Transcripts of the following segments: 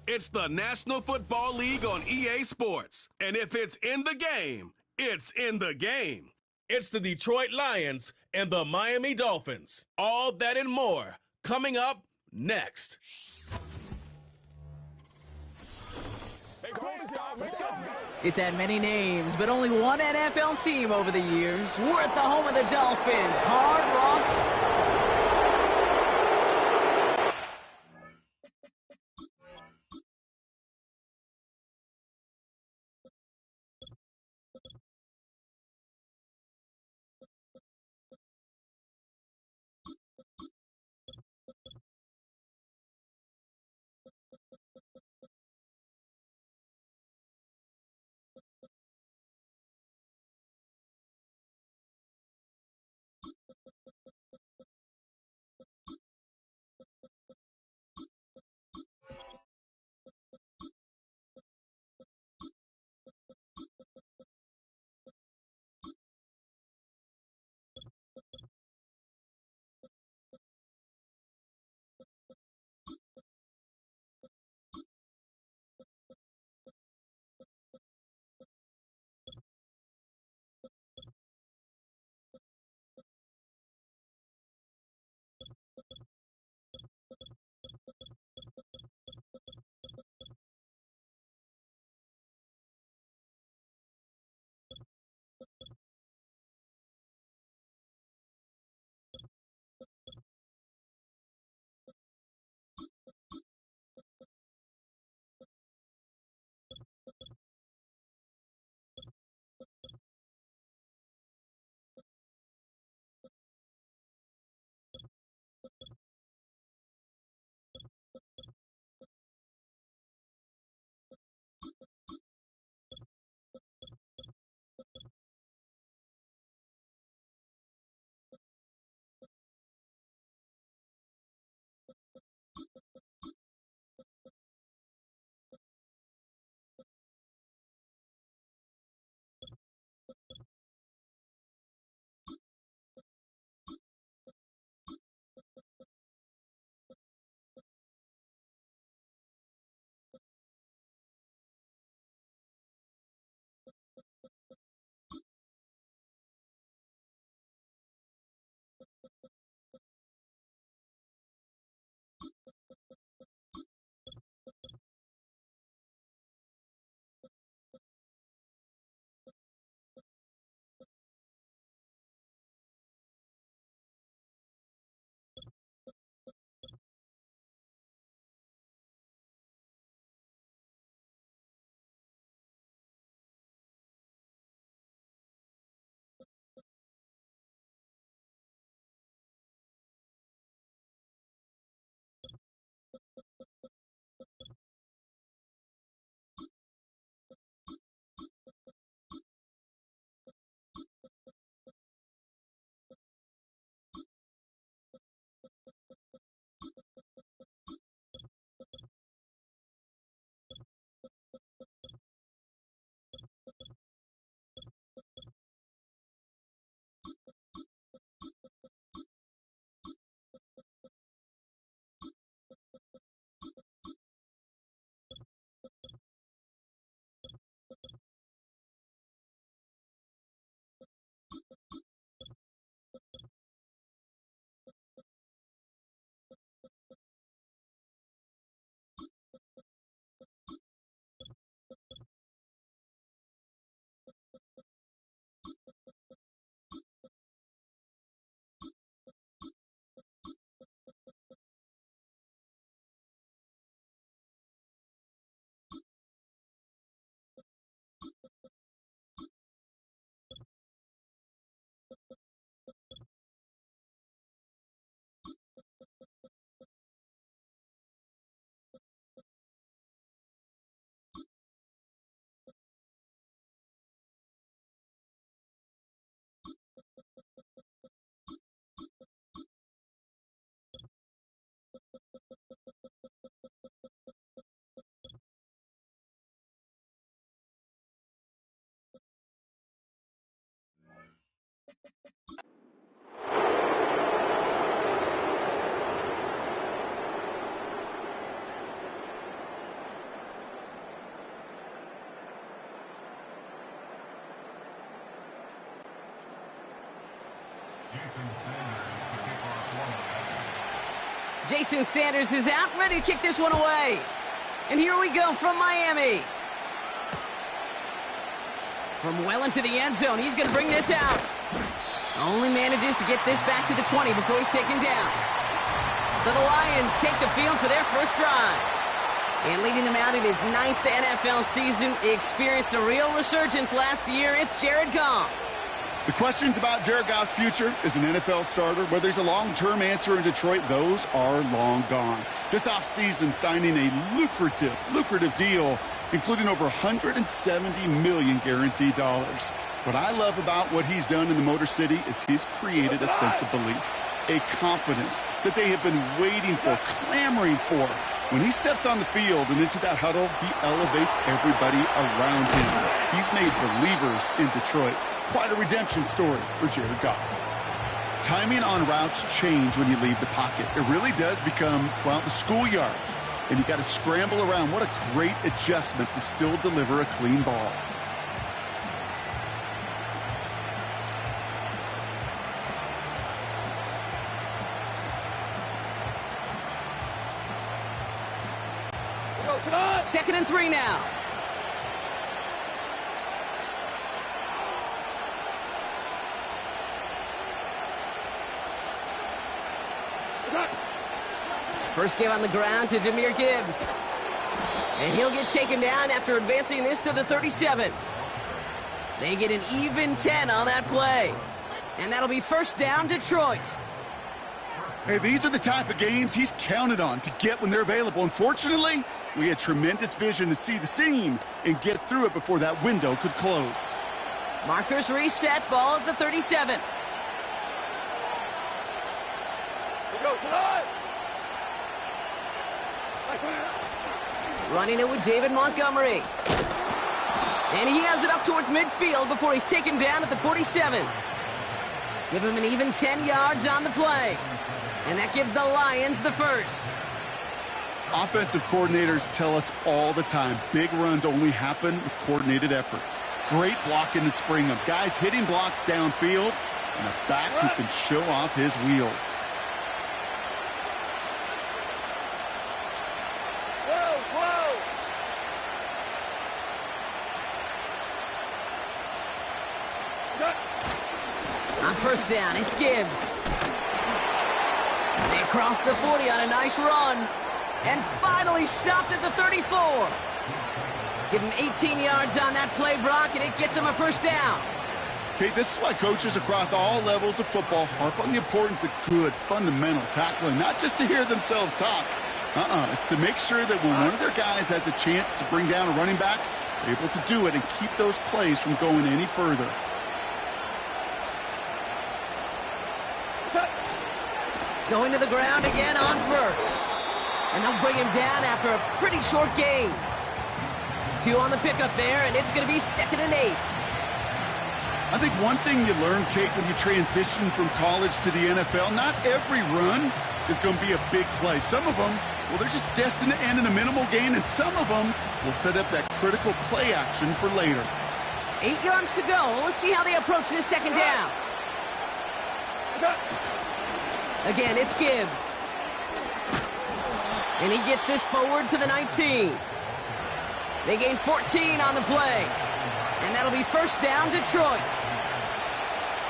It's the National Football League on EA Sports. And if it's in the game, it's in the game. It's the Detroit Lions and the Miami Dolphins. All that and more coming up next. It's had many names, but only one NFL team over the years. We're at the home of the Dolphins, Hard Rocks. Jason Sanders is out, ready to kick this one away. And here we go from Miami. From well into the end zone, he's going to bring this out. Only manages to get this back to the 20 before he's taken down. So the Lions take the field for their first drive. And leading them out in his 9th NFL season, experienced a real resurgence last year. It's Jared Goff. The questions about Jared Goff's future as an NFL starter, whether he's a long-term answer in Detroit, those are long gone. This offseason, signing a lucrative deal, including over $170 million guaranteed dollars. What I love about what he's done in the Motor City is he's created a sense of belief, a confidence that they have been waiting for, clamoring for. When he steps on the field and into that huddle, he elevates everybody around him. He's made believers in Detroit. Quite a redemption story for Jared Goff. Timing on routes change when you leave the pocket. It really does become, well, the schoolyard. And you got to scramble around. What a great adjustment to still deliver a clean ball. Second and 3 now. First give on the ground to Jahmyr Gibbs. And he'll get taken down after advancing this to the 37. They get an even 10 on that play. And that'll be first down, Detroit. Hey, these are the type of games he's counted on to get when they're available. Unfortunately, we had tremendous vision to see the seam and get through it before that window could close. Markers reset, ball at the 37. Running it with David Montgomery. And he has it up towards midfield before he's taken down at the 47. Give him an even 10 yards on the play. And that gives the Lions the first. Offensive coordinators tell us all the time, big runs only happen with coordinated efforts. Great blocking to spring them. Guys hitting blocks downfield, and a back who can show off his wheels. On first down, it's Gibbs. They cross the 40 on a nice run. And finally stopped at the 34. Give him 18 yards on that play, Brock, and it gets him a first down. Okay, this is why coaches across all levels of football harp on the importance of good, fundamental tackling, not just to hear themselves talk. It's to make sure that when one of their guys has a chance to bring down a running back, they're able to do it and keep those plays from going any further. Going to the ground again on first. And they'll bring him down after a pretty short gain. 2 on the pickup there, and it's going to be 2nd and 8. I think one thing you learn, Kate, when you transition from college to the NFL, not every run is going to be a big play. Some of them, well, they're just destined to end in a minimal gain, and some of them will set up that critical play action for later. 8 yards to go. Let's see how they approach this second down. Again, it's Gibbs. And he gets this forward to the 19. They gain 14 on the play. And that'll be first down, Detroit.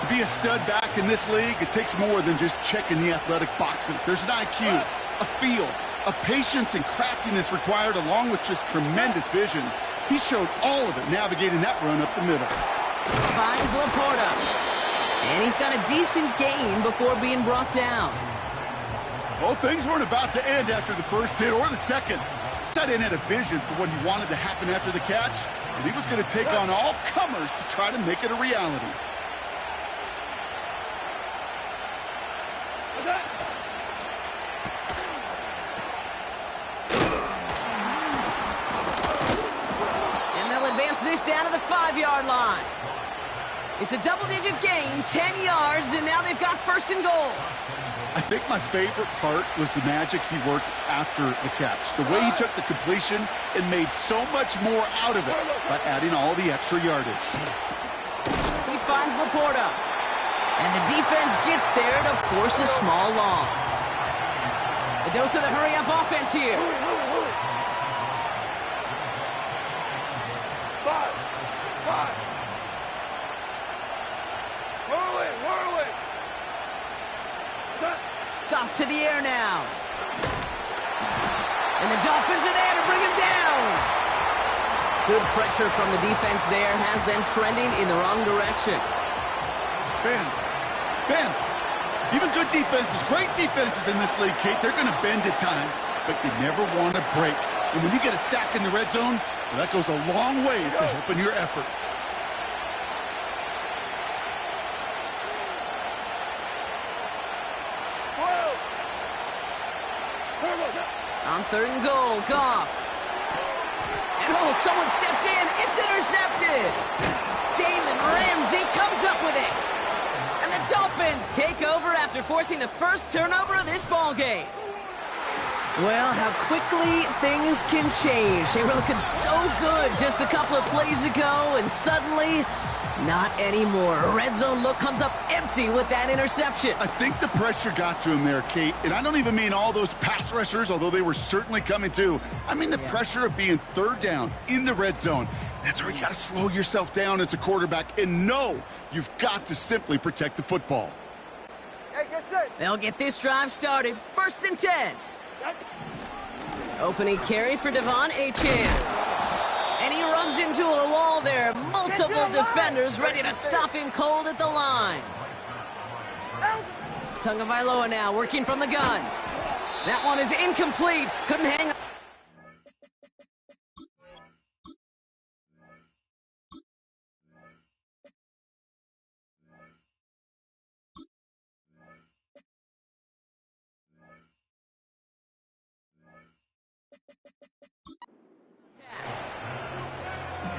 To be a stud back in this league, it takes more than just checking the athletic boxes. There's an IQ, a feel, a patience and craftiness required, along with just tremendous vision. He showed all of it navigating that run up the middle. Finds Laporta. And he's got a decent gain before being brought down. Well, things weren't about to end after the first hit or the second. This tight end had a vision for what he wanted to happen after the catch, and he was going to take on all comers to try to make it a reality. And they'll advance this down to the 5-yard line. It's a double-digit gain, 10 yards, and now they've got first and goal. I think my favorite part was the magic he worked after the catch. The way he took the completion and made so much more out of it by adding all the extra yardage. He finds Laporta. And the defense gets there to force a small loss. A dose of the hurry-up offense here. Five. Whirl it. Goff to the air now. And the Dolphins are there to bring him down. Good pressure from the defense there has them trending in the wrong direction. Bend. Even good defenses, great defenses in this league, Kate, they're going to bend at times, but you never want to break. And when you get a sack in the red zone, well, that goes a long ways to helping your efforts. On 3rd and goal, Goff. And someone stepped in. It's intercepted. Jalen Ramsey comes up with it. And the Dolphins take over after forcing the first turnover of this ballgame. Well, how quickly things can change. They were looking so good just a couple of plays ago, and suddenly, not anymore. A red zone look comes up empty with that interception. I think the pressure got to him there, Kate. And I don't even mean all those pass rushers, although they were certainly coming too. I mean the pressure of being 3rd down in the red zone. That's where you got to slow yourself down as a quarterback and know you've got to simply protect the football. Hey, get set. They'll get this drive started. 1st and 10. Opening carry for Devon Achane. And he runs into a wall there. Multiple defenders ready to stop him cold at the line. Tagovailoa now working from the gun. That one is incomplete. Couldn't hang on.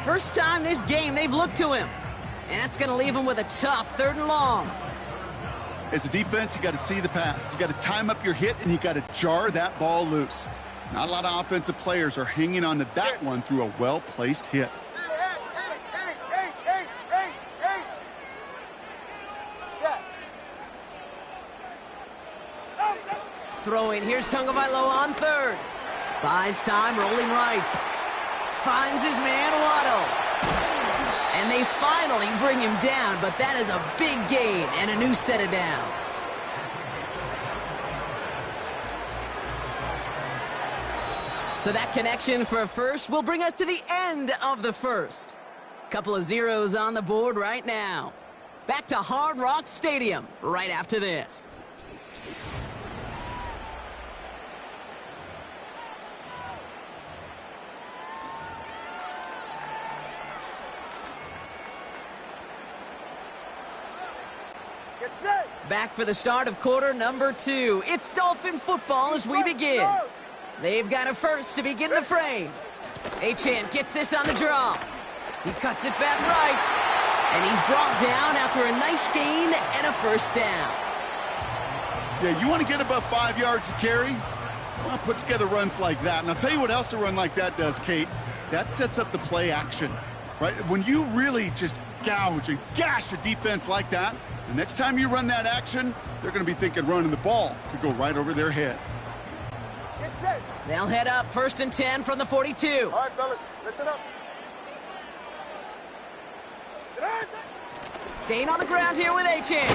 First time this game they've looked to him. And that's going to leave him with a tough 3rd and long. As a defense, you got to see the pass. You got to time up your hit, and you got to jar that ball loose. Not a lot of offensive players are hanging on to that one through a well-placed hit. Throwing, here's Tagovailoa on 3rd. Buys time, rolling right. Finds his man, Waddle. And they finally bring him down, but that is a big gain and a new set of downs. So that connection for a first will bring us to the end of the first. Couple of zeros on the board right now. Back to Hard Rock Stadium right after this. Back for the start of quarter number 2. It's Dolphin football as we begin. They've got a first to begin the frame. Achane gets this on the draw. He cuts it back right. And he's brought down after a nice gain and a first down. Yeah, you want to get above 5 yards to carry? Well, put together runs like that. And I'll tell you what else a run like that does, Kate. That sets up the play action, right? When you really just gouge and gash a defense like that, the next time you run that action, they're going to be thinking running the ball could go right over their head. Get set. They'll head up 1st and 10 from the 42. All right, fellas, listen up. Staying on the ground here with Achane.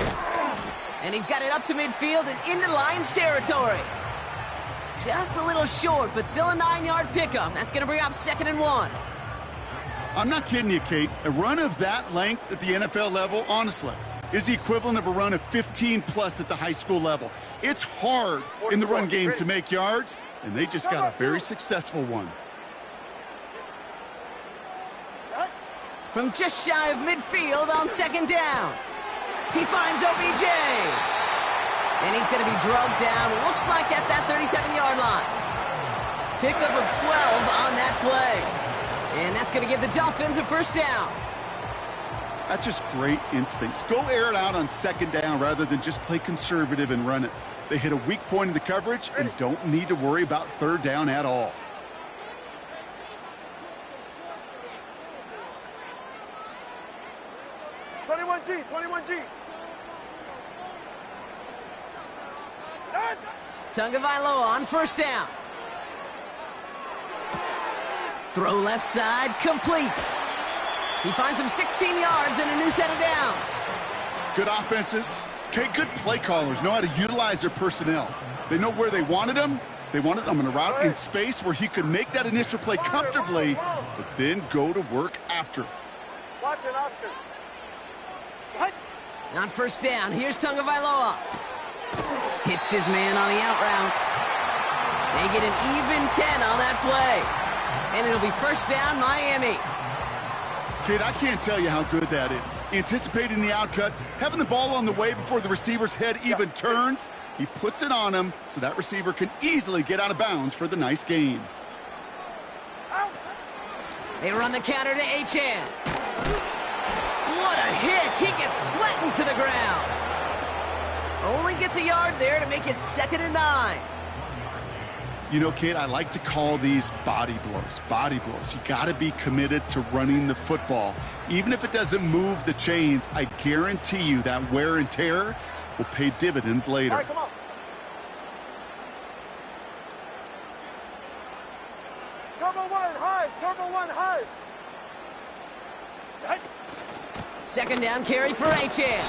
And he's got it up to midfield and into Lions territory. Just a little short, but still a 9-yard pickup. That's going to bring up 2nd and 1. I'm not kidding you, Kate. A run of that length at the NFL level, honestly, is the equivalent of a run of 15-plus at the high school level. It's hard in the run game to make yards, and they just got a very successful one. From just shy of midfield on 2nd down. He finds OBJ. And he's going to be drugged down, looks like at that 37-yard line. Pickup of 12 on that play. And that's going to give the Dolphins a first down. That's just great instincts. Go air it out on 2nd down rather than just play conservative and run it. They hit a weak point in the coverage and don't need to worry about 3rd down at all. Tagovailoa on first down. Throw left side, complete. He finds him 16 yards and a new set of downs. Good offenses. Okay, good play callers know how to utilize their personnel. They know where they wanted him. They wanted him in a route in space where he could make that initial play comfortably, but then go to work after. Watch it, Oscar. On first down, here's Tagovailoa. Hits his man on the out route. They get an even 10 on that play. And it'll be first down, Miami. Kid, I can't tell you how good that is. Anticipating the outcut, having the ball on the way before the receiver's head even turns. He puts it on him so that receiver can easily get out of bounds for the nice gain. They run the counter to Achane. What a hit! He gets flattened to the ground. Only gets a yard there to make it 2nd and 9. You know, kid, I like to call these body blows. Body blows. You got to be committed to running the football. Even if it doesn't move the chains, I guarantee you that wear and tear will pay dividends later. All right, come on. Turbo one, high. Turbo one, high. Second down carry for Achane.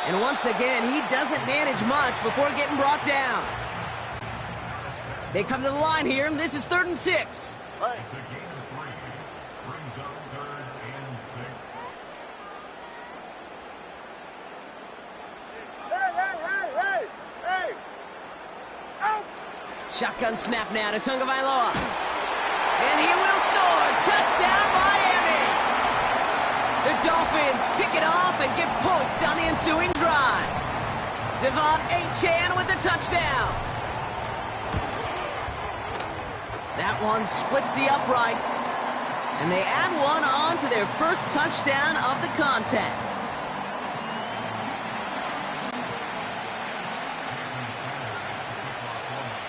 And once again, he doesn't manage much before getting brought down. They come to the line here, and this is 3rd and 6. Right. Hey! Out! Shotgun snap now to Tagovailoa. And he will score. Touchdown, Miami! The Dolphins pick it off and get points on the ensuing drive. Devon Achane with the touchdown. That one splits the uprights. And they add one on to their first touchdown of the contest.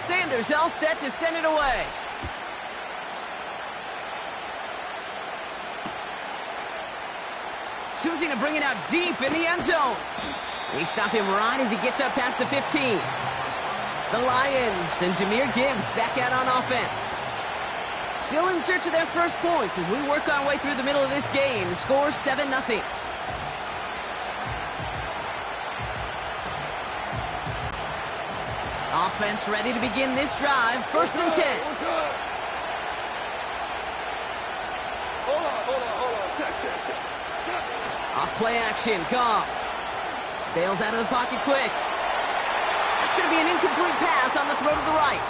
Sanders all set to send it away. Choosing to bring it out deep in the end zone. They stop him right as he gets up past the 15. The Lions and Jahmyr Gibbs back out on offense. Still in search of their first points as we work our way through the middle of this game. The score 7-0. Offense ready to begin this drive. 1st and 10. Hold on. Off play action. Goff bails out of the pocket quick. That's going to be an incomplete pass on the throw to the right.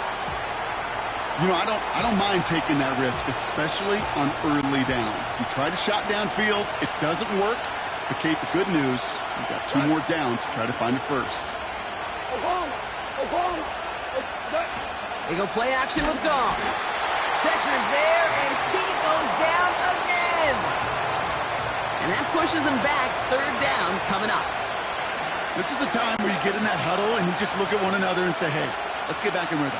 You know, I don't mind taking that risk, especially on early downs. You try to shot downfield, it doesn't work. But Kate, the good news, you've got 2 more downs to try to find it first. They go play action with Goff. Pressure's there, and he goes down again. And that pushes him back. 3rd down coming up. This is a time where you get in that huddle and you just look at one another and say, hey, let's get back in rhythm.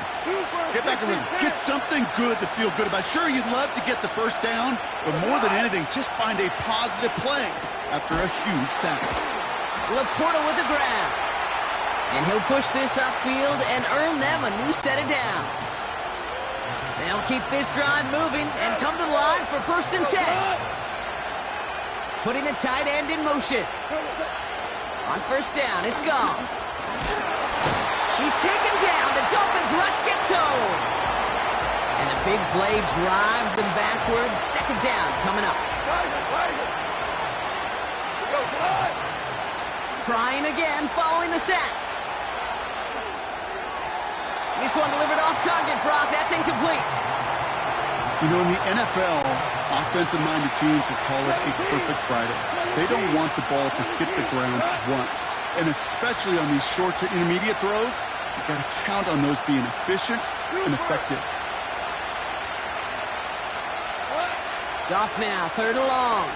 Get back in rhythm. Get something good to feel good about. Sure, you'd love to get the first down, but more than anything, just find a positive play after a huge sack. Laporta with the grab. And he'll push this upfield and earn them a new set of downs. They'll keep this drive moving and come to the line for 1st and 10. Putting the tight end in motion. On 1st down, it's Goff. He's taken down. The Dolphins rush gets home. And the big play drives them backwards. 2nd down coming up. Trying again following the sack. This one delivered off target, Brock. That's incomplete. You know, in the NFL, offensive-minded teams will call it a perfect Friday. They don't want the ball to hit the ground once. And especially on these short to intermediate throws, you've got to count on those being efficient and effective. Goff now, 3rd and long.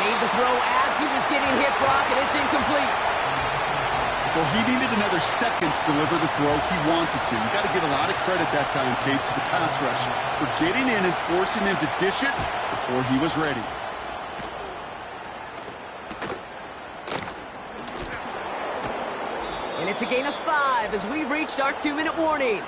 Made the throw as he was getting hit, Brock, and it's incomplete. Well, he needed another second to deliver the throw he wanted to. You got to give a lot of credit that time, Kate, to the pass rusher for getting in and forcing him to dish it before he was ready. And it's a gain of 5 as we've reached our 2-minute warning.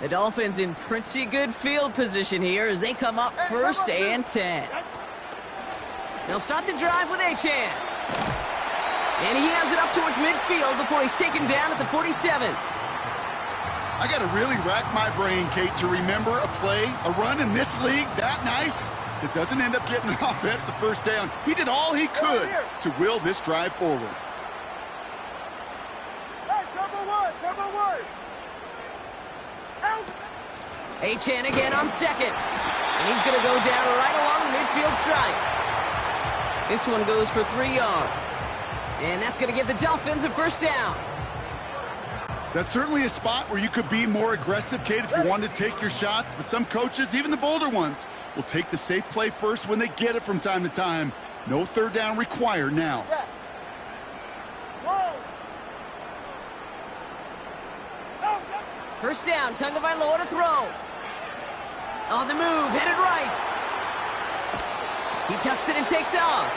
The Dolphins in pretty good field position here as they come up first and 10. They'll start the drive with Achan. And he has it up towards midfield before he's taken down at the 47. I got to really rack my brain, Kate, to remember a play, a run in this league that nice that doesn't end up getting an offensive first down. He did all he could to will this drive forward. Hey, number one. Out. Achan again on second. And he's going to go down right along the midfield stripe. This one goes for 3 yards. And that's going to give the Dolphins a first down. That's certainly a spot where you could be more aggressive, Kate, if you wanted to take your shots. But some coaches, even the bolder ones, will take the safe play first when they get it from time to time. No third down required now. First down, Tagovailoa to throw. On the move, headed right. He tucks it and takes off.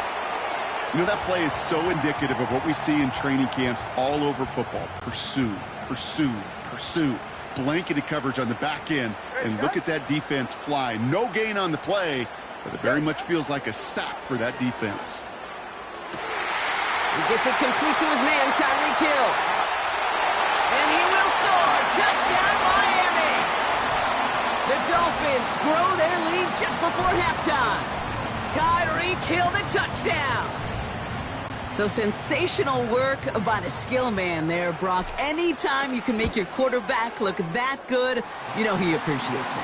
You know, that play is so indicative of what we see in training camps all over football. Pursue, pursue, pursue. Blanketed coverage on the back end. And look at that defense fly. No gain on the play, but it very much feels like a sack for that defense. He gets it complete to his man, Tyreek Hill. And he will score. Touchdown, Miami. The Dolphins grow their lead just before halftime. Tyreek Hill the touchdown. So sensational work by the skill man there, Brock. Anytime you can make your quarterback look that good, you know he appreciates it.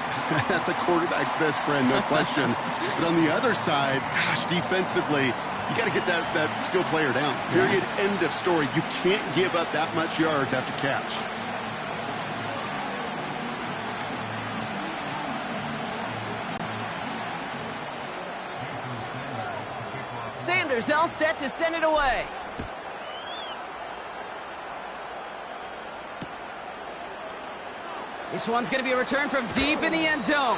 That's a quarterback's best friend, no question. But on the other side, gosh, defensively, you got to get that skill player down. Period, end of story. You can't give up that much yards after catch. Sanders all set to send it away. This one's going to be a return from deep in the end zone.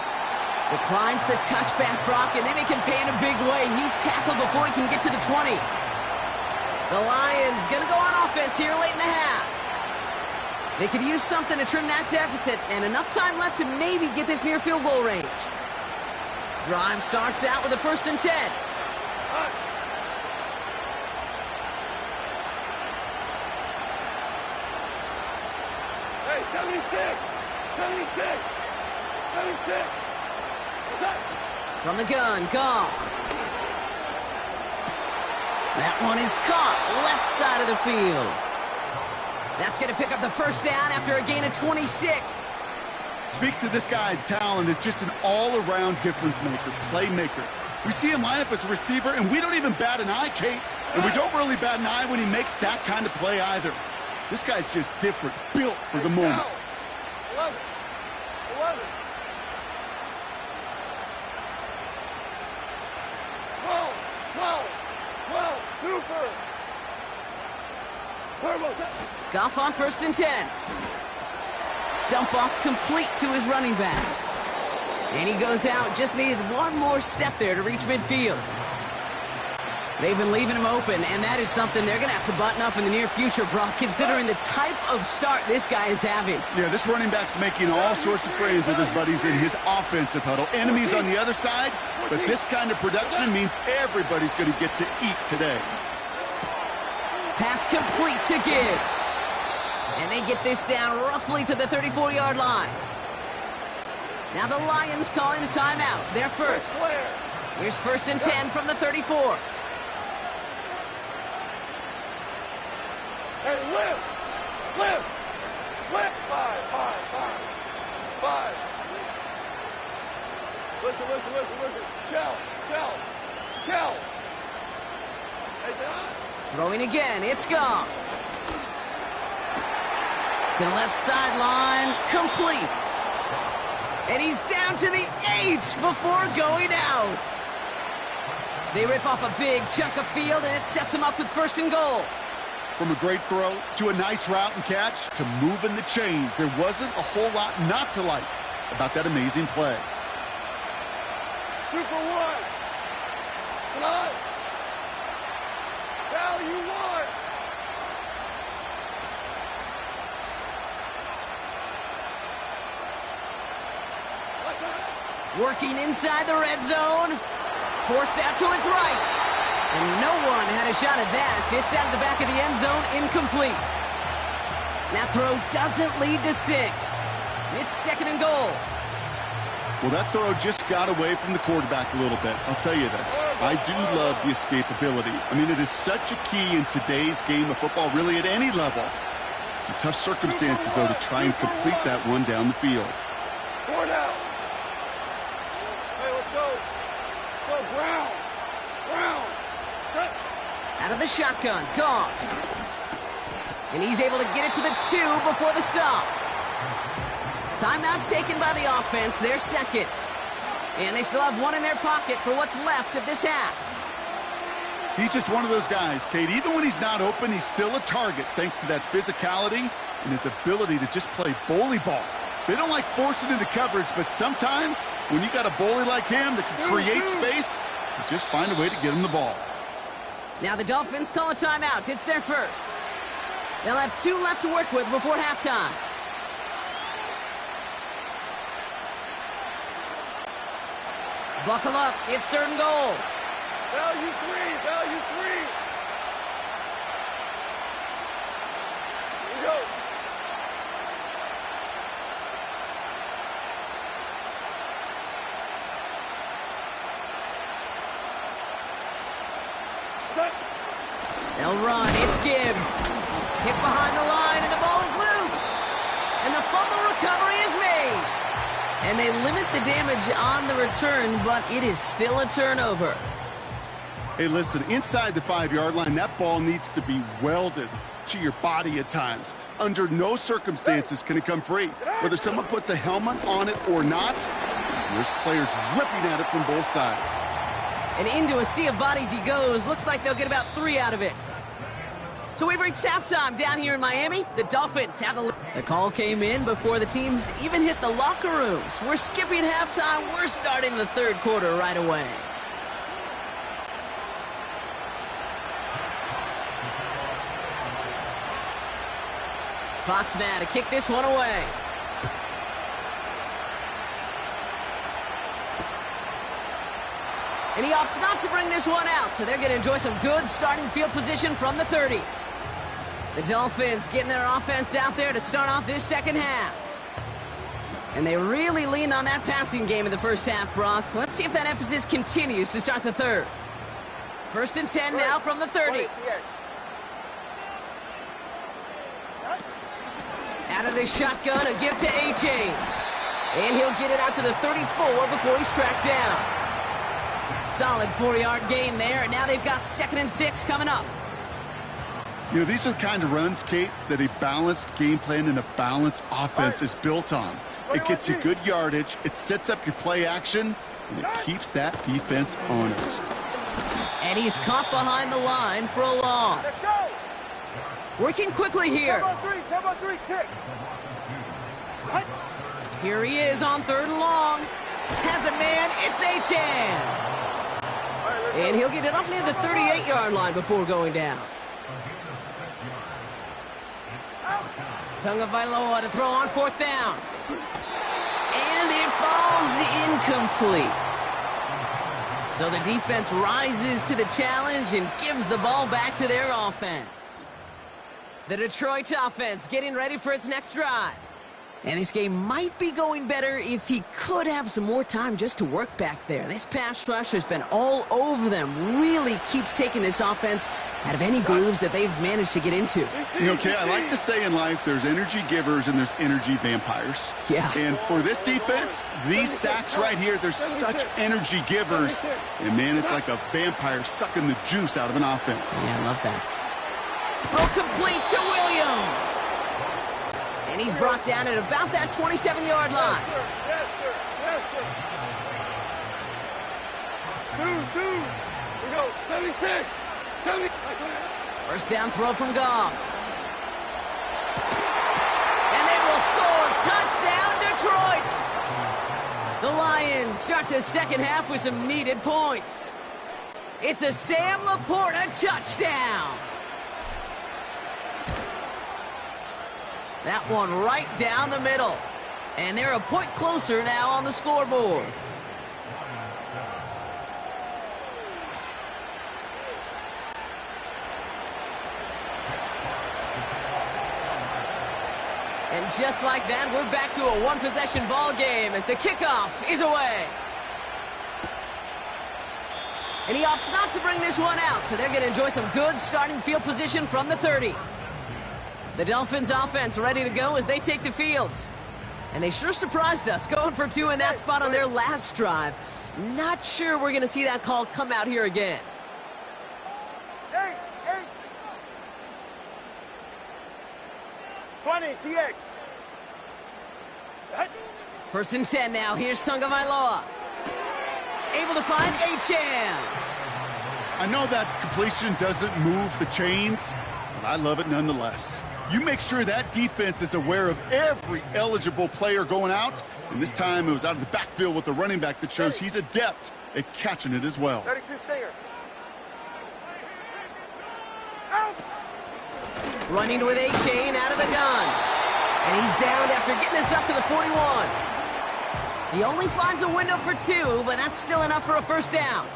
Declines the touchback, Brock, and they make him pay in a big way. He's tackled before he can get to the 20. The Lions going to go on offense here late in the half. They could use something to trim that deficit, and enough time left to maybe get this near field goal range. Drive starts out with a 1st and 10. Hey, 76. From the gun, Goff. That one is caught left side of the field. That's going to pick up the first down after a gain of 26. Speaks to this guy's talent as just an all-around difference maker, playmaker. We see him line up as a receiver, and we don't even bat an eye, Kate. And we don't really bat an eye when he makes that kind of play either. This guy's just different, built for the moment. 11. Super. Goff on 1st and 10. Dump off complete to his running back. And he goes out, just needed one more step there to reach midfield. They've been leaving him open, and that is something they're going to have to button up in the near future, Brock, considering the type of start this guy is having. Yeah, this running back's making all sorts of friends with his buddies in his offensive huddle. Enemies on the other side, but this kind of production means everybody's going to get to eat today. Pass complete to Gibbs. And they get this down roughly to the 34-yard line. Now the Lions calling a timeout. They're first. Here's 1st and 10 from the 34. Hey, lift. 5. Listen. Shell. Hey, John. Throwing again, it's Goff. To the left sideline, complete. And he's down to the 8 before going out. They rip off a big chunk of field, and it sets him up with 1st and goal. From a great throw to a nice route and catch to moving the chains, there wasn't a whole lot not to like about that amazing play. 2 for 1. Blood. Value 1. Working inside the red zone. Forced out to his right. And no one had a shot at that. It's out of the back of the end zone, incomplete. That throw doesn't lead to 6. It's 2nd and goal. Well, that throw just got away from the quarterback a little bit. I'll tell you this. I do love the escapability. I mean, it is such a key in today's game of football, really at any level. Some tough circumstances, though, to try and complete that one down the field. 4 down. Hey, let's go. Go, Brown. Brown. Cut. Out of the shotgun, Goff. And he's able to get it to the 2 before the stop. Timeout taken by the offense, their 2nd. And they still have 1 in their pocket for what's left of this half. He's just one of those guys, Kate. Even when he's not open, he's still a target thanks to that physicality and his ability to just play bully ball. They don't like forcing into coverage, but sometimes when you got a bully like him that can create space, you just find a way to get him the ball. Now the Dolphins call a timeout. It's their first. They'll have 2 left to work with before halftime. Buckle up. It's 3rd and goal. Value 3. Value 3. Here we go. Cut. They'll run. It's Gibbs. Hit behind the line, and the ball is loose. And the fumble recovery is made. And they limit the damage on the return, but it is still a turnover. Hey, listen, inside the 5-yard line, that ball needs to be welded to your body at times. Under no circumstances can it come free. Whether someone puts a helmet on it or not, there's players ripping at it from both sides. And into a sea of bodies he goes. Looks like they'll get about 3 out of it. So we've reached halftime down here in Miami. The Dolphins have the call came in before the teams even hit the locker rooms. We're skipping halftime. We're starting the 3rd quarter right away. Fox now to kick this one away. And he opts not to bring this one out, so they're going to enjoy some good starting field position from the 30. The Dolphins getting their offense out there to start off this 2nd half. And they really leaned on that passing game in the first half, Brock. Let's see if that emphasis continues to start the 3rd. 1st and 10 now from the 30. Out of the shotgun, a give to A-Chain. And he'll get it out to the 34 before he's tracked down. Solid 4-yard gain there, and now they've got 2nd and 6 coming up. You know, these are the kind of runs, Kate, that a balanced game plan and a balanced offense is built on. It gets you good yardage, it sets up your play action, and it keeps that defense honest. And he's caught behind the line for a loss. Let's go. Working quickly here. Tempo 3, kick. Here he is on 3rd and long. Has a man, it's A-Chan. And he'll get it up near the 38-yard line before going down. Tunga Vailoa to throw on 4th down. And it falls incomplete. So the defense rises to the challenge and gives the ball back to their offense. The Detroit offense getting ready for its next drive. And this game might be going better if he could have some more time just to work back there. This pass rush has been all over them. Really keeps taking this offense out of any grooves that they've managed to get into. You know, Kay, I like to say in life there's energy givers and there's energy vampires. Yeah. And for this defense, these sacks right here, there's such energy givers. And, man, it's like a vampire sucking the juice out of an offense. Yeah, I love that. Throw complete to Williams. And he's brought down at about that 27-yard line. Yes, sir. Yes, sir. 2. We go. 76. 70. First down throw from Goff. And they will score. Touchdown, Detroit. The Lions start the second half with some needed points. It's a Sam Laporta touchdown. That one right down the middle. And they're a point closer now on the scoreboard. And just like that, we're back to a one-possession ball game as the kickoff is away. And he opts not to bring this one out, so they're going to enjoy some good starting field position from the 30. The Dolphins offense ready to go as they take the field. And they sure surprised us, going for 2 in that spot on their last drive. Not sure we're going to see that call come out here again. 20, TX. First and 10 now. Here's Tagovailoa. Able to find Achane. I know that completion doesn't move the chains, but I love it nonetheless. You make sure that defense is aware of every eligible player going out, and this time it was out of the backfield with the running back that shows he's adept at catching it as well. 32 stinger. Out. Running with Achane out of the gun. And he's down after getting this up to the 41. He only finds a window for 2, but that's still enough for a first down.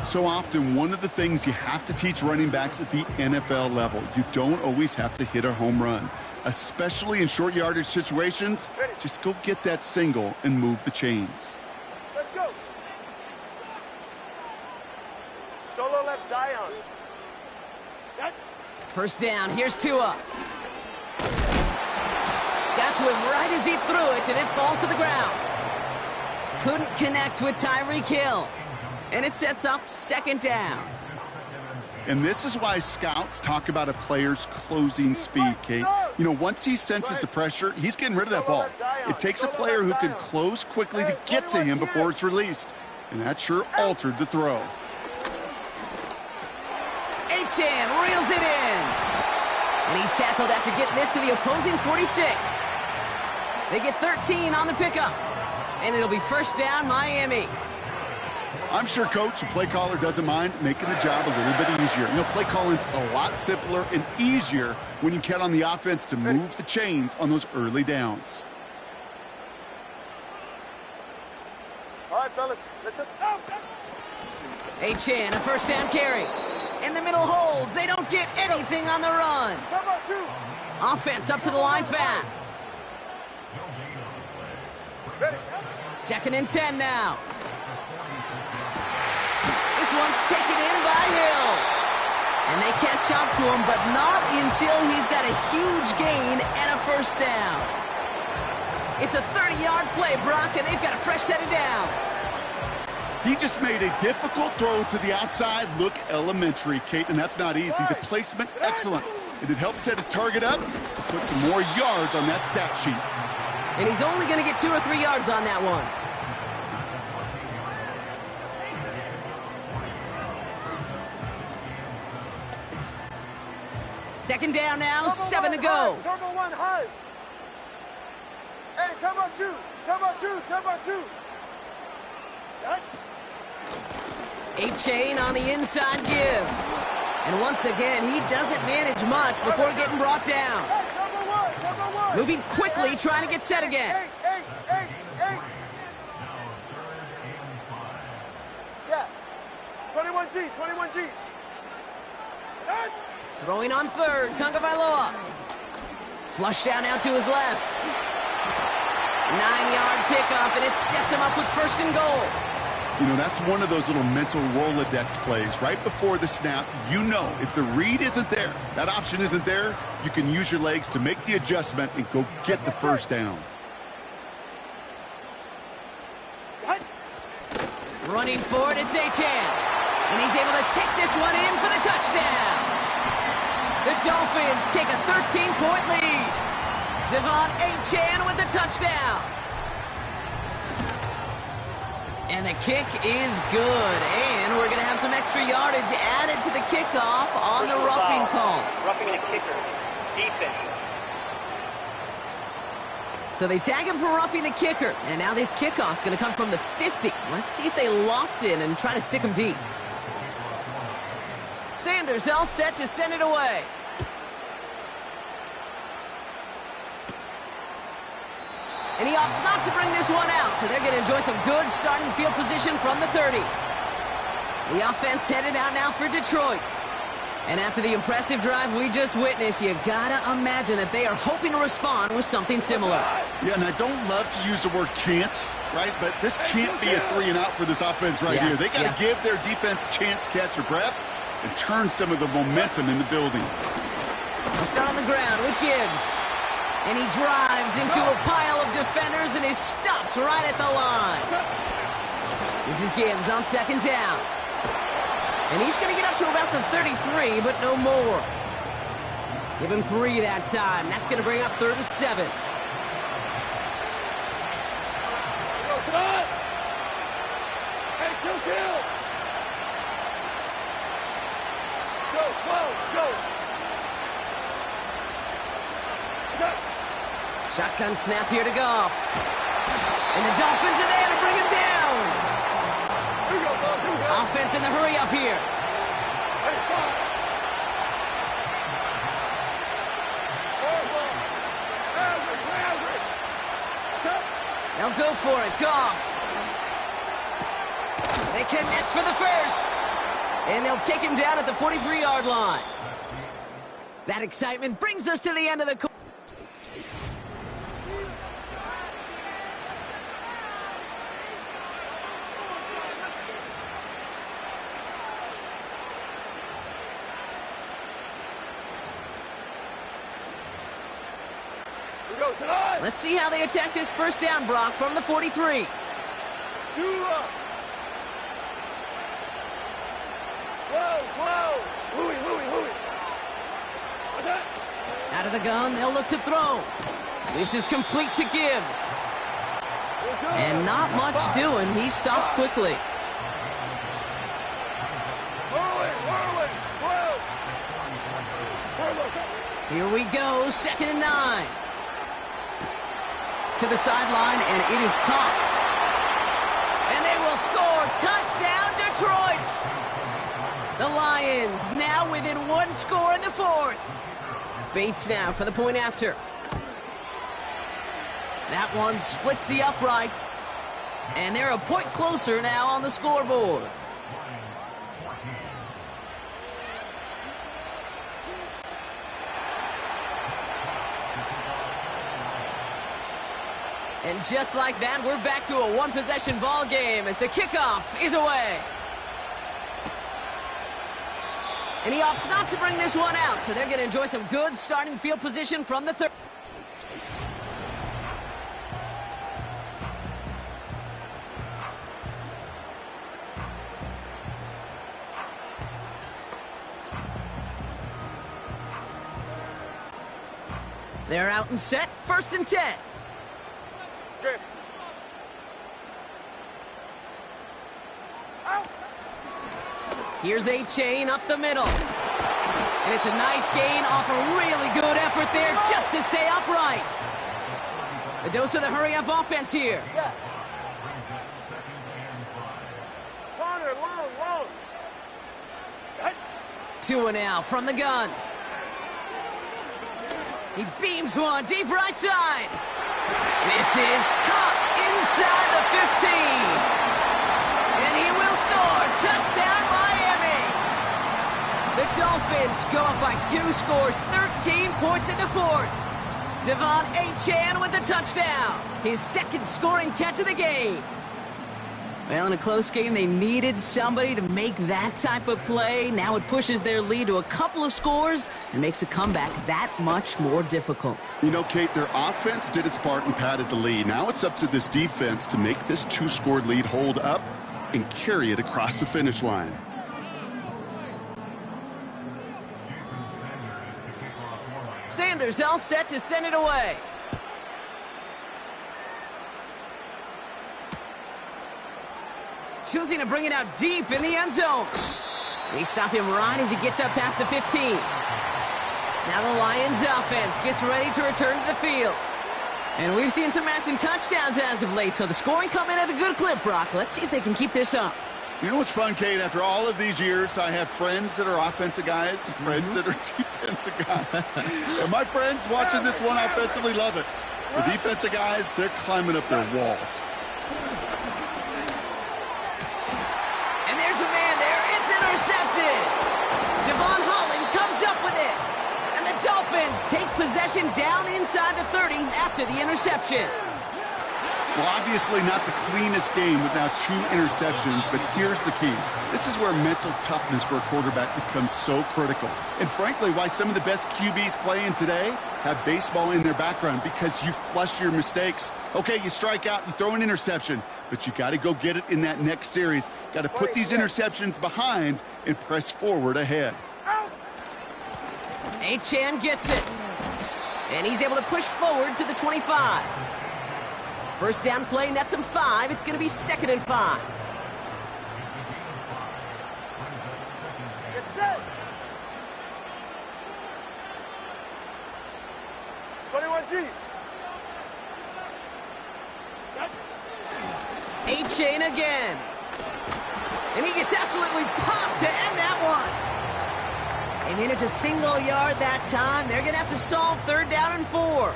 So often, one of the things you have to teach running backs at the NFL level, you don't always have to hit a home run. Especially in short yardage situations, just go get that single and move the chains. Let's go. Solo left Zion. First down, here's Tua. Got to him right as he threw it, and it falls to the ground. Couldn't connect with Tyreek Hill. And it sets up second down. And this is why scouts talk about a player's closing speed, Kate. You know, once he senses the pressure, he's getting rid of that ball. It takes a player who can close quickly to get to him before it's released. And that sure altered the throw. Achane reels it in. And he's tackled after getting this to the opposing 46. They get 13 on the pickup. And it'll be first down, Miami. I'm sure coach and play caller doesn't mind making the job a little bit easier. You know, play calling's a lot simpler and easier when you count on the offense to move the chains on those early downs. All right, fellas, listen. Achane, a first down carry. In the middle holds. They don't get anything on the run. Come on, 2. Offense up to the line fast. Ready. Second and 10 now. This one's taken in by Hill. And they catch up to him, but not until he's got a huge gain and a first down. It's a 30-yard play, Brock, and they've got a fresh set of downs. He just made a difficult throw to the outside look elementary, Kate, and that's not easy. The placement, excellent. And it helps set his target up to put some more yards on that stat sheet. And he's only going to get 2 or 3 yards on that one. Second down now, 7 to go. Turbo 1 high. Hey, turbo 2. Turbo 2. Turbo 2. Set. Achane on the inside give. And once again, he doesn't manage much before getting brought down. Hey, turbo 1. Turbo 1. Moving quickly, trying to get set again. Hey. Scat. 21G. 21G. Hey. Throwing on third, Tagovailoa. Flush down now to his left. 9-yard pickup, and it sets him up with first and goal. You know, that's one of those little mental Rolodex plays. Right before the snap, you know if the read isn't there, that option isn't there, you can use your legs to make the adjustment and go get the first down. Running forward, it's Achane. And he's able to take this one in for the touchdown. The Dolphins take a 13-point lead. Devon Achane with the touchdown. And the kick is good. And we're going to have some extra yardage added to the kickoff on the roughing call. kicker. Defense. So they tag him for roughing the kicker. And now this kickoff's going to come from the 50. Let's see if they loft in and try to stick him deep. Sanders all set to send it away. And he opts not to bring this one out, so they're going to enjoy some good starting field position from the 30. The offense headed out now for Detroit. And after the impressive drive we just witnessed, you gotta imagine that they are hoping to respond with something similar. Yeah, and I don't love to use the word can't, right? But this can't be a 3-and-out for this offense right here. They got to give their defense a chance to catch their breath and turn some of the momentum in the building. They'll start on the ground with Gibbs. And he drives into a pile of defenders and is stopped right at the line. This is Gibbs on second down. And he's going to get up to about the 33, but no more. Give him 3 that time. That's going to bring up 3rd and 7. Come on! Hey, kill! Go! Shotgun snap here to Goff. And the Dolphins are there to bring him down. Here we go. Offense in the hurry up here. Hey, fire! They'll go for it. Goff. They connect for the first. And they'll take him down at the 43-yard line. That excitement brings us to the end of the quarter. Let's see how they attack this first down, Brock, from the 43. Out of the gun, they'll look to throw. This is complete to Gibbs. And not much doing. He stopped quickly. Here we go, 2nd and 9. To the sideline, and it is caught. And they will score. Touchdown, Detroit! The Lions now within 1 score in the 4th. Bates now for the point after. That one splits the uprights. And they're a point closer now on the scoreboard. And just like that, we're back to a one-possession ball game as the kickoff is away. And he opts not to bring this one out, so they're going to enjoy some good starting field position from the 3rd. They're out and set, 1st and 10. Here's a chain up the middle. And it's a nice gain off a really good effort there just to stay upright. A dose of the hurry-up offense here. Corner, long. 2 and out from the gun. He beams one deep right side. This is caught inside the 15. And he will score. Touchdown, Miami. The Dolphins go up by 2 scores, 13 points in the 4th. Devon Achane with the touchdown. His 2nd scoring catch of the game. Well, in a close game, they needed somebody to make that type of play. Now it pushes their lead to a couple of scores and makes a comeback that much more difficult. You know, Kate, their offense did its part and padded the lead. Now it's up to this defense to make this 2-score lead hold up and carry it across the finish line. Sanders all set to send it away. Choosing to bring it out deep in the end zone. They stop him right as he gets up past the 15. Now the Lions offense gets ready to return to the field. And we've seen some matching touchdowns as of late, so the scoring coming at a good clip, Brock. Let's see if they can keep this up. You know what's fun, Kate? After all of these years, I have friends that are offensive guys, friends that are defensive guys. And my friends watching this one offensively love it. The defensive guys, they're climbing up their walls. And there's a man there. It's intercepted. Devon Holland comes up with it. And the Dolphins take possession down inside the 30 after the interception. Well, obviously not the cleanest game with now 2 interceptions, but here's the key. This is where mental toughness for a quarterback becomes so critical. And frankly, why some of the best QBs playing today have baseball in their background, because you flush your mistakes. Okay, you strike out, you throw an interception, but you got to go get it in that next series. Got to put these interceptions behind and press forward ahead. Achane gets it. And he's able to push forward to the 25. First down play nets him 5. It's going to be 2nd and 5. Get set. 21G. Achane again. And he gets absolutely popped to end that one. They manage a single yard that time. They're going to have to solve 3rd down and 4.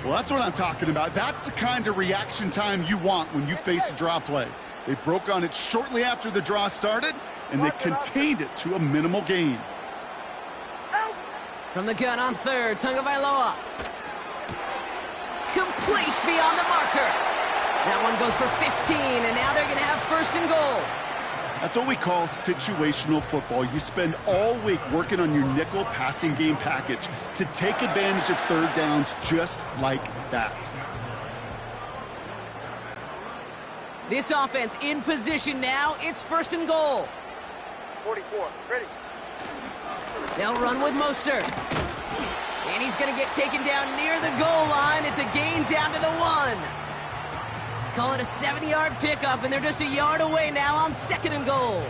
Well, that's what I'm talking about. That's the kind of reaction time you want when you face a draw play. They broke on it shortly after the draw started, and they contained it to a minimal gain. From the gun on 3rd, Tagovailoa. Complete beyond the marker. That one goes for 15, and now they're going to have 1st and goal. That's what we call situational football. You spend all week working on your nickel passing game package to take advantage of 3rd downs just like that. This offense in position now. It's 1st and goal. 44, ready. They'll run with Mostert. And he's going to get taken down near the goal line. It's a gain down to the 1. Call it a 70-yard pickup, and they're just a yard away now on 2nd and goal.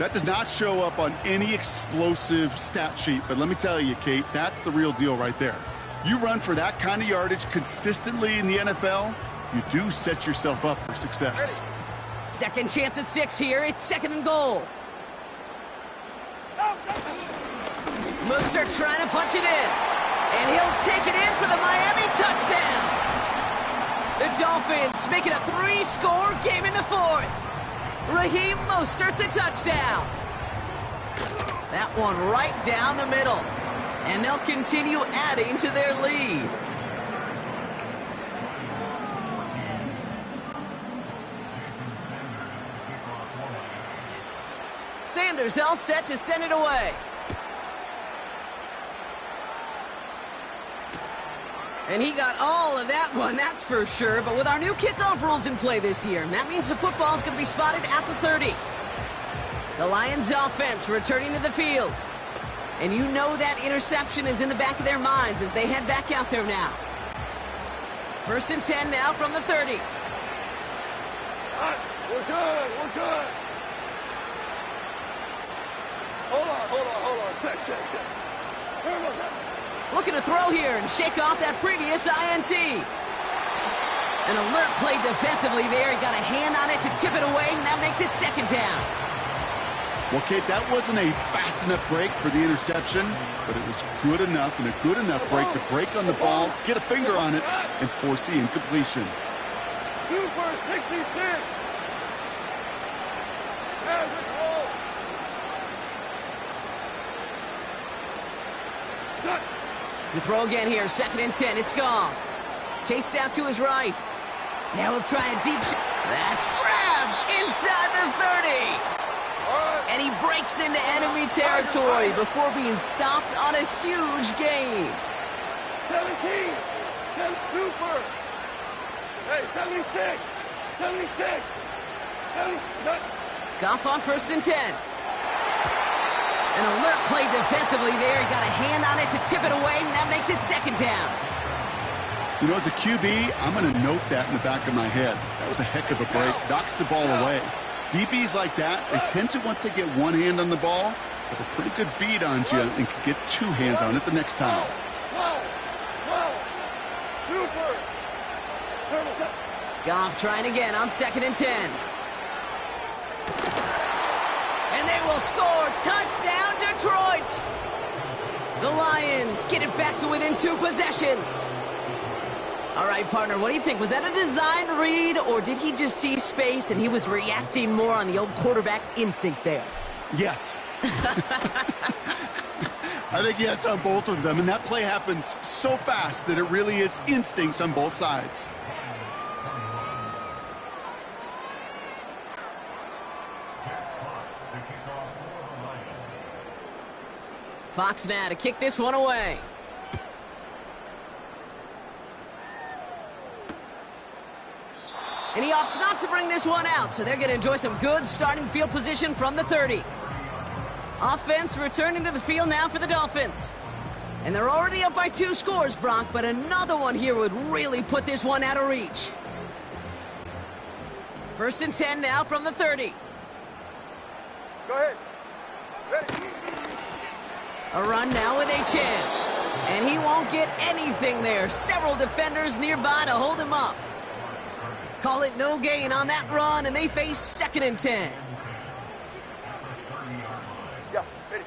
That does not show up on any explosive stat sheet, but let me tell you, Kate, that's the real deal right there. You run for that kind of yardage consistently in the NFL, you do set yourself up for success. Second chance at 6 here. It's 2nd and goal. Mostert trying to punch it in. And he'll take it in for the Miami touchdown. The Dolphins make it a 3-score game in the 4th. Raheem Mostert the touchdown. That one right down the middle. And they'll continue adding to their lead. Sanders all set to send it away. And he got all of that one, that's for sure. But with our new kickoff rules in play this year, that means the football is going to be spotted at the 30. The Lions offense returning to the field. And you know that interception is in the back of their minds as they head back out there now. 1st and 10 now from the 30. We're good, we're good. Hold on. Check. Where was that? Looking to throw here and shake off that previous INT. An alert play defensively there. He got a hand on it to tip it away, and that makes it 2nd down. Well, Kate, that wasn't a fast enough break for the interception, but it was good enough and a good enough break to break on the ball, get a finger on it, and force the incompletion. 2 for 66. To throw again here, 2nd and 10. It's Goff. Chased out to his right. Now he'll try a deep shot. That's grabbed inside the 30. And he breaks into enemy territory before being stopped on a huge gain. 17. 2 Hey, 76. 76. Goff on 1st and 10. An alert play defensively there. He got a hand on it to tip it away, and that makes it 2nd down. You know, as a QB, I'm going to note that in the back of my head. That was a heck of a break. Knocks the ball away. DBs like that, they tend to, once they get one hand on the ball, with a pretty good beat on you and can get two hands on it the next time. Goff trying again on 2nd and 10. And they will score. Touchdown, Detroit! The Lions get it back to within 2 possessions. All right, partner, what do you think? Was that a design read, or did he just see space and he was reacting more on the old quarterback instinct there? Yes. I think yes on both of them, and that play happens so fast that it really is instincts on both sides. Fox now to kick this one away. And he opts not to bring this one out, so they're going to enjoy some good starting field position from the 30. Offense returning to the field now for the Dolphins. And they're already up by 2 scores, Brock, but another one here would really put this one out of reach. 1st and 10 now from the 30. Go ahead. Ready. A run now with Gtowncapp. And he won't get anything there. Several defenders nearby to hold him up. Call it no gain on that run, and they face 2nd and 10. Yeah, ready.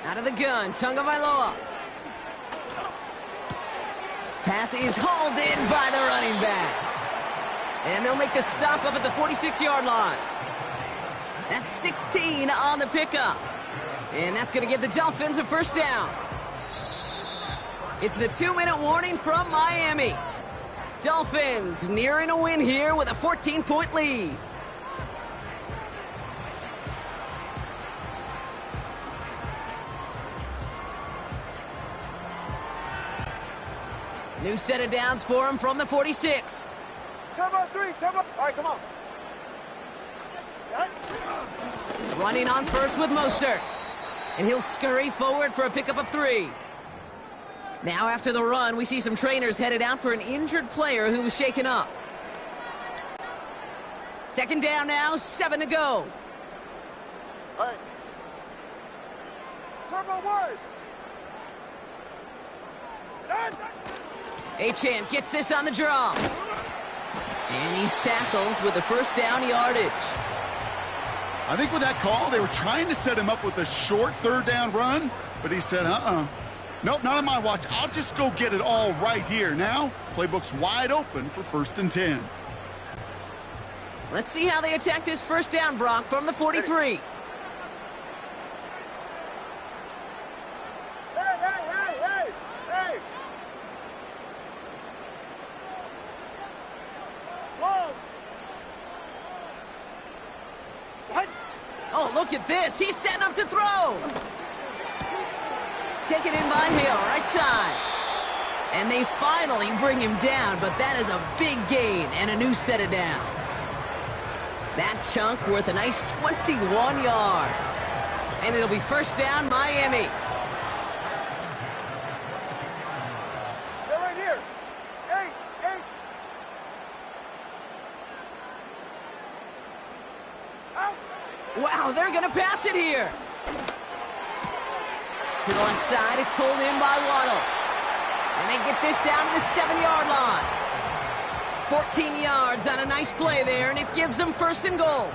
Out of the gun, Tagovailoa. Pass is hauled in by the running back. And they'll make the stop up at the 46-yard line. That's 16 on the pickup. And that's going to give the Dolphins a 1st down. It's the 2-minute warning from Miami. Dolphins nearing a win here with a 14-point lead. New set of downs for him from the 46. Time out 3, time out. All right, come on. Set. Running on first with Mostert. And he'll scurry forward for a pickup of 3. Now after the run, we see some trainers headed out for an injured player who was shaken up. 2nd down now, 7 to go. All right. Turbo wide. Gtowncapp gets this on the draw. And he's tackled with the 1st down yardage. I think with that call, they were trying to set him up with a short 3rd down run, but he said, nope, not on my watch. I'll just go get it all right here. Now, playbook's wide open for 1st and 10. Let's see how they attack this 1st down, Brock, from the 43. Hey! Long. Set. Oh, look at this. He's setting up to throw. Taken in by Hill, right side. And they finally bring him down, but that is a big gain and a new set of downs. That chunk worth a nice 21 yards. And it'll be 1st down, Miami. They're right here. Hey! Out! Wow, they're going to pass it here. To the left side, it's pulled in by Waddle. And they get this down to the 7-yard line. 14 yards on a nice play there, and it gives them 1st and goal.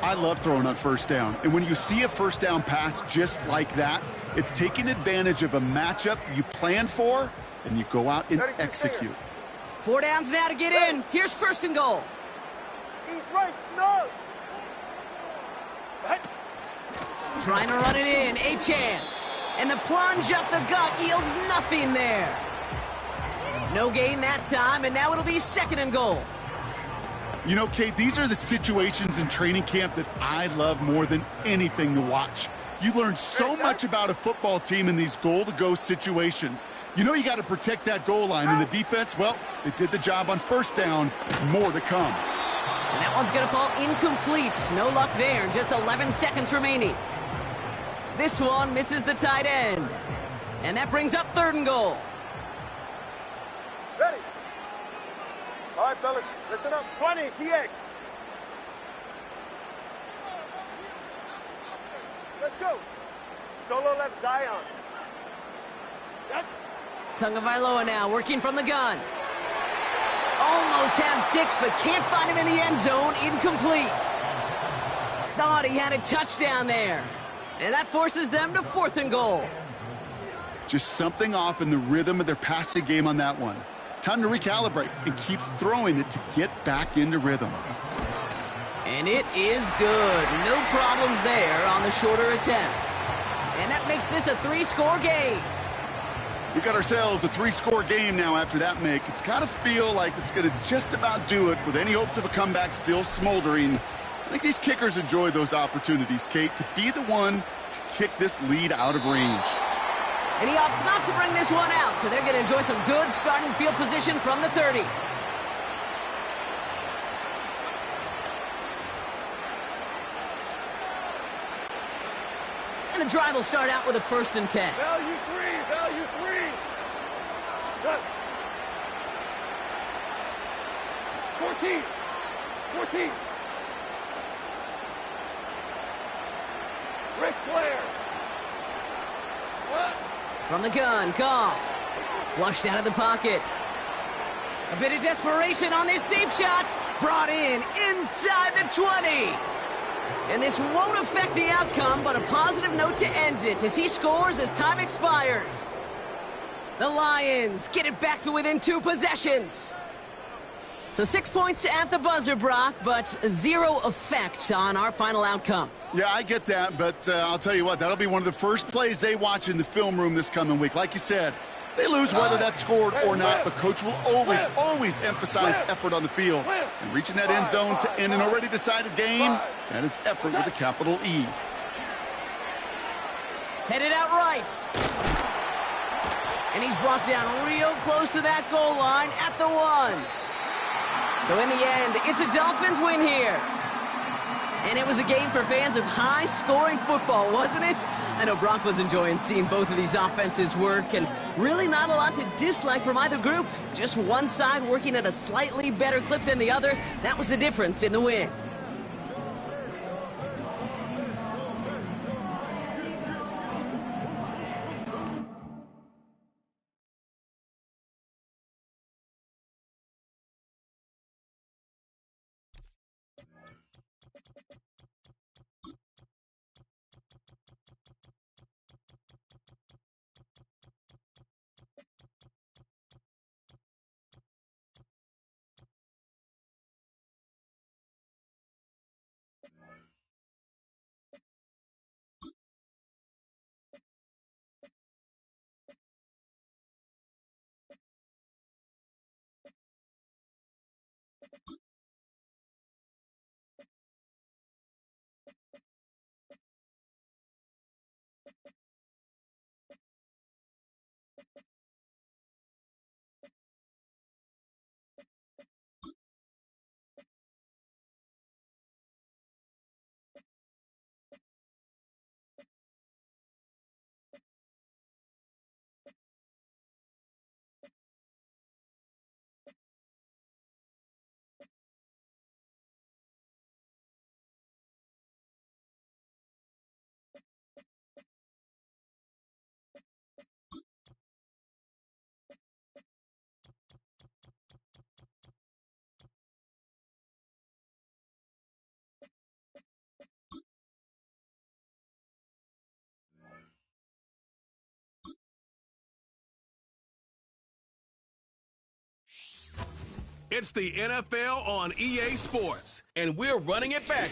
I love throwing on 1st down. And when you see a 1st down pass just like that, it's taking advantage of a matchup you planned for, and you go out and execute. 4 downs now to get in. Here's 1st and goal. He's right, snug. Trying to run it in, Gtowncapp. And the plunge up the gut yields nothing there. No gain that time, and now it'll be 2nd and goal. You know, Kate, these are the situations in training camp that I love more than anything to watch. You learn so much about a football team in these goal-to-go situations. You know you got to protect that goal line, and the defense, well, they did the job on 1st down. More to come. And that one's going to fall incomplete. No luck there. Just 11 seconds remaining. This one misses the tight end. And that brings up 3rd and goal. Ready. All right, fellas, listen up. 20, TX. Let's go. Solo left Zion. Jack. Tagovailoa now working from the gun. Almost had 6, but can't find him in the end zone. Incomplete. Thought he had a touchdown there. And that forces them to 4th and goal. Just something off in the rhythm of their passing game on that one. Time to recalibrate and keep throwing it to get back into rhythm. And it is good. No problems there on the shorter attempt. And that makes this a 3-score game. We got ourselves a 3-score game now after that make. It's got to feel like it's going to just about do it with any hopes of a comeback still smoldering. I think these kickers enjoy those opportunities, Kate, to be the one to kick this lead out of range. And he opts not to bring this one out, so they're going to enjoy some good starting field position from the 30. And the drive will start out with a 1st and 10. Value 3, value 3. Good. 14, 14. Ric Flair. What? From the gun, Goff. Flushed out of the pocket. A bit of desperation on this deep shot. Brought in inside the 20. And this won't affect the outcome, but a positive note to end it as he scores as time expires. The Lions get it back to within 2 possessions. So 6 points at the buzzer, Brock, but 0 effect on our final outcome. Yeah, I get that, but I'll tell you what, that'll be one of the first plays they watch in the film room this coming week. Like you said, they lose whether that's scored or not, but Coach will always emphasize effort on the field. And reaching that end zone to end an already decided game, that is effort with a capital E. Headed out right. And he's brought down real close to that goal line at the 1. So in the end, it's a Dolphins win here. And it was a game for fans of high-scoring football, wasn't it? I know Brock was enjoying seeing both of these offenses work, and really not a lot to dislike from either group. Just one side working at a slightly better clip than the other. That was the difference in the win. It's the NFL on EA Sports, and we're running it back.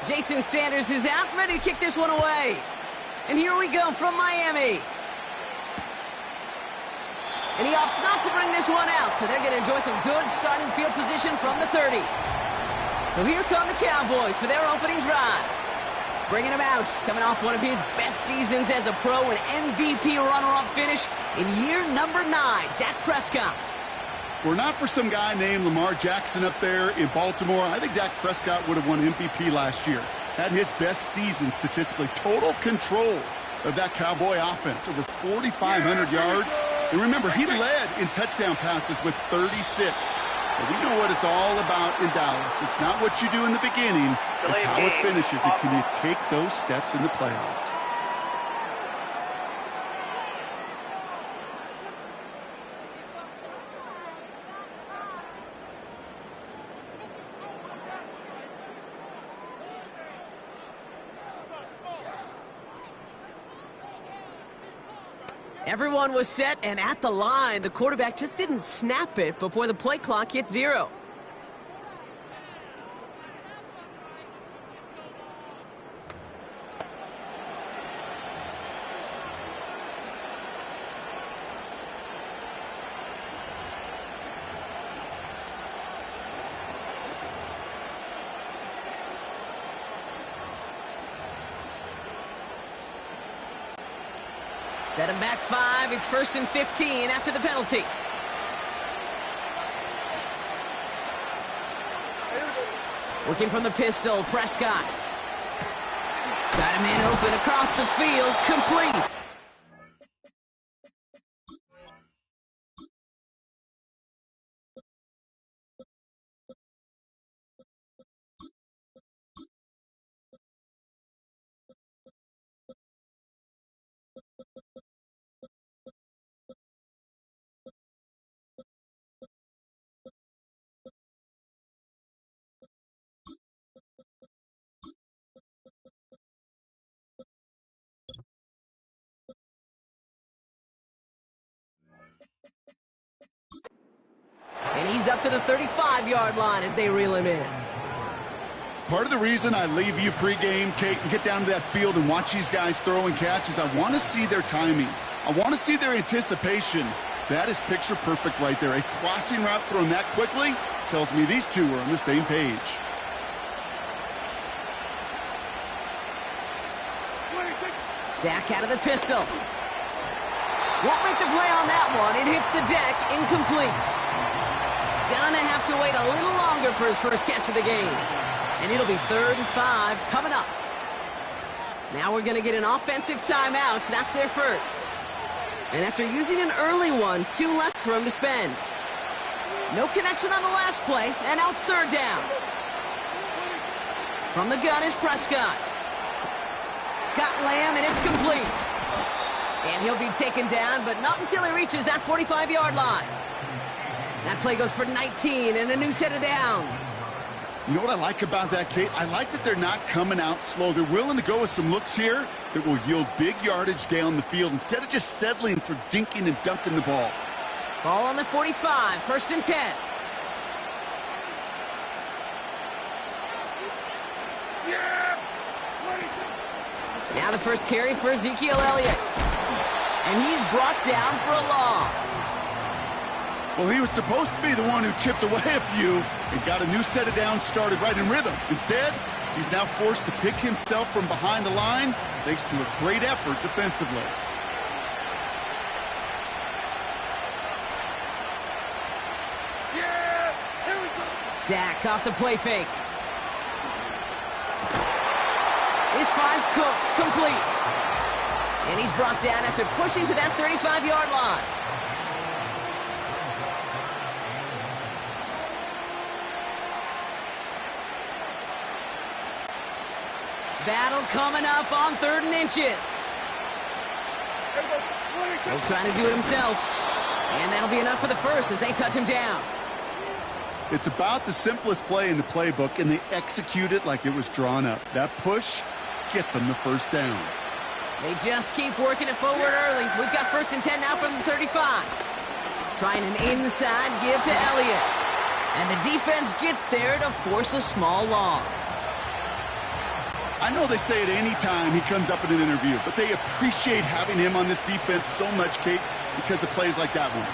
Jason Sanders is out, ready to kick this one away. And here we go from Miami. And he opts not to bring this one out, so they're going to enjoy some good starting field position from the 30. So here come the Cowboys for their opening drive. Bringing him out, coming off one of his best seasons as a pro, an MVP runner-up finish in year number 9, Dak Prescott. Were not for some guy named Lamar Jackson up there in Baltimore, I think Dak Prescott would have won MVP last year. Had his best season statistically. Total control of that Cowboy offense. Over 4,500 yards. And remember, he led in touchdown passes with 36. But we know what it's all about in Dallas. It's not what you do in the beginning. It's how it finishes. And can you take those steps in the playoffs? Everyone was set and at the line. The quarterback just didn't snap it before the play clock hit 0. Set him back 5. It's 1st and 15 after the penalty. Working from the pistol, Prescott. Got him in open across the field, complete. And he's up to the 35-yard line as they reel him in. Part of the reason I leave you pregame, Kate, and get down to that field and watch these guys throw and catch is I want to see their timing. I want to see their anticipation. That is picture perfect right there. A crossing route thrown that quickly tells me these two are on the same page. Dak out of the pistol. Won't make the play on that one. It hits the deck, incomplete. Gonna have to wait a little longer for his first catch of the game. And it'll be 3rd and 5 coming up. Now we're gonna get an offensive timeout. That's their first. And after using an early one, 2 left for him to spend. No connection on the last play, and now it's 3rd down. From the gun is Prescott. Got Lamb, and it's complete. And he'll be taken down, but not until he reaches that 45-yard line. That play goes for 19 and a new set of downs. You know what I like about that, Kate? I like that they're not coming out slow. They're willing to go with some looks here that will yield big yardage down the field instead of just settling for dinking and dunking the ball. Ball on the 45, 1st and 10. Now the first carry for Ezekiel Elliott. And he's brought down for a loss. Well, he was supposed to be the one who chipped away a few and got a new set of downs started right in rhythm. Instead, he's now forced to pick himself from behind the line thanks to a great effort defensively. Dak off the play fake. This finds Cooks complete. And he's brought down after pushing to that 35-yard line. Battle coming up on 3rd and inches. He'll try to do it himself. And that'll be enough for the first as they touch him down. It's about the simplest play in the playbook, and they execute it like it was drawn up. That push gets them the 1st down. They just keep working it forward early. We've got 1st and 10 now from the 35. Trying an inside give to Elliott. And the defense gets there to force a small loss. I know they say it any time he comes up in an interview, but they appreciate having him on this defense so much, Kate, because of plays like that one.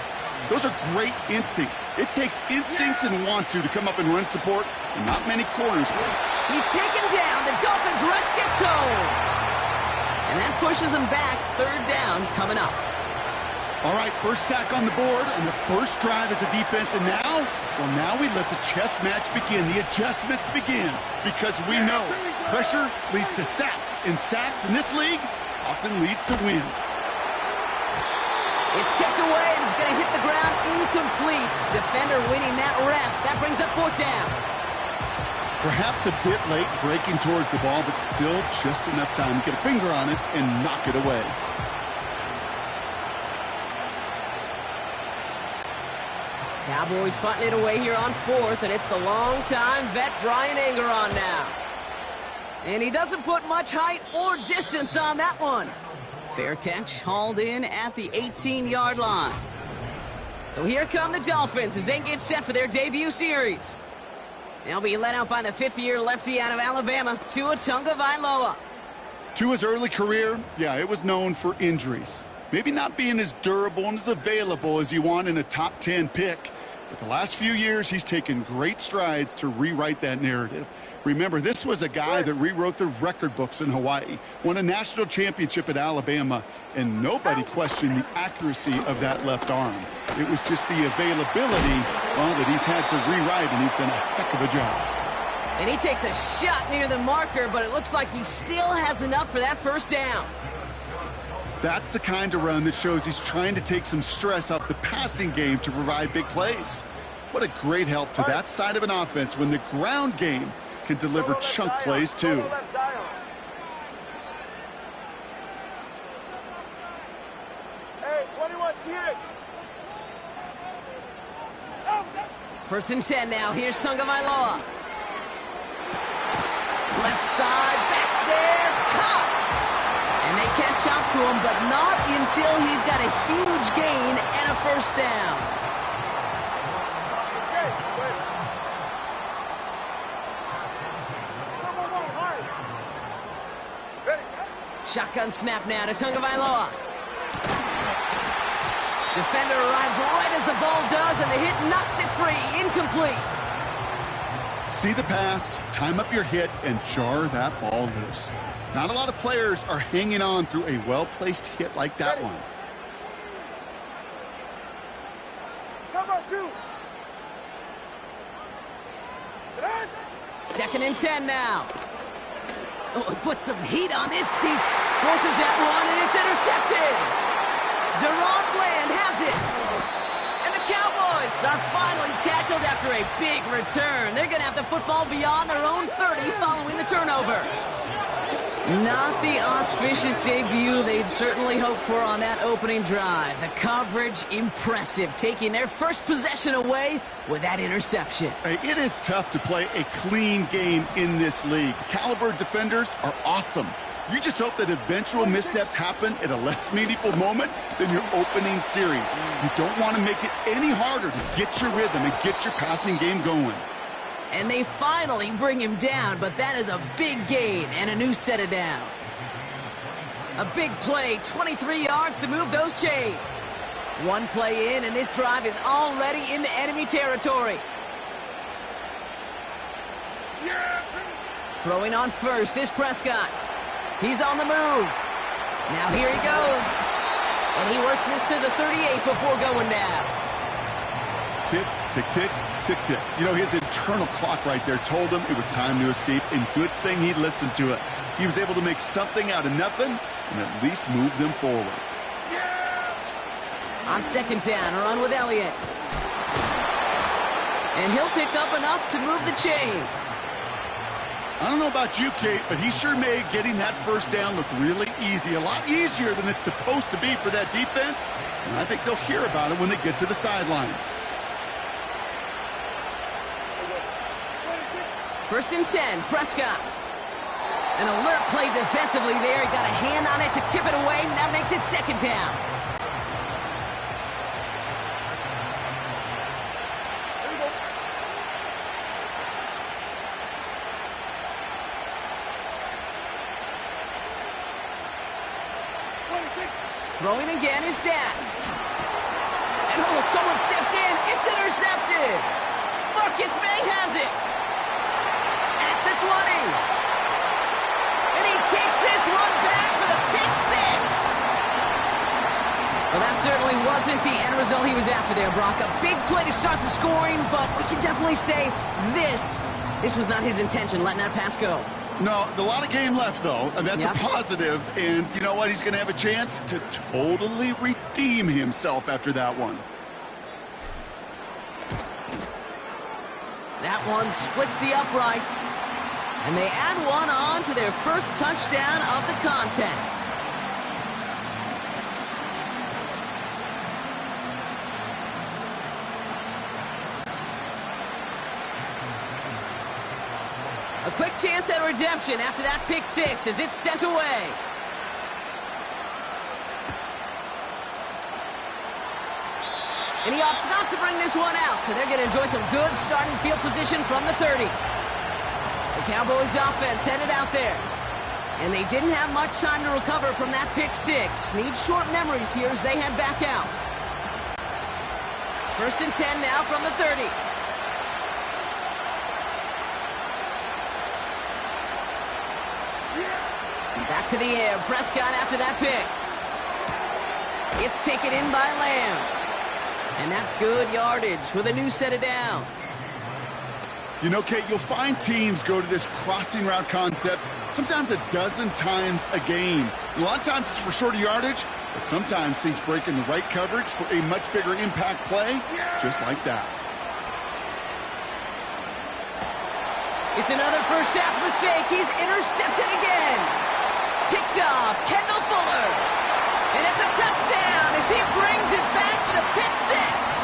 Those are great instincts. It takes instincts and want to come up and run support, and not many corners can. He's taken down. The Dolphins rush gets home. And that pushes them back. Third down coming up. All right, first sack on the board on the first drive as a defense. And now, well, now we let the chess match begin. The adjustments begin because we know pressure leads to sacks. And sacks in this league often leads to wins. It's tipped away, and it's going to hit the ground incomplete. Defender winning that rep. That brings up fourth down. Perhaps a bit late breaking towards the ball, but still just enough time to get a finger on it and knock it away. Cowboys punting it away here on fourth, and it's the long-time vet Brian Anger on now. And he doesn't put much height or distance on that one. Fair catch, hauled in at the 18-yard line. So here come the Dolphins as they get set for their debut series. They'll be led out by the fifth-year lefty out of Alabama, Gtowncapp. Tua's early career, yeah, it was known for injuries. Maybe not being as durable and as available as you want in a top 10 pick. But the last few years, he's taken great strides to rewrite that narrative. Remember, this was a guy that rewrote the record books in Hawaii, won a national championship at Alabama, and nobody questioned the accuracy of that left arm. It was just the availability, well, that he's had to rewrite, and he's done a heck of a job. And he takes a shot near the marker, but it looks like he still has enough for that first down. That's the kind of run that shows he's trying to take some stress off the passing game to provide big plays. What a great help to that side of an offense when the ground game can deliver chunk plays too. Hey, 21 TX. First and 10 now. Here's Tagovailoa. Left side, backs there, caught. And they catch up to him, but not until he's got a huge gain and a first down. Shotgun snap now to Tagovailoa. Defender arrives right as the ball does, and the hit knocks it free. Incomplete. See the pass, time up your hit, and jar that ball loose. Not a lot of players are hanging on through a well-placed hit like that one. Come on, two. Second and 10 now. Oh, he puts some heat on this deep. Forces that one, and it's intercepted. Deron Bland has it. And the Cowboys are finally tackled after a big return. They're going to have the football beyond their own 30 following the turnover. Not the auspicious debut they'd certainly hoped for on that opening drive. The coverage, impressive, taking their first possession away with that interception. Hey, it is tough to play a clean game in this league. Caliber defenders are awesome. You just hope that eventual missteps happen at a less meaningful moment than your opening series. You don't want to make it any harder to get your rhythm and get your passing game going. And they finally bring him down, but that is a big gain and a new set of downs. A big play, 23 yards to move those chains. One play in, and this drive is already into enemy territory. Throwing on first is Prescott. He's on the move. Now here he goes. And he works this to the 38 before going down. Tick, tick, tick, tick, tick. You know, his internal clock right there told him it was time to escape, and good thing he listened to it. He was able to make something out of nothing and at least move them forward. On second down, a run with Elliott. And he'll pick up enough to move the chains. I don't know about you, Kate, but he sure made getting that first down look really easy. A lot easier than it's supposed to be for that defense. And I think they'll hear about it when they get to the sidelines. First and 10, Prescott. An alert play defensively there. He got a hand on it to tip it away, and that makes it second down. Throwing again is Dak. And oh, someone stepped in. It's intercepted. Marcus May has it. At the 20. And he takes this one back for the pick six. Well, that certainly wasn't the end result he was after there, Brock. A big play to start the scoring, but we can definitely say this was not his intention, letting that pass go. No, a lot of game left, though, and that's a positive. And you know what? He's going to have a chance to totally redeem himself after that one. That one splits the uprights, and they add one on to their first touchdown of the contest. A quick chance at redemption after that pick six as it's sent away. And he opts not to bring this one out, so they're going to enjoy some good starting field position from the 30. The Cowboys offense headed out there. And they didn't have much time to recover from that pick six. Need short memories here as they head back out. 1st and 10 now from the 30. Back to the air. Prescott after that pick. It's taken in by Lamb. And that's good yardage with a new set of downs. You know, Kate, you'll find teams go to this crossing route concept sometimes a dozen times a game. A lot of times it's for shorter yardage, but sometimes teams break in the right coverage for a much bigger impact play, just like that. It's another first half mistake. He's intercepted again. Picked off Kendall Fuller. And it's a touchdown as he brings it back for the pick six.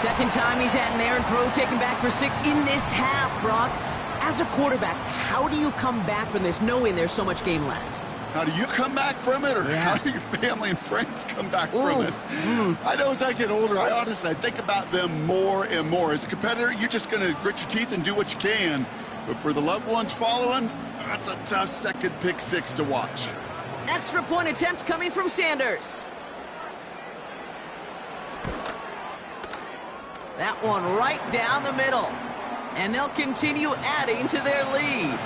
Second time he's had an errant throw taken back for six in this half, Brock. As a quarterback, how do you come back from this knowing there's so much game left? How do you come back from it, or how do your family and friends come back from it? I know as I get older, I think about them more and more. As a competitor, you're just going to grit your teeth and do what you can. But for the loved ones following, that's a tough second pick six to watch. Extra point attempt coming from Sanders. That one right down the middle. And they'll continue adding to their lead.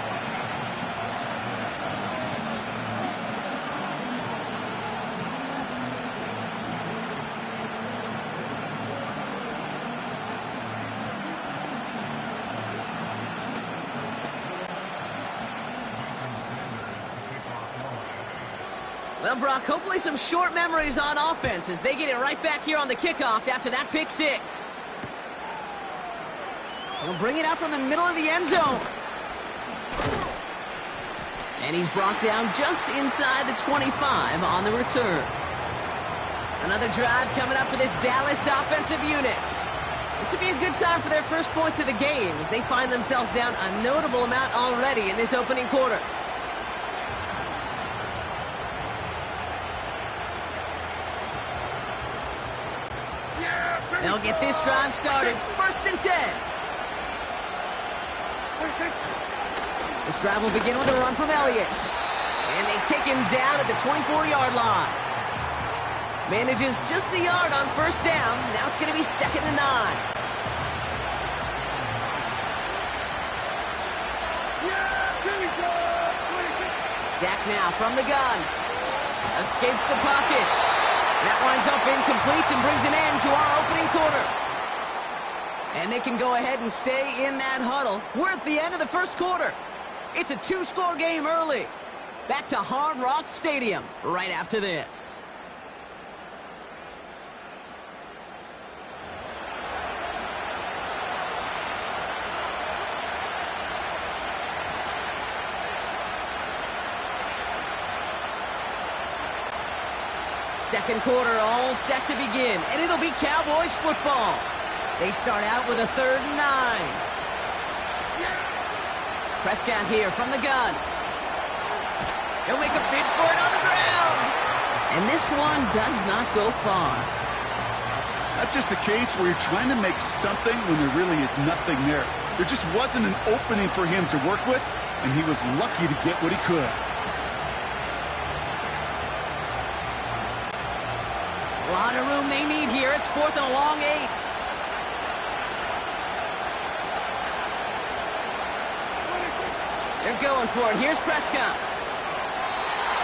Well, Brock, hopefully some short memories on offense as they get it right back here on the kickoff after that pick six. They'll bring it out from the middle of the end zone. And he's brought down just inside the 25 on the return. Another drive coming up for this Dallas offensive unit. This would be a good time for their first points of the game as they find themselves down a notable amount already in this opening quarter. They'll get this drive started. 1st and 10. This drive will begin with a run from Elliott. And they take him down at the 24-yard line. Manages just a yard on first down. Now it's going to be 2nd and 9. Dak now from the gun. Escapes the pocket. That winds up incomplete and brings an end to our opening quarter. And they can go ahead and stay in that huddle. We're at the end of the first quarter. It's a 2-score game early. Back to Hard Rock Stadium right after this. Second quarter all set to begin, and it'll be Cowboys football. They start out with a 3rd and 9. Prescott here from the gun. He'll make a bid for it on the ground. And this one does not go far. That's just a case where you're trying to make something when there really is nothing there. There just wasn't an opening for him to work with, and he was lucky to get what he could. A lot of room they need here. It's 4th and a long 8. They're going for it. Here's Prescott.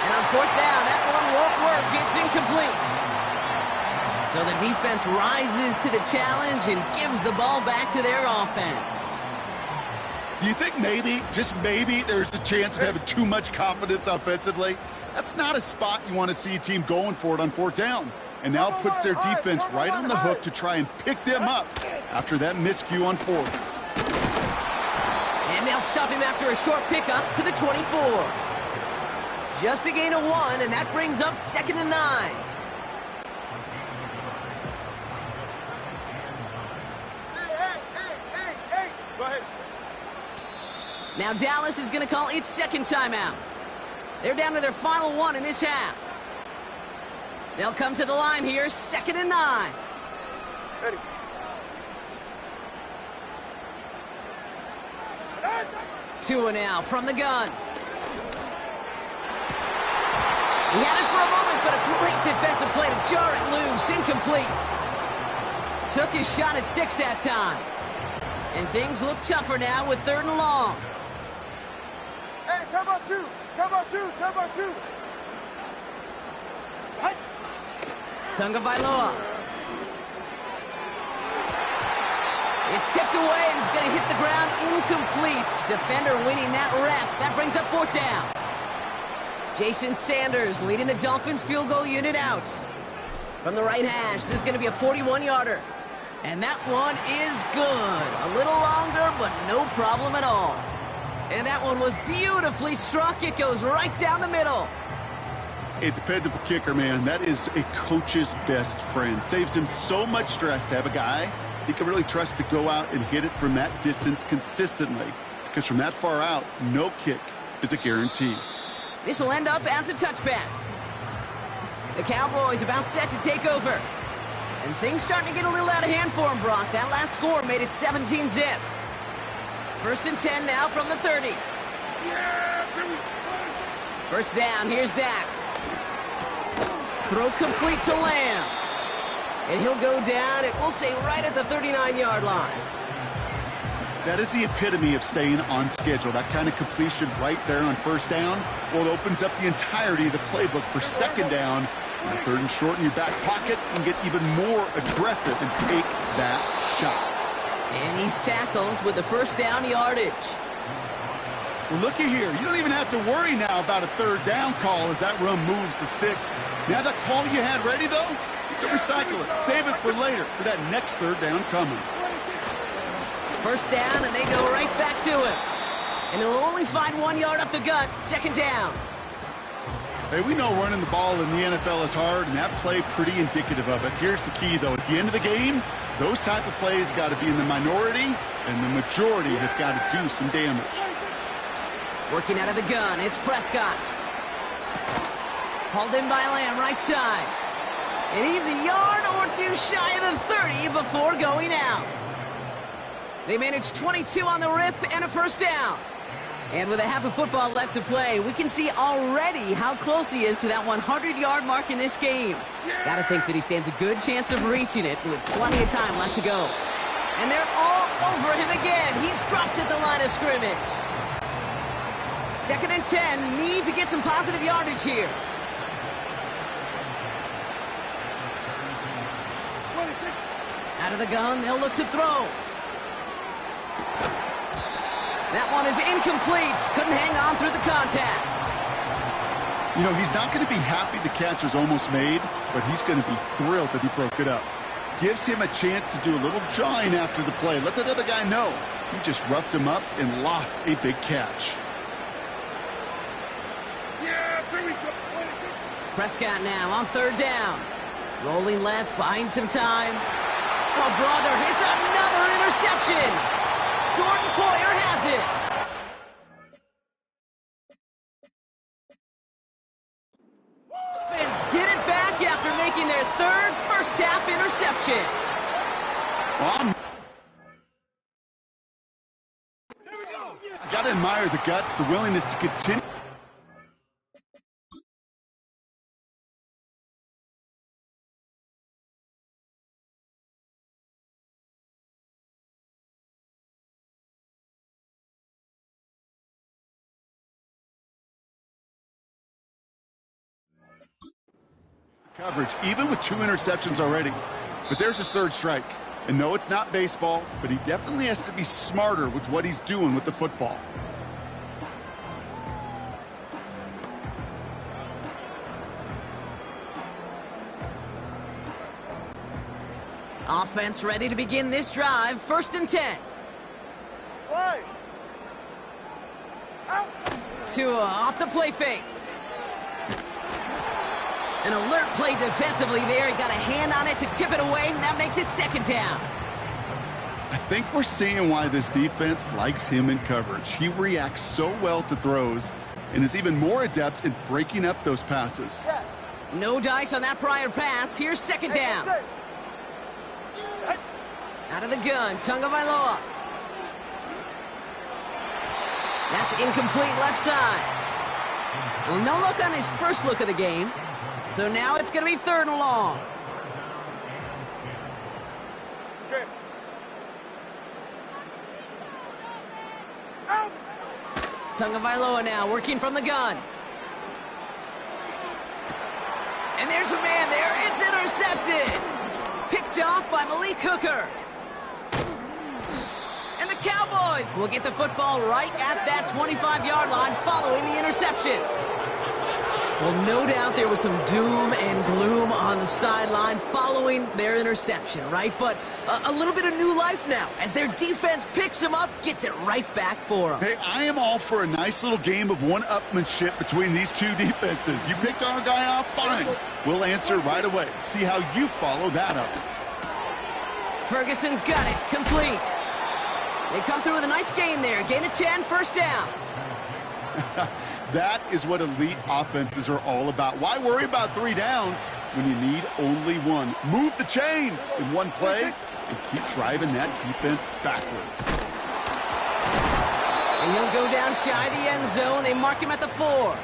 And on fourth down, that one won't work. It's incomplete. So the defense rises to the challenge and gives the ball back to their offense. Do you think maybe, just maybe, there's a chance of having too much confidence offensively? That's not a spot you want to see a team going for it on fourth down. And now it puts their defense right on the hook to try and pick them up after that miscue on fourth. And they'll stop him after a short pickup to the 24. Just a gain of 1, and that brings up 2nd and 9. Hey, go ahead. Now Dallas is going to call its second timeout. They're down to their final one in this half. They'll come to the line here, 2nd and 9. Ready. Tua now from the gun. He had it for a moment, but a great defensive play to jar it loose. Incomplete. Took his shot at 6 that time. And things look tougher now with 3rd and long. Hey, timeout 2. Timeout 2. Right. Tunga Bailoa. It's tipped away and it's going to hit the ground incomplete. Defender winning that rep. That brings up 4th down. Jason Sanders leading the Dolphins field goal unit out. From the right hash, this is going to be a 41-yarder. And that one is good. A little longer, but no problem at all. And that one was beautifully struck. It goes right down the middle. A dependable kicker, man. That is a coach's best friend. Saves him so much stress to have a guy he can really trust to go out and hit it from that distance consistently. Because from that far out, no kick is a guarantee. This will end up as a touchback. The Cowboys about set to take over. And things starting to get a little out of hand for him, Brock. That last score made it 17-zip. 1st and 10 now from the 30. First down, here's Dak. Throw complete to Lamb. And he'll go down, it will say right at the 39-yard line. That is the epitome of staying on schedule. That kind of completion right there on first down. Well, it opens up the entirety of the playbook for 2nd down. On 3rd and short in your back pocket, and get even more aggressive and take that shot. And he's tackled with the 1st down yardage. Well, looky here. You don't even have to worry now about a 3rd down call as that run moves the sticks. Now that call you had ready, though, you can recycle it. Save it for later for that next 3rd down coming. 1st down, and they go right back to him. And he'll only find 1 yard up the gut. 2nd down. Hey, we know running the ball in the NFL is hard, and that play pretty indicative of it. Here's the key, though. At the end of the game, those type of plays got to be in the minority, and the majority have got to do some damage. Working out of the gun, it's Prescott. Hauled in by Lamb, right side. And he's a yard or 2 shy of the 30 before going out. They managed 22 on the rip and a 1st down. And with a half of football left to play, we can see already how close he is to that 100-yard mark in this game. Gotta think that he stands a good chance of reaching it with plenty of time left to go. And they're all over him again. He's dropped at the line of scrimmage. 2nd and 10, need to get some positive yardage here. Out of the gun, they'll look to throw. That one is incomplete. Couldn't hang on through the contact. You know, he's not going to be happy the catch was almost made, but he's going to be thrilled that he broke it up. Gives him a chance to do a little jawing after the play. Let that other guy know. He just roughed him up and lost a big catch. Prescott now on 3rd down. Rolling left, buying some time. Oh, brother, it's another interception. Jordan Poyer has it. Dolphins get it back after making their 3rd first-half interception. I got to admire the guts, the willingness to continue. Coverage, even with 2 interceptions already. But there's his 3rd strike. And no, it's not baseball, but he definitely has to be smarter with what he's doing with the football. Offense ready to begin this drive. 1st and 10. Play. Out. Tua off the play fake. An alert play defensively there. He got a hand on it to tip it away, and that makes it 2nd down. I think we're seeing why this defense likes him in coverage. He reacts so well to throws and is even more adept in breaking up those passes. No dice on that prior pass. Here's 2nd down. Out of the gun, Tagovailoa. That's incomplete left side. Well, no look on his first look of the game. So now it's going to be 3rd and long. Out. Tagovailoa now working from the gun. And there's a man there. It's intercepted. Picked off by Malik Hooker. And the Cowboys will get the football right at that 25-yard line following the interception. Well, no doubt there was some doom and gloom on the sideline following their interception, right? But a little bit of new life now as their defense picks them up, gets it right back for them. Hey, I am all for a nice little game of one-upmanship between these 2 defenses. You picked our guy off, fine. We'll answer right away. See how you follow that up. Ferguson's got it, complete. They come through with a nice gain there. Gain of 10, 1st down. That is what elite offenses are all about. Why worry about 3 downs when you need only 1? Move the chains in one play and keep driving that defense backwards. And he'll go down shy of the end zone. They mark him at the 4.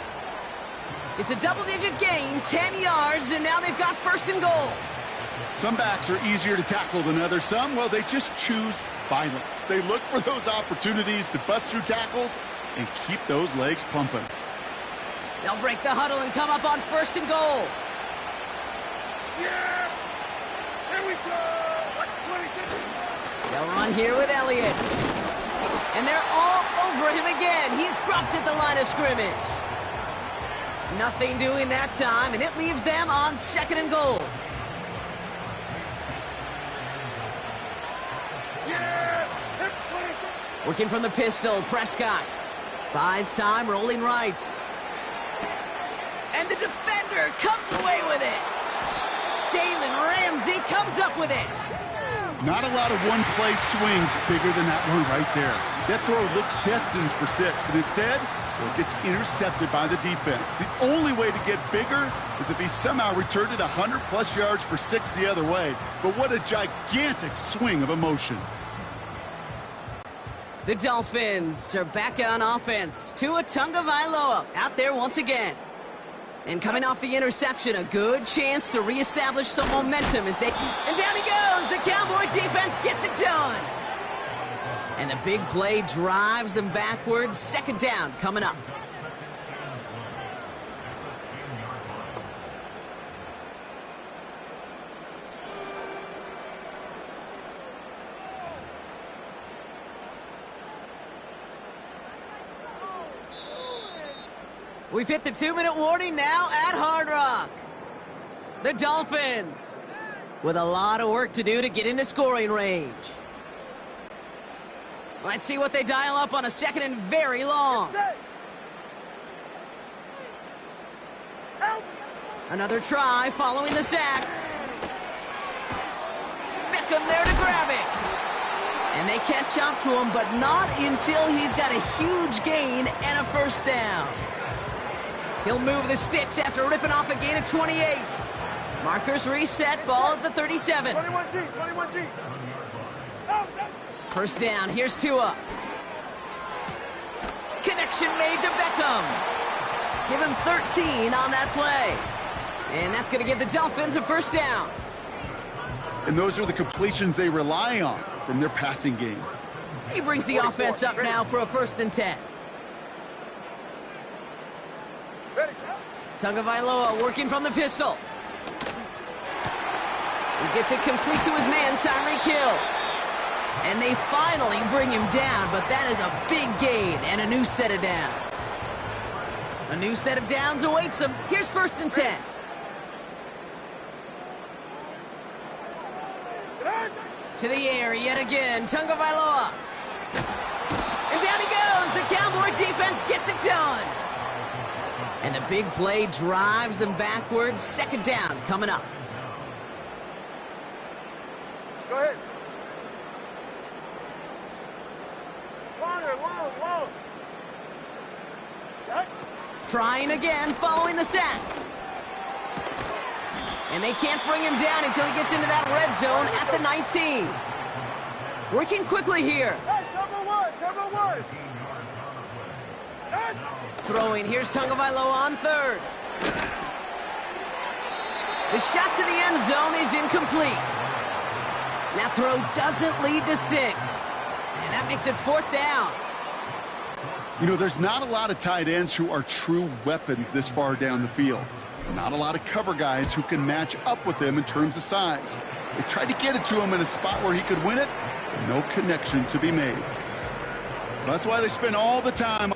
It's a double-digit gain, 10 yards, and now they've got 1st and goal. Some backs are easier to tackle than others. Some, well, they just choose violence. They look for those opportunities to bust through tackles and keep those legs pumping. They'll break the huddle and come up on 1st and goal. Yeah. Here we go. 26. They'll run here with Elliott. And they're all over him again. He's dropped at the line of scrimmage. Nothing doing that time, and it leaves them on 2nd and goal. Working from the pistol, Prescott. Buys time, rolling right. And the defender comes away with it. Jalen Ramsey comes up with it. Not a lot of one-play swings bigger than that one right there. That throw looked destined for 6, and instead, well, it gets intercepted by the defense. The only way to get bigger is if he somehow returned it 100-plus yards for 6 the other way. But what a gigantic swing of emotion. The Dolphins are back on offense. Tua Tagovailoa out there once again. And coming off the interception, a good chance to reestablish some momentum as they... And down he goes! The Cowboy defense gets it done! And the big play drives them backwards. 2nd down coming up. We've hit the 2-minute warning now at Hard Rock. The Dolphins with a lot of work to do to get into scoring range. Let's see what they dial up on a 2nd and very long. Another try following the sack. Beckham there to grab it. And they catch up to him, but not until he's got a huge gain and a 1st down. He'll move the sticks after ripping off a gain of 28. Markers reset, ball at the 37. 21G, 21G. 1st down, here's Tua. Connection made to Beckham. Give him 13 on that play. And that's going to give the Dolphins a 1st down. And those are the completions they rely on from their passing game. He brings the offense up now for a 1st and 10. Tagovailoa working from the pistol. He gets it complete to his man, Tyreek Hill. And they finally bring him down, but that is a big gain and a new set of downs. A new set of downs awaits him. Here's 1st and 10. To the air yet again, Tagovailoa. And down he goes. The Cowboy defense gets it done. And the big play drives them backwards. 2nd down coming up. Go ahead. Corner, whoa. Sack. Trying again, following the sack. And they can't bring him down until he gets into that red zone at the 19. Working quickly here. Hey, number one. Hey. Throwing, here's Tagovailoa on 3rd. The shot to the end zone is incomplete. That throw doesn't lead to 6. And that makes it 4th down. You know, there's not a lot of tight ends who are true weapons this far down the field. Not a lot of cover guys who can match up with them in terms of size. They tried to get it to him in a spot where he could win it. No connection to be made. That's why they spend all the time.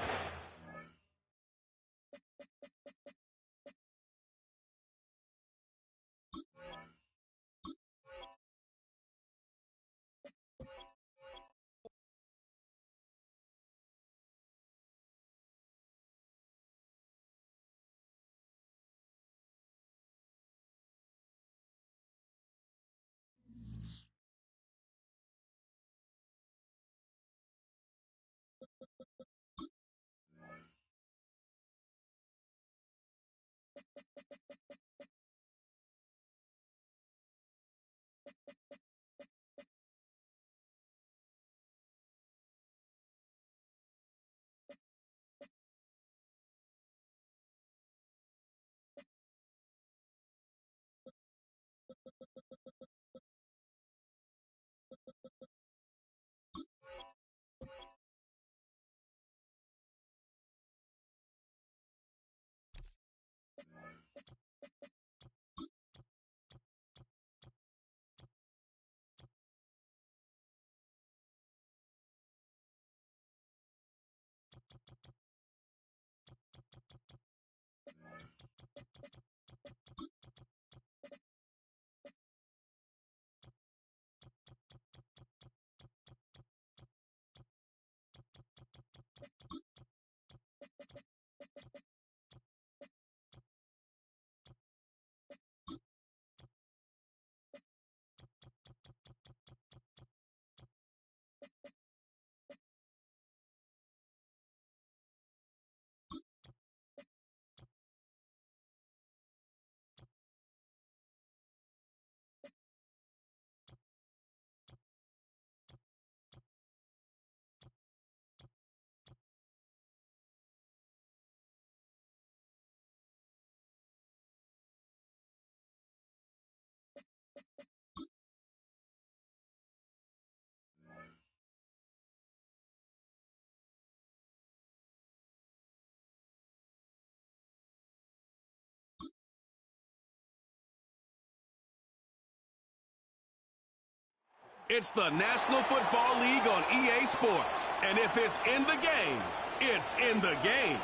It's the National Football League on EA Sports. And if it's in the game, it's in the game.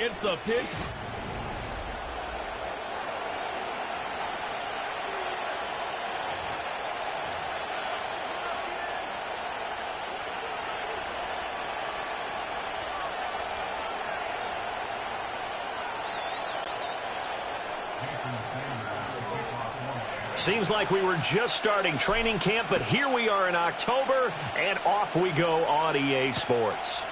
It's the Pittsburgh. Seems like we were just starting training camp, but here we are in October, and off we go on EA Sports.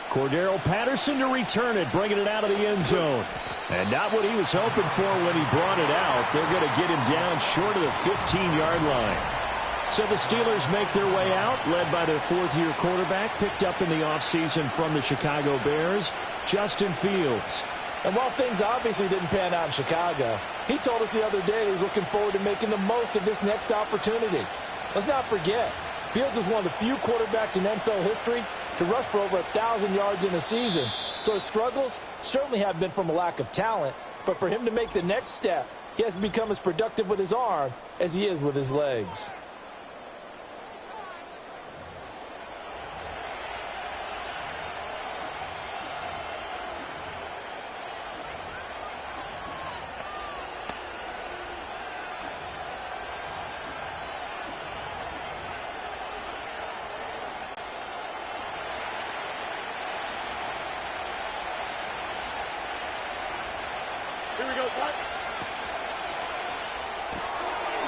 Cordero Patterson to return it, bringing it out of the end zone. And not what he was hoping for when he brought it out. They're going to get him down short of the 15-yard line. So the Steelers make their way out, led by their fourth-year quarterback, picked up in the offseason from the Chicago Bears, Justin Fields. And while things obviously didn't pan out in Chicago, he told us the other day he was looking forward to making the most of this next opportunity. Let's not forget, Fields is one of the few quarterbacks in NFL history to rush for over 1,000 yards in a season. So his struggles certainly have been from a lack of talent, but for him to make the next step he has become as productive with his arm as he is with his legs.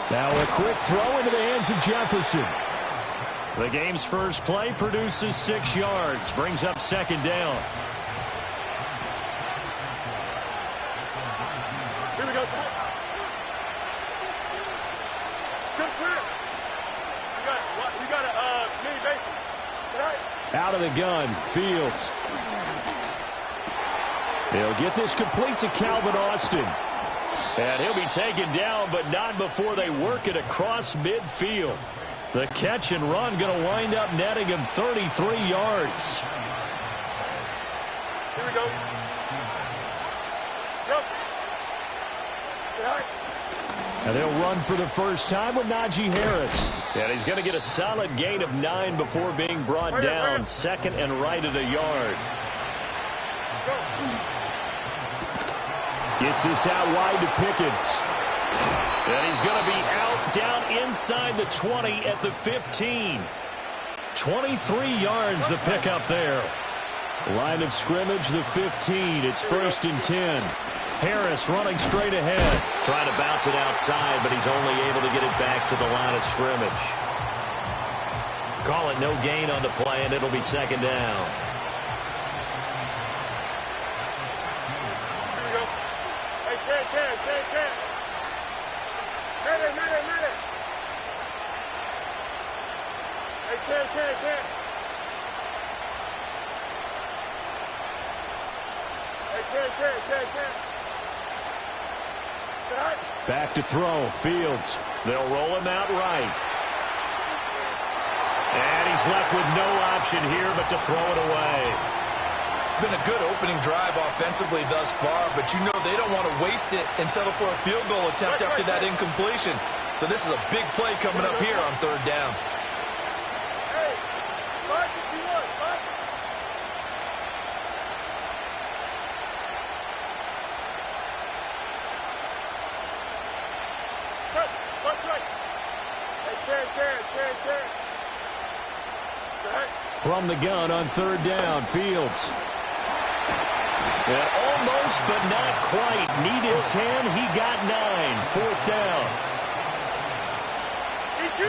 Now a quick throw into the hands of Jefferson. The game's first play produces 6 yards, brings up second down. Here we go, son. Jump clear. We got a mini bases. Out of the gun, Fields. He'll get this complete to Calvin Austin. And he'll be taken down, but not before they work it across midfield. The catch and run going to wind up netting him 33 yards. Here we go. Yep. And they'll run for the first time with Najee Harris. And he's going to get a solid gain of 9 before being brought down second and right at a yard. Gets this out wide to Pickens. And he's going to be out down inside the 20 at the 15. 23 yards the pickup there. Line of scrimmage, the 15. It's 1st and 10. Harris running straight ahead. Trying to bounce it outside, but he's only able to get it back to the line of scrimmage. Call it no gain on the play, and it'll be second down. Back to throw, Fields. They'll roll him out right. And he's left with no option here but to throw it away. It's been a good opening drive offensively thus far, but you know they don't want to waste it and settle for a field goal attempt after that incompletion. So this is a big play coming up here on 3rd down. Hey, 551, 5. Press right. Hey, Terry. From the gun on 3rd down, Fields. And almost, but not quite. Needed 10, he got 9. 4th down. EQ.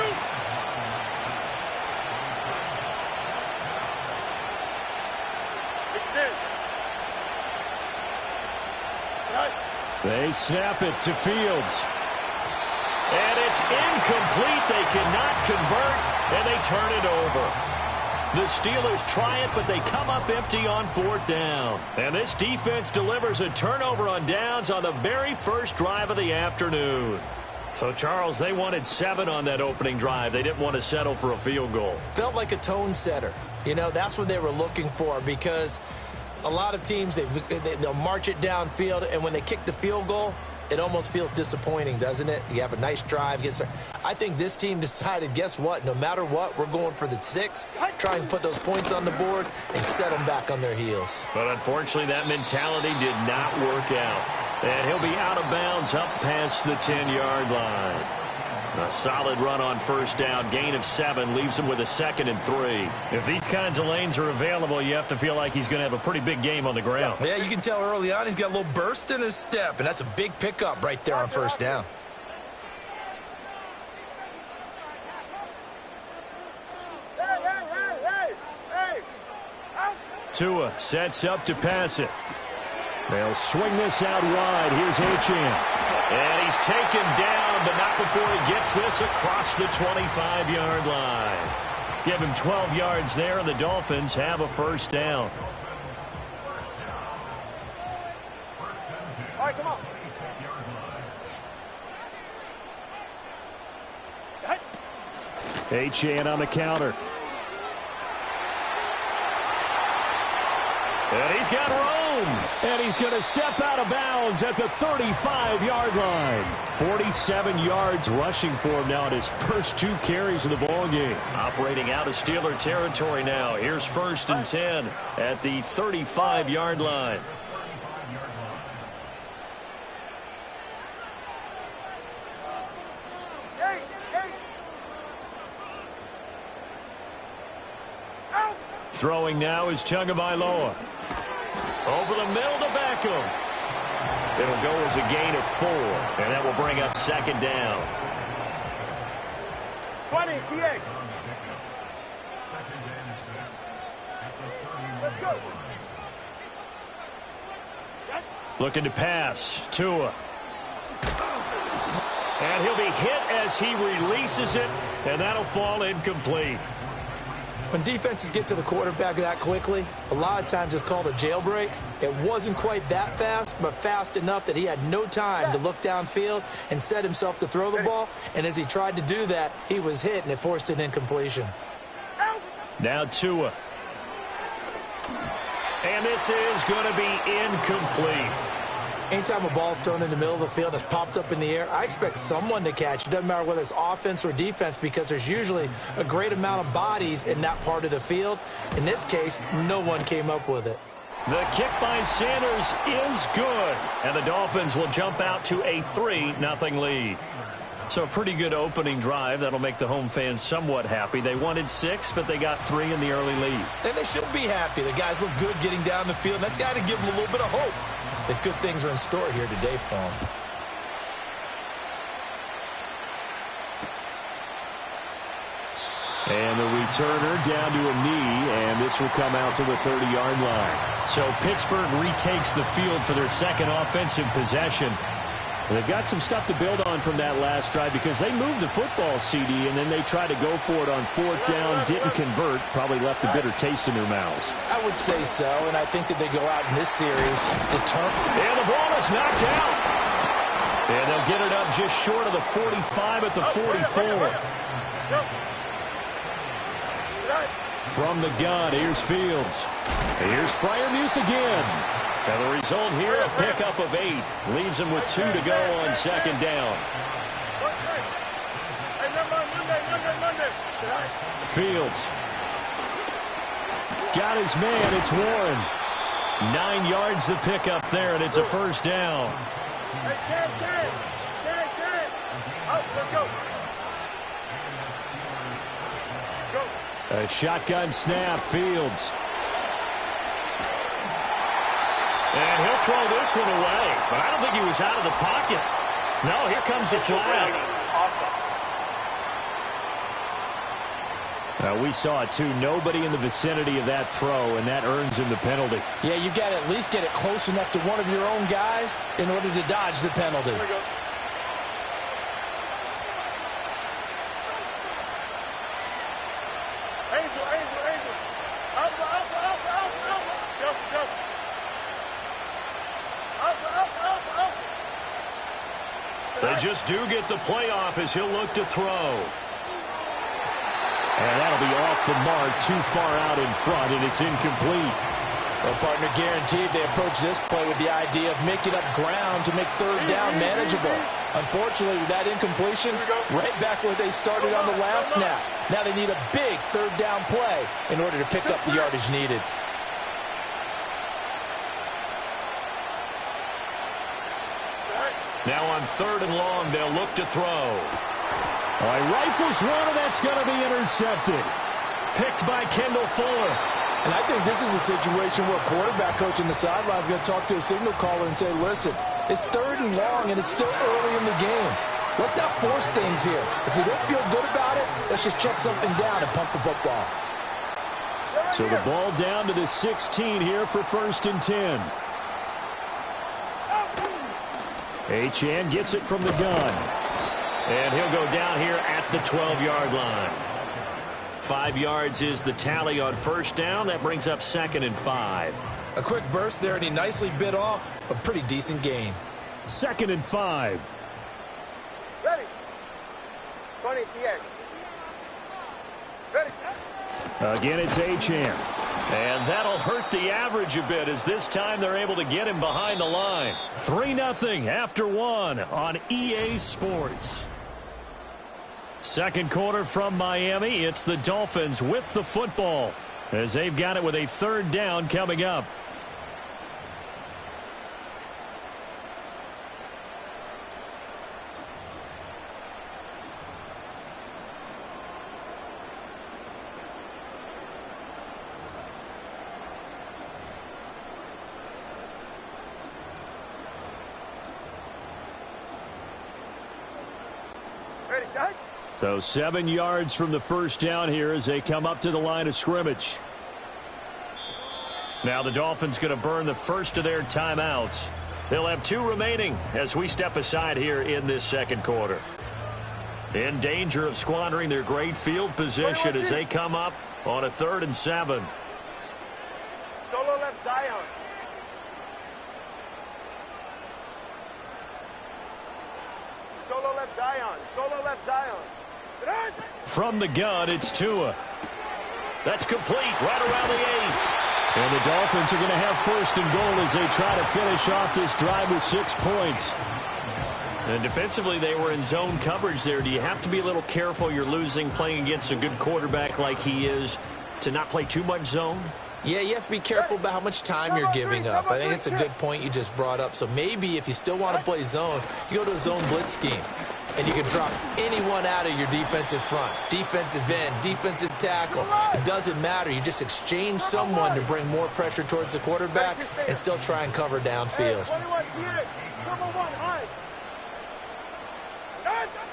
Extend. Right. They snap it to Fields. And it's incomplete. They cannot convert, and they turn it over. The Steelers try it, but they come up empty on 4th down. And this defense delivers a turnover on downs on the very first drive of the afternoon. So, Charles, they wanted 7 on that opening drive. They didn't want to settle for a field goal. Felt like a tone setter. You know, that's what they were looking for, because a lot of teams, they'll march it downfield, and when they kick the field goal, it almost feels disappointing, doesn't it? You have a nice drive. I think this team decided, guess what? No matter what, we're going for the 6, trying to put those points on the board and set them back on their heels. But unfortunately, that mentality did not work out. And he'll be out of bounds up past the 10-yard line. A solid run on 1st down. Gain of 7 leaves him with a 2nd and 3. If these kinds of lanes are available, you have to feel like he's going to have a pretty big game on the ground. Yeah, you can tell early on he's got a little burst in his step, and that's a big pickup right there on 1st down. Hey. Tua sets up to pass it. They'll swing this out wide. Here's Achane. And he's taken down, but not before he gets this across the 25-yard line. Give him 12 yards there, and the Dolphins have a 1st down. All right, come on. Achane on the counter. And he's got room. room. And he's going to step out of bounds at the 35-yard line. 47 yards rushing for him now in his first 2 carries of the ball game. Operating out of Steeler territory now. Here's 1st and 10 at the 35-yard line. Throwing now is Tagovailoa. Over the middle to Beckham. It'll go as a gain of 4, and that will bring up 2nd down. 20, TX. Let's go. Looking to pass. Tua. And he'll be hit as he releases it, and that'll fall incomplete. When defenses get to the quarterback that quickly, a lot of times it's called a jailbreak. It wasn't quite that fast, but fast enough that he had no time to look downfield and set himself to throw the ball. And as he tried to do that, he was hit, and it forced an incompletion. Now Tua. And this is going to be incomplete. Anytime a ball's thrown in the middle of the field and it's popped up in the air, I expect someone to catch. It doesn't matter whether it's offense or defense because there's usually a great amount of bodies in that part of the field. In this case, no one came up with it. The kick by Sanders is good, and the Dolphins will jump out to a 3-0 lead. So a pretty good opening drive. That'll make the home fans somewhat happy. They wanted 6, but they got 3 in the early lead. And they should be happy. The guys look good getting down the field, and that's got to give them a little bit of hope that good things are in store here today for them. And the returner down to a knee, and this will come out to the 30-yard line. So Pittsburgh retakes the field for their 2nd offensive possession. They've got some stuff to build on from that last drive because they moved the football, CD, and then they tried to go for it on 4th down, didn't convert, probably left a bitter taste in their mouths. I would say so, and I think that they go out in this series determined. And the ball is knocked out. And they'll get it up just short of the 45 at the 44. From the gun, here's Fields. Here's Freiermuth again. And the result here, a pickup of 8. Leaves him with 2 to go on 2nd down. Fields. Got his man, it's Warren. 9 yards the pickup there, and it's a 1st down. A shotgun snap, Fields. And he'll throw this one away. But I don't think he was out of the pocket. No, here comes the flag. We saw it, too. Nobody in the vicinity of that throw, and that earns him the penalty. Yeah, you got to at least get it close enough to one of your own guys in order to dodge the penalty. They just do get the playoff as he'll look to throw. And that'll be off the mark, too far out in front, and it's incomplete. Well, partner, guaranteed they approach this play with the idea of making up ground to make 3rd down manageable. Unfortunately, with that incompletion, right back where they started on the last snap. Now they need a big 3rd down play in order to pick up the yardage needed. Now on 3rd and long, they'll look to throw. All right, rifles one, and that's going to be intercepted. Picked by Kendall Fuller. And I think this is a situation where a quarterback coach in the sideline is going to talk to a signal caller and say, listen, it's 3rd and long, and it's still early in the game. Let's not force things here. If we don't feel good about it, let's just check something down and pump the football. So the ball down to the 16 here for 1st and 10. Achane gets it from the gun. And he'll go down here at the 12-yard line. 5 yards is the tally on 1st down. That brings up 2nd and 5. A quick burst there, and he nicely bit off a pretty decent gain. 2nd and 5. Ready. 20 TX. Ready. Again, it's Achane. And that'll hurt the average a bit as this time they're able to get him behind the line. 3-0 after one on EA Sports. Second quarter from Miami. It's the Dolphins with the football as they've got it with a third down coming up. So 7 yards from the first down here as they come up to the line of scrimmage. Now the Dolphins going to burn the first of their timeouts. They'll have 2 remaining as we step aside here in this second quarter. In danger of squandering their great field position as they come up on a 3rd and 7. Solo left Zion. Solo left Zion. Solo left Zion. From the gun, it's Tua. That's complete right around the 8. And the Dolphins are going to have 1st and goal as they try to finish off this drive with 6 points. And defensively, they were in zone coverage there. Do you have to be a little careful? You're losing playing against a good quarterback like he is to not play too much zone? Yeah, you have to be careful about how much time you're giving up. I think it's a good point you just brought up. So maybe if you still want to play zone, you go to a zone blitz scheme. And you can drop anyone out of your defensive front. Defensive end, defensive tackle. It doesn't matter. You just exchange someone to bring more pressure towards the quarterback and still try and cover downfield.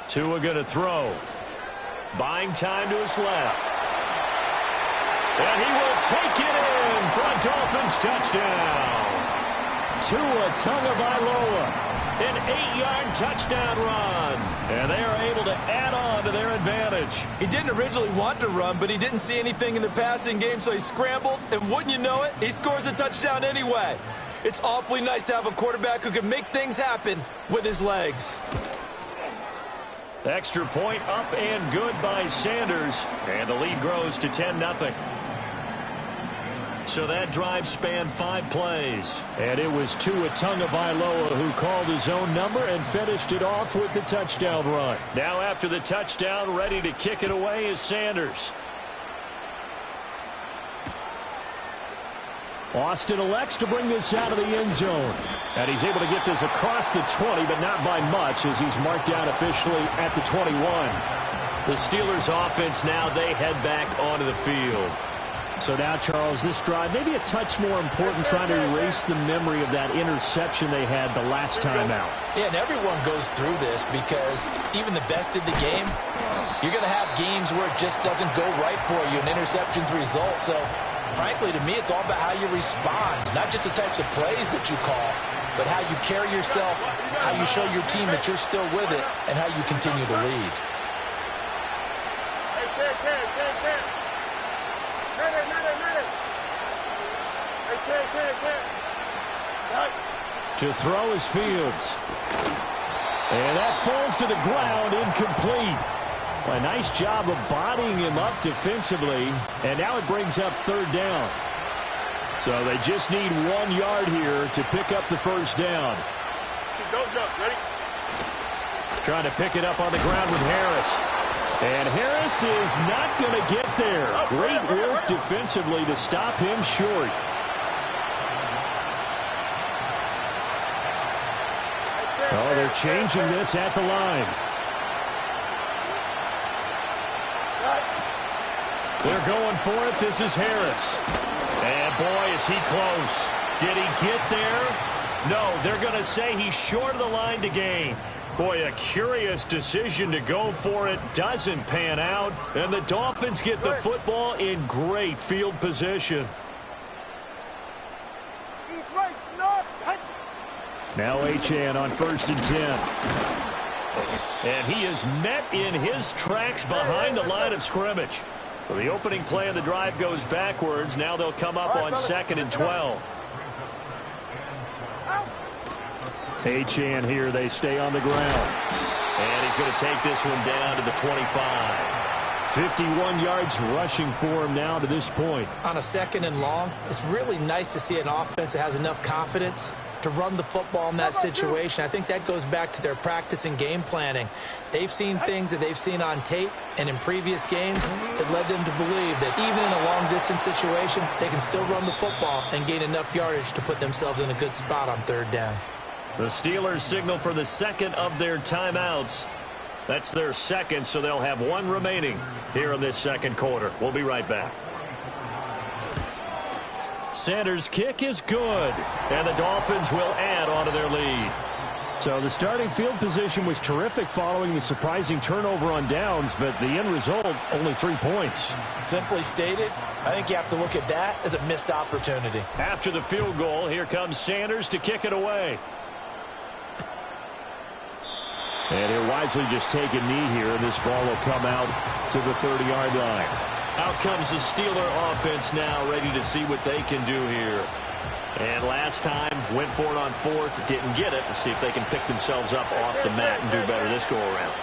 Tua going to throw. Buying time to his left. And he will take it in for a Dolphins touchdown. Tua Tagovailoa. An 8-yard touchdown run. And they are able to add on to their advantage. He didn't originally want to run, but he didn't see anything in the passing game, so he scrambled. And wouldn't you know it, he scores a touchdown anyway. It's awfully nice to have a quarterback who can make things happen with his legs. Extra point up and good by Sanders. And the lead grows to 10-0. So that drive spanned 5 plays. And it was Tua Tagovailoa who called his own number and finished it off with the touchdown run. Now after the touchdown, ready to kick it away is Sanders. Austin elects to bring this out of the end zone. And he's able to get this across the 20, but not by much as he's marked down officially at the 21. The Steelers offense now, they head back onto the field. So now, Charles, this drive maybe a touch more important, trying to erase the memory of that interception they had the last time out. Yeah, and everyone goes through this because even the best in the game, you're going to have games where it just doesn't go right for you and interceptions result. So, frankly, to me, it's all about how you respond, not just the types of plays that you call, but how you carry yourself, how you show your team that you're still with it, and how you continue to lead. To throw is Fields. And that falls to the ground, incomplete. A nice job of bodying him up defensively. And now it brings up 3rd down. So they just need 1 yard here to pick up the first down. Trying to pick it up on the ground with Harris. And Harris is not going to get there. Great work defensively to stop him short. Oh, they're changing this at the line. They're going for it. This is Harris. And boy, is he close. Did he get there? No, they're going to say he's short of the line to gain. Boy, a curious decision to go for it. Doesn't pan out. And the Dolphins get the football in great field position. Now Achane on 1st and 10. And he is met in his tracks behind the line of scrimmage. So the opening play of the drive goes backwards. Now they'll come up on 2nd and 12. Achane here, they stay on the ground. And he's going to take this one down to the 25. 51 yards rushing for him now to this point. On a 2nd and long, it's really nice to see an offense that has enough confidence to run the football in that situation. I think that goes back to their practice and game planning. They've seen things that they've seen on tape and in previous games that led them to believe that even in a long-distance situation, they can still run the football and gain enough yardage to put themselves in a good spot on 3rd down. The Steelers signal for the 2nd of their timeouts. That's their 2nd, so they'll have 1 remaining here in this 2nd quarter. We'll be right back. Sanders' kick is good, and the Dolphins will add on to their lead. So the starting field position was terrific following the surprising turnover on downs, but the end result, only 3 points. Simply stated, I think you have to look at that as a missed opportunity. After the field goal, here comes Sanders to kick it away. And he'll wisely just take a knee here, and this ball will come out to the 30-yard line. Out comes the Steeler offense now, ready to see what they can do here. And last time, went for it on 4th, didn't get it. Let's see if they can pick themselves up off the mat and do better this go-around.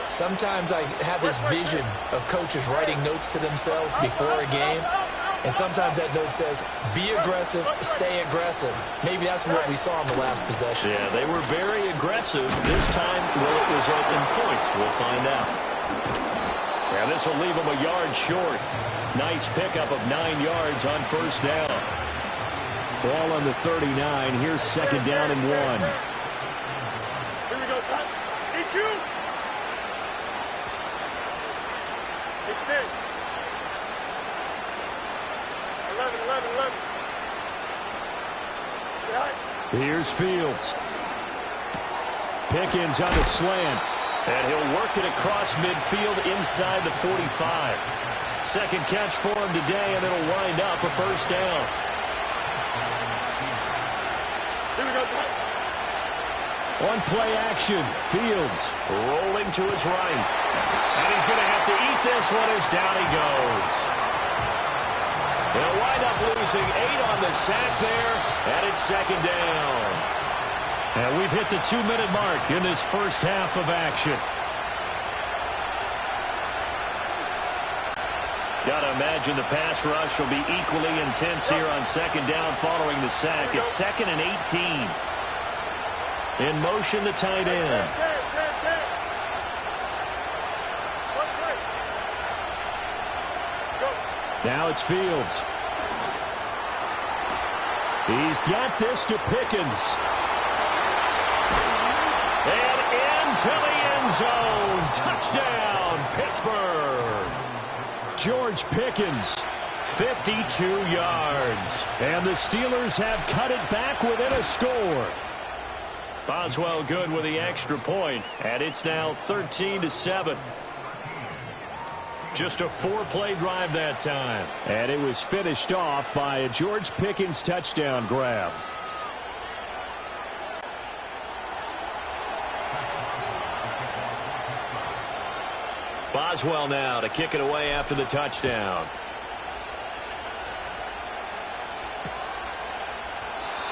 Sometimes I have this vision of coaches writing notes to themselves before a game. And sometimes that note says, be aggressive, stay aggressive. Maybe that's what we saw in the last possession. Yeah, they were very aggressive. This time, will it result in points? We'll find out. Yeah, this will leave them a yard short. Nice pickup of 9 yards on 1st down. Ball on the 39. Here's 2nd down and 1. Here we go, son. EQ. Extend. 11. Here's Fields. Pickens on the slant. And he'll work it across midfield inside the 45. 2nd catch for him today, and it'll wind up a 1st down. Here we go, son. On play action, Fields. Rolling to his right. And he's going to have to eat this one as down he goes. They'll wind up losing 8 on the sack there, and it's 2nd down. And we've hit the 2-minute mark in this first half of action. Got to imagine the pass rush will be equally intense here on 2nd down following the sack. It's 2nd and 18. In motion, the tight end. Now it's Fields. He's got this to Pickens. And into the end zone. Touchdown, Pittsburgh. George Pickens. 52 yards. And the Steelers have cut it back within a score. Boswell good with the extra point. And it's now 13-7. Just a 4-play drive that time. And it was finished off by a George Pickens touchdown grab. Boswell now to kick it away after the touchdown.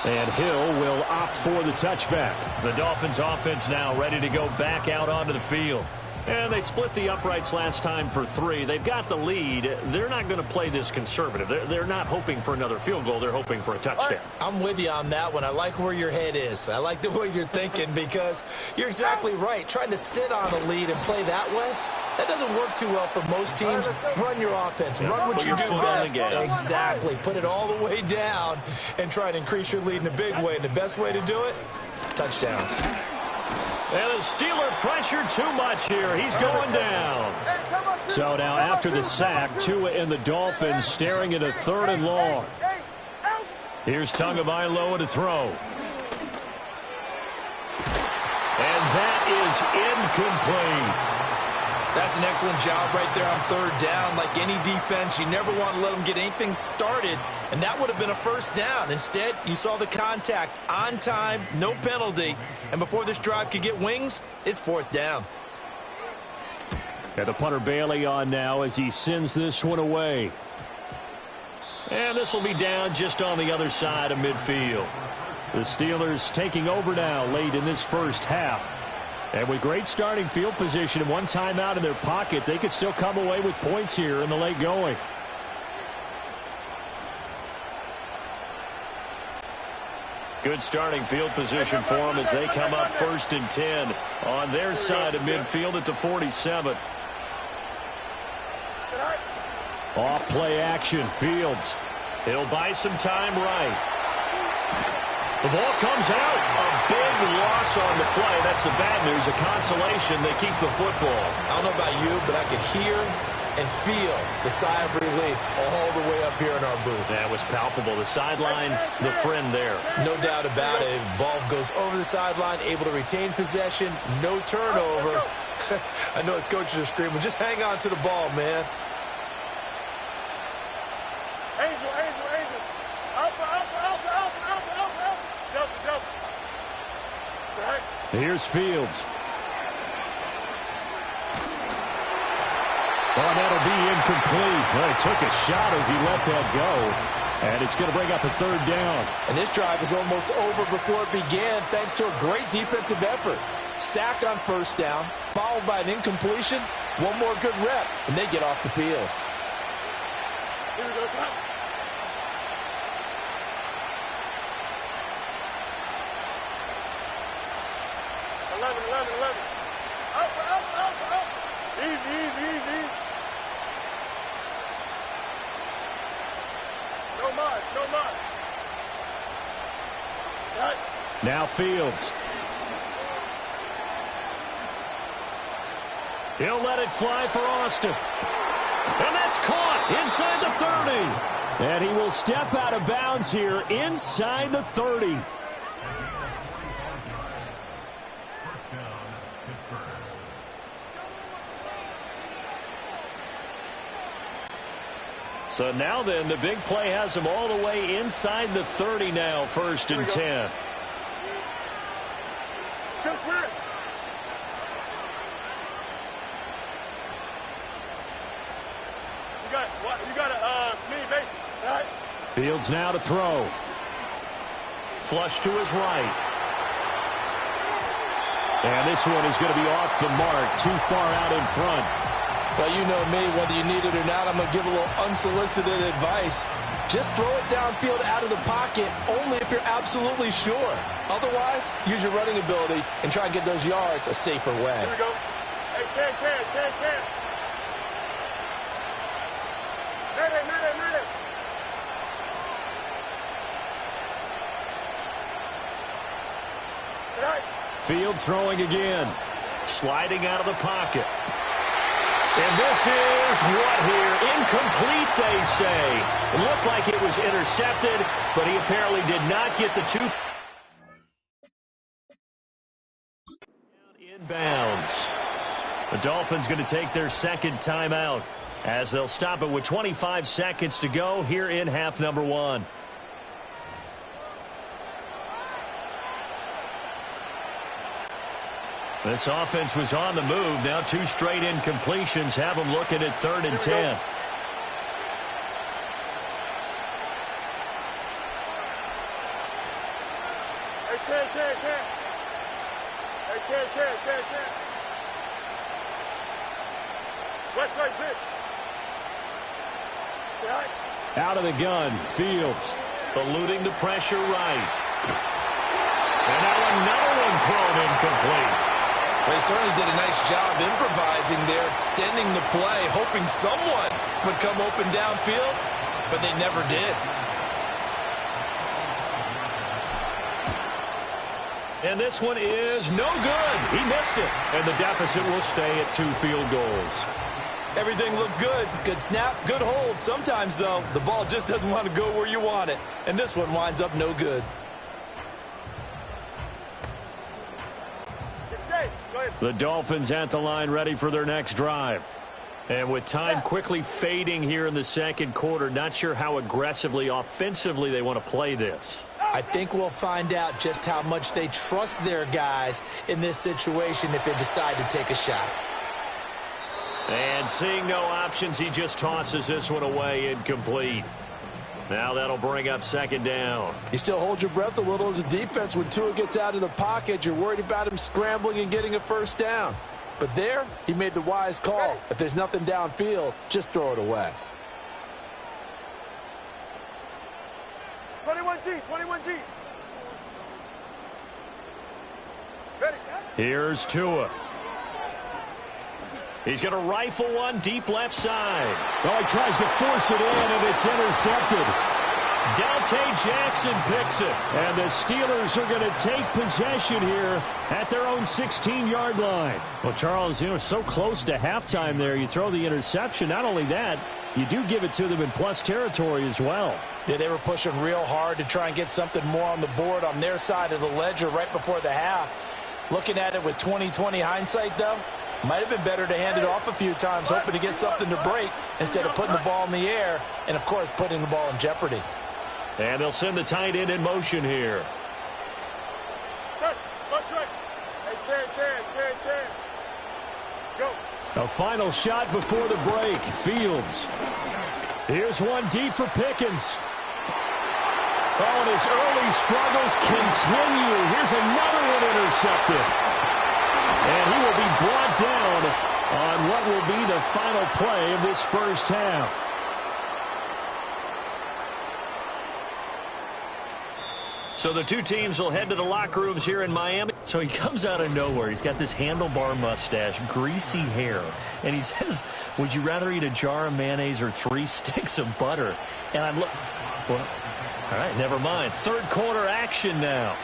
And Hill will opt for the touchback. The Dolphins offense now ready to go back out onto the field. And they split the uprights last time for 3. They've got the lead. They're not going to play this conservative. They're not hoping for another field goal. They're hoping for a touchdown. I'm with you on that one. I like where your head is. I like the way you're thinking because you're exactly right. Trying to sit on a lead and play that way, that doesn't work too well for most teams. Run your offense. Run what you do best. Exactly. Put it all the way down and try and increase your lead in a big way. And the best way to do it, touchdowns. And the Steeler pressure too much here. He's going down. So now after the sack, Tua and the Dolphins staring at a 3rd and long. Here's Tagovailoa to throw. And that is incomplete. That's an excellent job right there on 3rd down. Like any defense, you never want to let them get anything started, and that would have been a 1st down. Instead, you saw the contact on time, no penalty, and before this drive could get wings, it's 4th down. And the punter Bailey on now as he sends this one away. And this will be down just on the other side of midfield. The Steelers taking over now late in this first half. And with great starting field position and one timeout in their pocket, they could still come away with points here in the late going. Good starting field position for them as they come up 1st and 10 on their side of midfield at the 47. Off play action, Fields. He'll buy some time right. The ball comes out. A big loss on the play. That's the bad news. A consolation, they keep the football. I don't know about you, but I could hear and feel the sigh of relief all the way up here in our booth. That was palpable. The sideline, the friend there. No doubt about it. Ball goes over the sideline, able to retain possession, no turnover. I know his coaches are screaming, just hang on to the ball, man. Angel, Angel, Angel. Alpha, Alpha, Alpha, Alpha, Alpha, Alpha, Alpha. Delta, Delta. Right. Here's Fields. Oh, that'll be incomplete. Well, he took a shot as he let that go. And it's going to bring up a 3rd down. And this drive is almost over before it began thanks to a great defensive effort. Sack on 1st down, followed by an incompletion. One more good rep, and they get off the field. Here we go, stop. Eleven. Alpha, Alpha, Alpha, Alpha. Easy. No mas. Right. Now Fields. He'll let it fly for Austin. And that's caught inside the 30. And he will step out of bounds here inside the 30. So now then, the big play has him all the way inside the 30 now, 1st and 10. Chip Spirit. You got a mini base, right? Fields now to throw. Flush to his right. And this one is going to be off the mark, too far out in front. Well, you know me, whether you need it or not, I'm going to give a little unsolicited advice. Just throw it downfield out of the pocket, only if you're absolutely sure. Otherwise, use your running ability and try and get those yards a safer way. Here we go. Hey, can. Mayday. Right. Fields throwing again. Sliding out of the pocket. And this is what here? Incomplete, they say. It looked like it was intercepted, but he apparently did not get the 2. Inbounds. The Dolphins going to take their 2nd timeout as they'll stop it with 25 seconds to go here in half number 1. This offense was on the move. Now 2 straight incompletions have them looking at 3rd and 10. Hey, can. Hey, can. West right pitch. Right. Out of the gun, Fields. Eluding the pressure right. And now another one thrown incomplete. They certainly did a nice job improvising there, extending the play, hoping someone would come open downfield, but they never did. And this one is no good. He missed it. And the deficit will stay at 2 field goals. Everything looked good. Good snap, good hold. Sometimes, though, the ball just doesn't want to go where you want it. And this one winds up no good. The Dolphins at the line ready for their next drive. And with time quickly fading here in the 2nd quarter, not sure how aggressively, offensively they want to play this. I think we'll find out just how much they trust their guys in this situation if they decide to take a shot. And seeing no options, he just tosses this one away incomplete. Now that'll bring up second down. You still hold your breath a little as a defense when Tua gets out of the pocket. You're worried about him scrambling and getting a first down. But there, he made the wise call. If there's nothing downfield, just throw it away. 21G, 21G. Here's Tua. He's going to rifle one deep left side. Oh, he tries to force it in, and it's intercepted. Dante Jackson picks it. And the Steelers are going to take possession here at their own 16-yard line. Well, Charles, so close to halftime there. You throw the interception. Not only that, you do give it to them in plus territory as well. Yeah, they were pushing real hard to try and get something more on the board on their side of the ledger right before the half. Looking at it with 20/20 hindsight, though, might have been better to hand it off a few times, hoping to get something to break instead of putting the ball in the air and, of course, putting the ball in jeopardy. And they'll send the tight end in motion here. Go. A final shot before the break. Fields. Here's one deep for Pickens. Oh, and his early struggles continue. Here's another one intercepted. And he will be brought down on what will be the final play of this first half. So the two teams will head to the locker rooms here in Miami. So he comes out of nowhere. He's got this handlebar mustache, greasy hair. And he says, would you rather eat a jar of mayonnaise or 3 sticks of butter? And I'm looking, well, all right, never mind. Third quarter action now.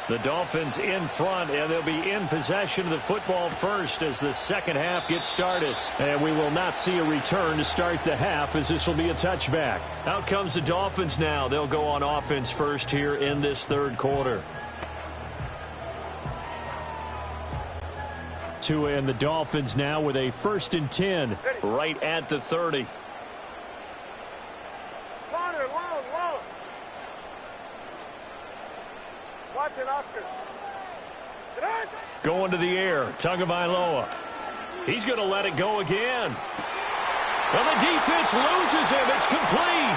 The Dolphins in front, and they'll be in possession of the football first as the second half gets started. And we will not see a return to start the half, as this will be a touchback. Out comes the Dolphins now. They'll go on offense first here in this third quarter. Tua and the Dolphins now with a 1st and 10. Right at the 30. Long. Watch it, Oscar. Going to the air, Tagovailoa. He's going to let it go again. Well, the defense loses him. It's complete.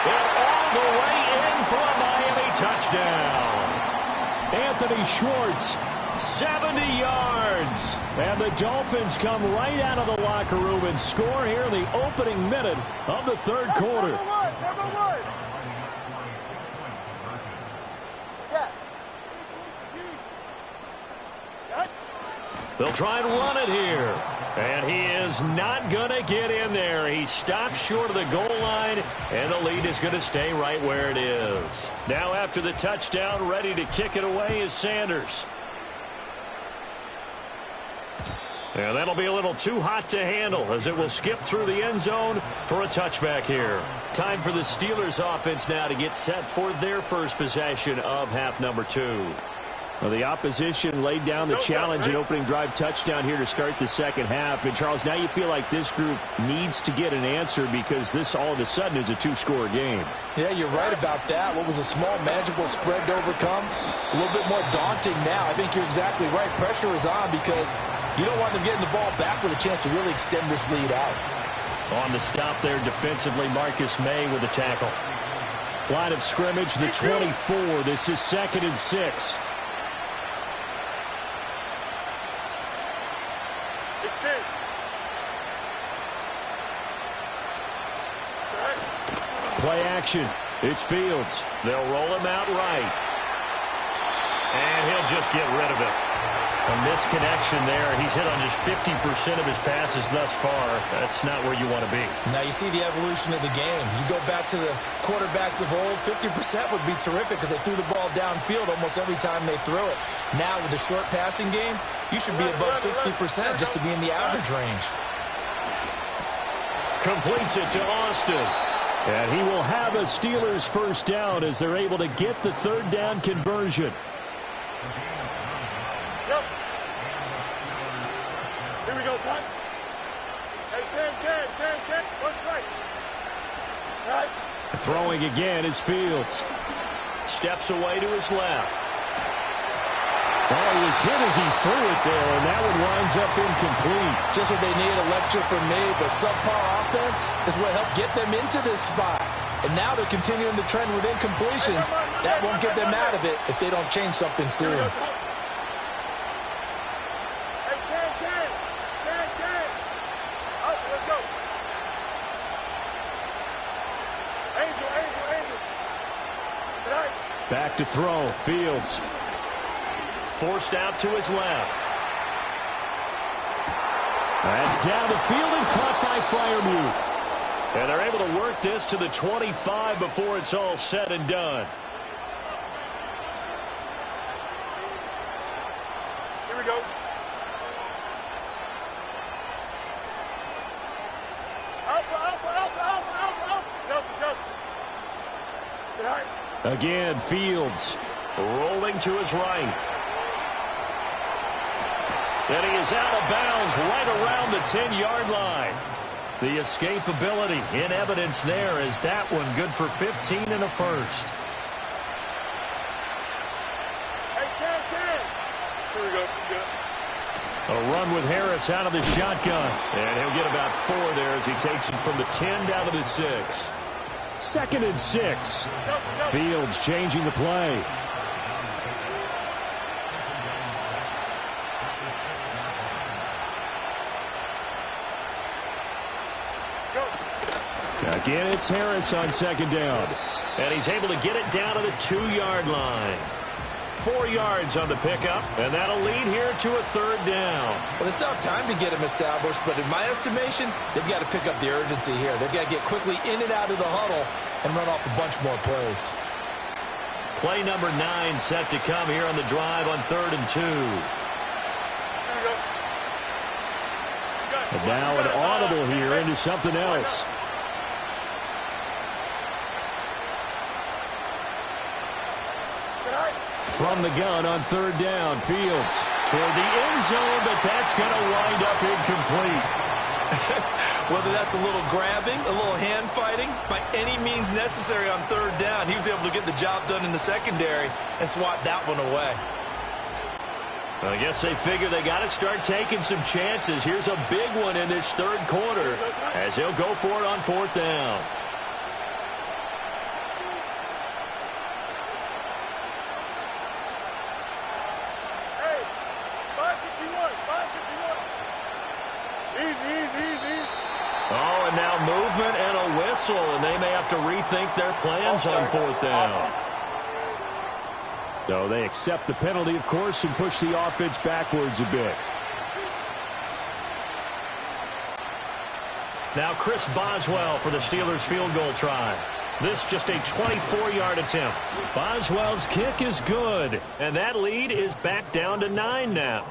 And all the way in for a Miami touchdown. Anthony Schwartz. 70 yards. And the Dolphins come right out of the locker room and score here in the opening minute of the third quarter. They'll try and run it here. And he is not going to get in there. He stops short of the goal line, and the lead is going to stay right where it is. Now after the touchdown, ready to kick it away is Sanders. And that'll be a little too hot to handle as it will skip through the end zone for a touchback here. Time for the Steelers offense now to get set for their first possession of half number 2. Well, the opposition laid down the challenge and opening drive touchdown here to start the second half. And, Charles, now you feel like this group needs to get an answer because this all of a sudden is a 2-score game. Yeah, you're right about that. What was a small, manageable spread to overcome, a little bit more daunting now. I think you're exactly right. Pressure is on because you don't want them getting the ball back with a chance to really extend this lead out. On the stop there defensively, Marcus May with the tackle. Line of scrimmage, the 24. This is 2nd and 6. Play action. It's Fields. They'll roll him out right. And he'll just get rid of it. A misconnection there. He's hit on just 50% of his passes thus far. That's not where you want to be. Now you see the evolution of the game. You go back to the quarterbacks of old, 50% would be terrific because they threw the ball downfield almost every time they threw it. Now with the short passing game, you should be above 60% just to be in the average range. Completes it to Austin. And he will have a Steelers first down as they're able to get the third down conversion. Yep. Here we go, son. Hey, Ken. What's right? Throwing again is Fields. Steps away to his left. Oh, he was hit as he threw it there, and that one winds up incomplete. Just what they need, a lecture from me, but subpar offense is what helped get them into this spot. And now they're continuing the trend with incompletions. That won't get them out of it if they don't change something soon. Back to throw. Fields. Forced out to his left. That's down the field and caught by Freiermuth. And they're able to work this to the 25 before it's all said and done. Here we go. Alpha. Justin. Again, Fields. Rolling to his right. And he is out of bounds right around the 10-yard line. The escapability in evidence there as that one good for 15 and a first. Here we go. A run with Harris out of the shotgun. And he'll get about 4 there as he takes it from the 10 down to the 6. 2nd and 6. Fields changing the play. Again, it's Harris on 2nd down. And he's able to get it down to the 2-yard line. 4 yards on the pickup, and that'll lead here to a 3rd down. Well, they still have time to get him established, but in my estimation, they've got to pick up the urgency here. They've got to get quickly in and out of the huddle and run off a bunch more plays. Play number 9 set to come here on the drive on 3rd and 2. And now an audible here into something else. From the gun on 3rd down, Fields. Toward the end zone, but that's going to wind up incomplete. Whether that's a little grabbing, a little hand fighting, by any means necessary on 3rd down, he was able to get the job done in the secondary and swat that one away. I guess they figure they got to start taking some chances. Here's a big one in this 3rd quarter as he'll go for it on 4th down. Oh, and now movement and a whistle, and they may have to rethink their plans on 4th down. So they accept the penalty, of course, and push the offense backwards a bit. Now Chris Boswell for the Steelers field goal try. This just a 24-yard attempt. Boswell's kick is good, and that lead is back down to 9 now.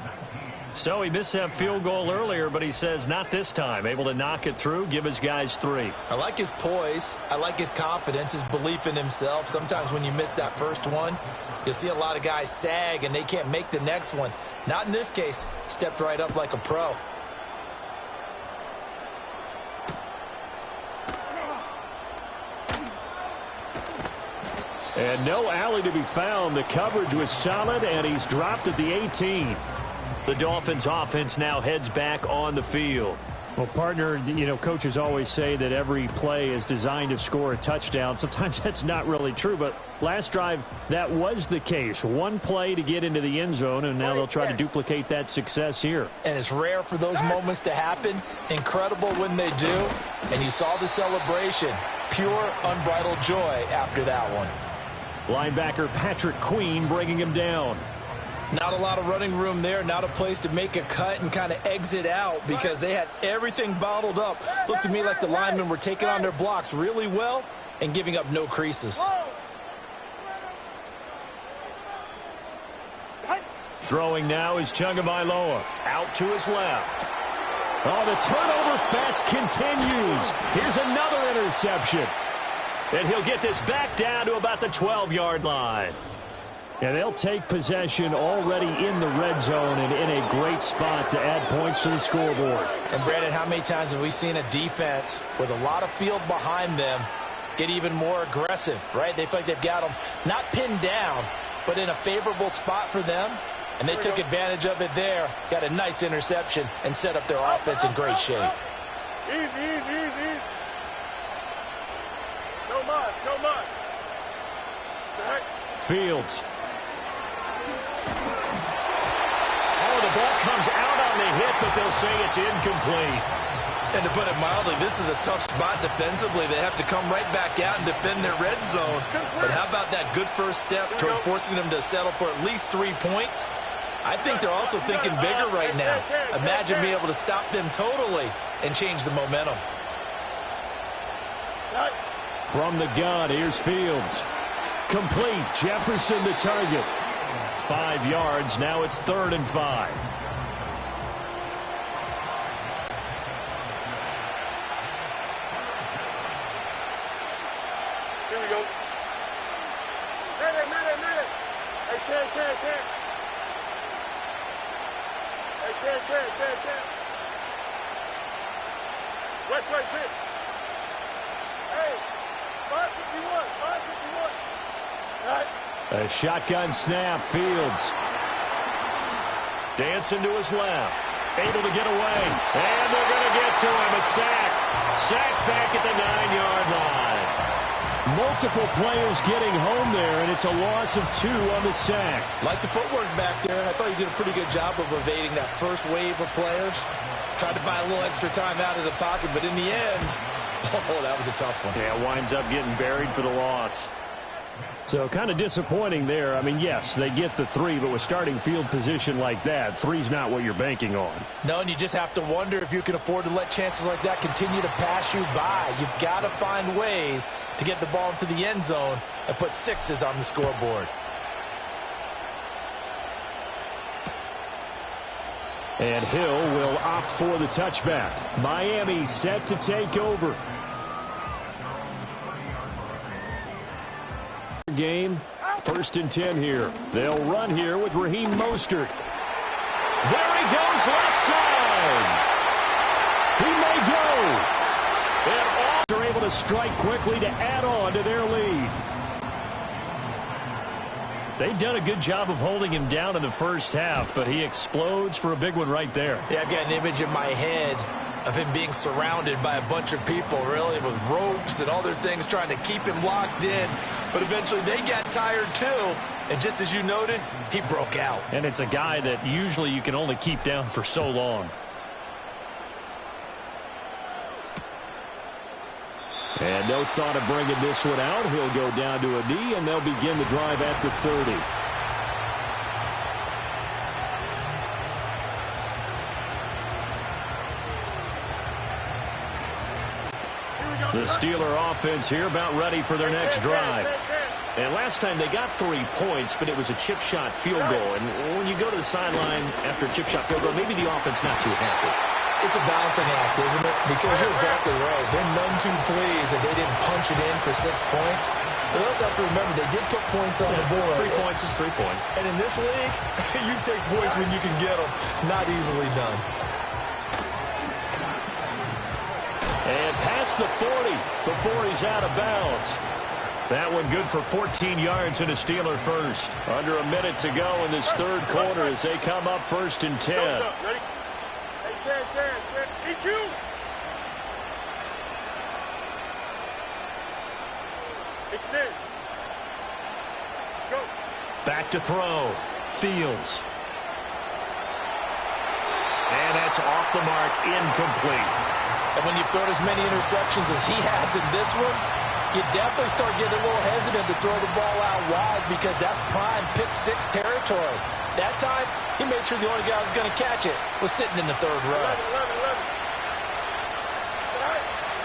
So he missed that field goal earlier, but he says not this time. Able to knock it through, give his guys 3. I like his poise. I like his confidence, his belief in himself. Sometimes when you miss that first one, you'll see a lot of guys sag and they can't make the next one. Not in this case. Stepped right up like a pro. And no alley to be found. The coverage was solid, and he's dropped at the 18. The Dolphins offense now heads back on the field. Well, partner, you know, coaches always say that every play is designed to score a touchdown. Sometimes that's not really true, but last drive, that was the case. One play to get into the end zone, and now they'll try to duplicate that success here. And it's rare for those moments to happen. Incredible when they do. And you saw the celebration. Pure, unbridled joy after that one. Linebacker Patrick Queen bringing him down. Not a lot of running room there, not a place to make a cut and kind of exit out because they had everything bottled up. Looked to me like the linemen were taking on their blocks really well and giving up no creases. Throwing now is Tagovailoa. Out to his left. Oh, the turnover fest continues. Here's another interception. And he'll get this back down to about the 12-yard line. And they'll take possession already in the red zone and in a great spot to add points to the scoreboard. And, Brandon, how many times have we seen a defense with a lot of field behind them get even more aggressive, right? They feel like they've got them not pinned down, but in a favorable spot for them, And they took advantage of it there. Got a nice interception and set up their offense in great shape. Easy, easy, easy. No much, no much. Fields. Oh, the ball comes out on the hit, but they'll say it's incomplete. And to put it mildly, this is a tough spot defensively. They have to come right back out and defend their red zone. But how about that good first step towards forcing them to settle for at least 3 points? I think they're also thinking bigger right now. Imagine being able to stop them totally and change the momentum. From the gun, here's Fields. Complete. Jefferson the target. 5 yards. Now it's 3rd and 5. Here we go. Minute. Hey, Ken. Hey, Ken. West right fit. Hey, 551. Right. A shotgun snap. Fields. Dancing to his left. Able to get away. And they're going to get to him. A sack. Sack back at the 9-yard line. Multiple players getting home there, and it's a loss of 2 on the sack. Like the footwork back there, I thought he did a pretty good job of evading that first wave of players. Tried to buy a little extra time out of the pocket, but in the end, oh, that was a tough one. Yeah, winds up getting buried for the loss. So kind of disappointing there. I mean, yes, they get the 3, but with starting field position like that, 3's not what you're banking on. No, and you just have to wonder if you can afford to let chances like that continue to pass you by. You've got to find ways to get the ball into the end zone and put 6s on the scoreboard. And Hill will opt for the touchback. Miami set to take over. Game, 1st and 10 here. They'll run here with Raheem Mostert. There he goes, left side. He may go. And all are able to strike quickly to add on to their lead. They've done a good job of holding him down in the first half, but he explodes for a big one right there. Yeah, I've got an image in my head of him being surrounded by a bunch of people, really, with ropes and other things trying to keep him locked in. But eventually they got tired, too. And just as you noted, he broke out. And it's a guy that usually you can only keep down for so long. And no thought of bringing this one out. He'll go down to a knee, and they'll begin the drive at the 30. The Steeler offense here about ready for their next drive. And last time they got 3 points, but it was a chip shot field goal. And when you go to the sideline after a chip shot field goal, maybe the offense not too happy. It's a balancing act, isn't it? Because you're exactly right. They're none too pleased that they didn't punch it in for 6 points. But you also have to remember they did put points on the board. 3 points is 3 points. And in this league, you take points when you can get them. Not easily done. And past the 40 before he's out of bounds. That one good for 14 yards and a Steeler first. Under a minute to go in this 3rd quarter as they come up 1st and 10. Ready? Hey, Ken. EQ. Extend. Go. Back to throw. Fields. And that's off the mark, incomplete. And when you throw as many interceptions as he has in this one, you definitely start getting a little hesitant to throw the ball out wide because that's prime pick 6 territory. That time, he made sure the only guy who was going to catch it was sitting in the 3rd row.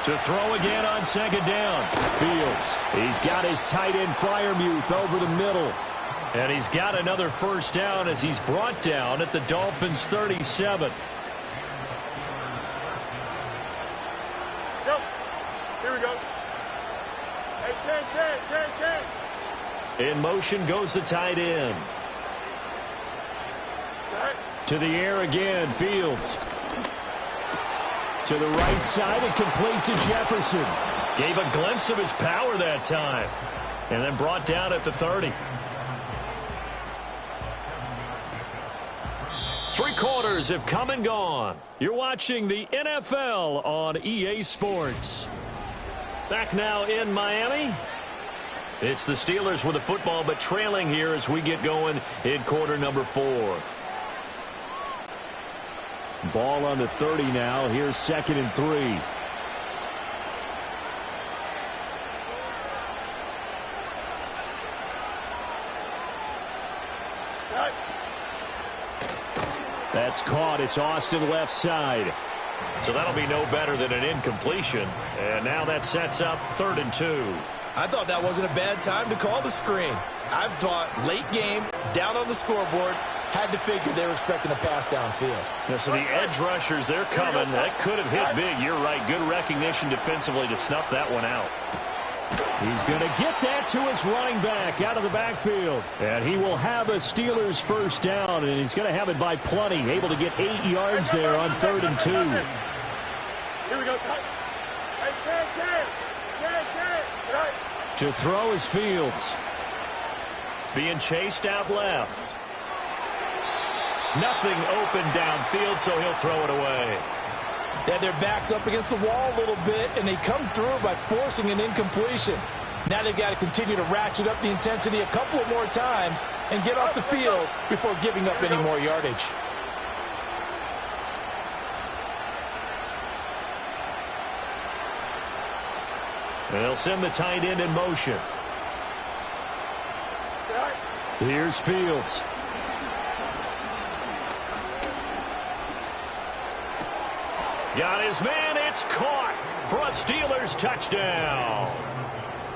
11. To throw again on 2nd down. Fields. He's got his tight end Freiermuth over the middle. And he's got another 1st down as he's brought down at the Dolphins' 37. Go. Here we go. Hey, Ken. In motion goes the tight end. To the air again, Fields. To the right side and complete to Jefferson. Gave a glimpse of his power that time. And then brought down at the 30. Steelers have come and gone. You're watching the NFL on EA Sports. Back now in Miami. It's the Steelers with the football, but trailing here as we get going in quarter number 4. Ball on the 30 now. Here's 2nd and 3. That's caught. It's Austin left side. So that'll be no better than an incompletion. And now that sets up 3rd and 2. I thought that wasn't a bad time to call the screen. I've thought late game, down on the scoreboard, had to figure they were expecting a pass downfield. Yeah, so the edge rushers, they're coming. That could have hit big. You're right. Good recognition defensively to snuff that one out. He's going to get that to his running back out of the backfield. And he will have a Steelers first down, and he's going to have it by plenty. Able to get 8 yards there on 3rd and 2. Here we go. To throw is Fields. Being chased out left. Nothing open downfield, so he'll throw it away. Yeah, their back's up against the wall a little bit, and they come through by forcing an incompletion. Now they've got to continue to ratchet up the intensity a couple of more times and get off the field before giving up any more yardage. They'll send the tight end in motion. Here's Fields. Got his man. It's caught for a Steelers touchdown.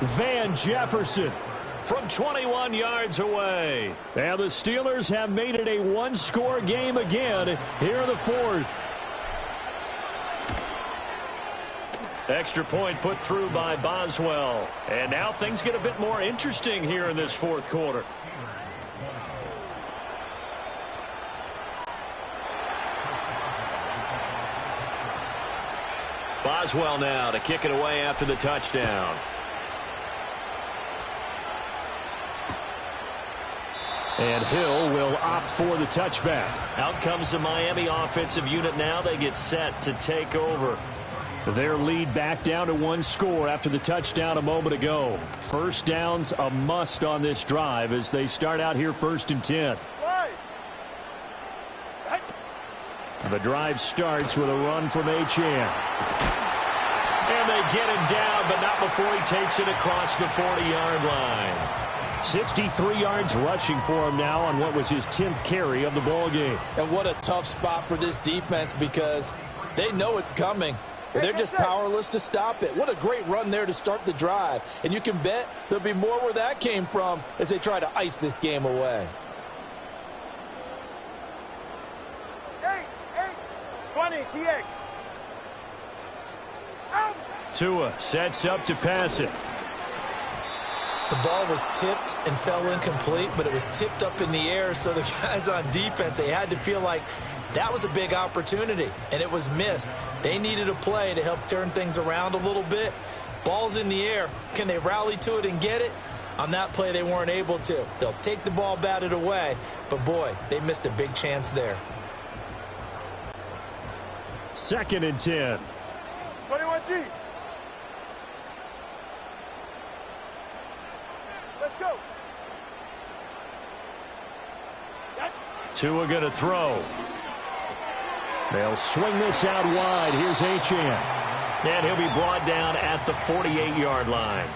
Van Jefferson from 21 yards away. And the Steelers have made it a one-score game again here in the 4th. Extra point put through by Boswell. And now things get a bit more interesting here in this 4th quarter. Boswell now to kick it away after the touchdown. And Hill will opt for the touchback. Out comes the Miami offensive unit now. They get set to take over. Their lead back down to 1 score after the touchdown a moment ago. First down's a must on this drive as they start out here 1st and 10. The drive starts with a run from Achane. And they get him down, but not before he takes it across the 40-yard line. 63 yards rushing for him now on what was his 10th carry of the ball game. And what a tough spot for this defense because they know it's coming. They're just powerless to stop it. What a great run there to start the drive. And you can bet there'll be more where that came from as they try to ice this game away. 20, TX. Out. Tua sets up to pass it. The ball was tipped and fell incomplete, but it was tipped up in the air, so the guys on defense, they had to feel like that was a big opportunity, and it was missed. They needed a play to help turn things around a little bit. Ball's in the air. Can they rally to it and get it? On that play, they weren't able to. They'll take the ball batted away, but boy, they missed a big chance there. 2nd and 10. 21G. Let's go. Tua gonna throw. They'll swing this out wide. Here's Achane. And he'll be brought down at the 48-yard line.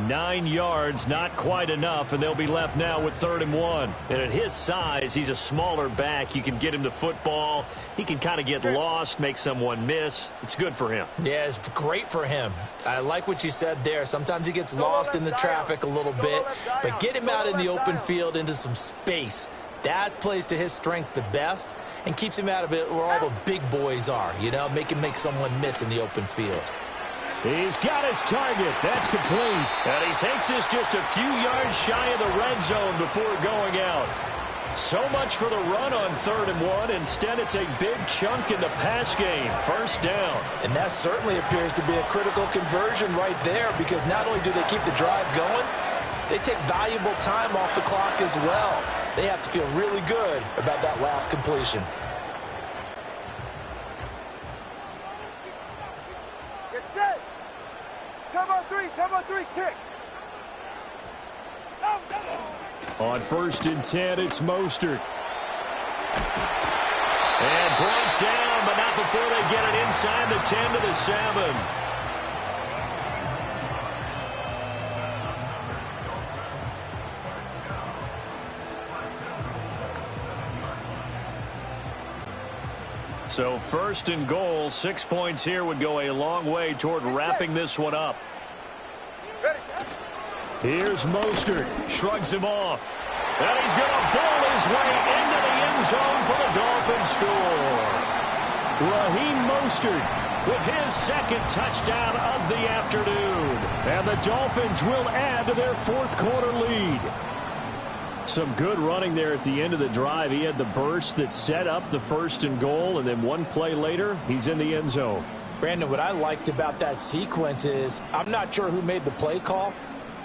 9 yards, not quite enough, and they'll be left now with 3rd and 1. And at his size, he's a smaller back. You can get him the football. He can kind of get lost, make someone miss. It's good for him. Yeah, it's great for him. I like what you said there. Sometimes he gets lost in the traffic a little bit, but get him out in the open field into some space. That plays to his strengths the best and keeps him out of it where all the big boys are, you know, make him make someone miss in the open field. He's got his target. That's complete. And he takes this just a few yards shy of the red zone before going out. So much for the run on 3rd and 1. Instead, it's a big chunk in the pass game. First down. And that certainly appears to be a critical conversion right there because not only do they keep the drive going, they take valuable time off the clock as well. They have to feel really good about that last completion. Get set. Turbo three, kick. On 1st and 10, it's Mostert. And brought down, but not before they get it inside the 10 to the 7. So 1st and goal, 6 points here would go a long way toward wrapping this one up. Here's Mostert. Shrugs him off. And he's going to bowl his way into the end zone for the Dolphins score. Raheem Mostert with his 2nd touchdown of the afternoon. And the Dolphins will add to their 4th quarter lead. Some good running there at the end of the drive. He had the burst that set up the 1st and goal, and then one play later, he's in the end zone. Brandon, what I liked about that sequence is I'm not sure who made the play call,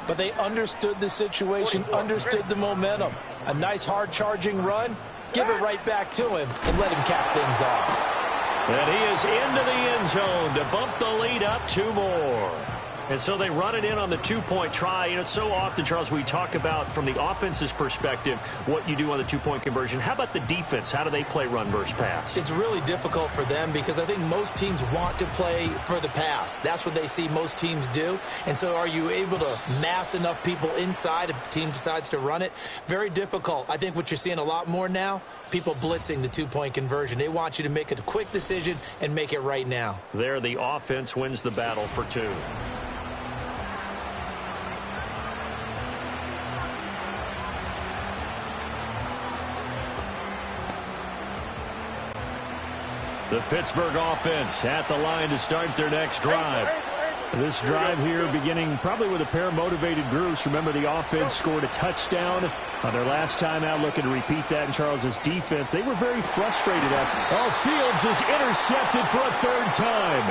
but they understood the situation, understood the momentum. A nice hard-charging run, give it right back to him, and let him cap things off. And he is into the end zone to bump the lead up 2 more. And so they run it in on the 2-point try. You know, so often, Charles, we talk about from the offense's perspective what you do on the 2-point conversion. How about the defense? How do they play run versus pass? It's really difficult for them because I think most teams want to play for the pass. That's what they see most teams do. And so are you able to mass enough people inside if the team decides to run it? Very difficult. I think what you're seeing a lot more now, people blitzing the 2-point conversion. They want you to make a quick decision and make it right now. There, the offense wins the battle for 2. The Pittsburgh offense at the line to start their next drive. This drive here beginning probably with a pair of motivated groups. Remember, the offense scored a touchdown on their last time out, looking to repeat that in Charles's defense. They were very frustrated after. Oh, Fields is intercepted for a 3rd time.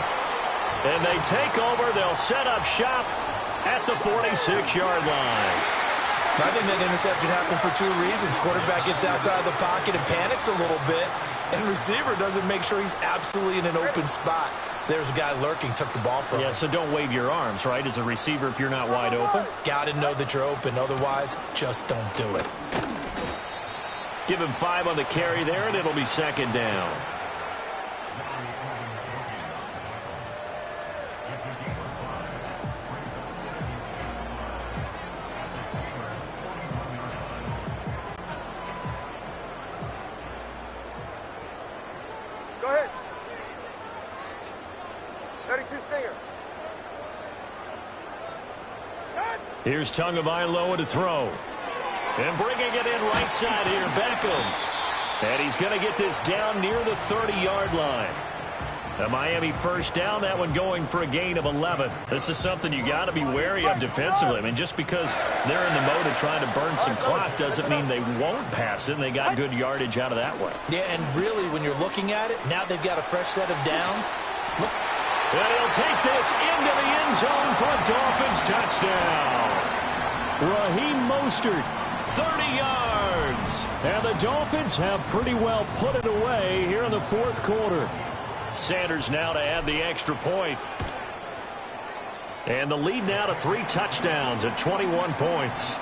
And they take over. They'll set up shop at the 46-yard line. I think that interception happened for 2 reasons. Quarterback gets outside the pocket and panics a little bit. And receiver doesn't make sure he's absolutely in an open spot. So there's a guy lurking, took the ball from him. Yeah, so don't wave your arms, right, as a receiver if you're not wide open. Got to know that you're open. Otherwise, just don't do it. Give him 5 on the carry there, and it'll be 2nd down. Go ahead. 32 Stinger. Here's Tagovailoa to throw. And bringing it in right side here, Beckham. And he's going to get this down near the 30-yard line. The Miami 1st down, that one going for a gain of 11. This is something you got to be wary of defensively. I mean, just because they're in the mode of trying to burn some clock doesn't mean they won't pass it, and they got good yardage out of that one. Yeah, and really, when you're looking at it, now they've got a fresh set of downs. Look. And he'll take this into the end zone for a Dolphins touchdown. Raheem Mostert, 30 yards. And the Dolphins have pretty well put it away here in the 4th quarter. Sanders now to add the extra point. And the lead now to 3 touchdowns at 21 points.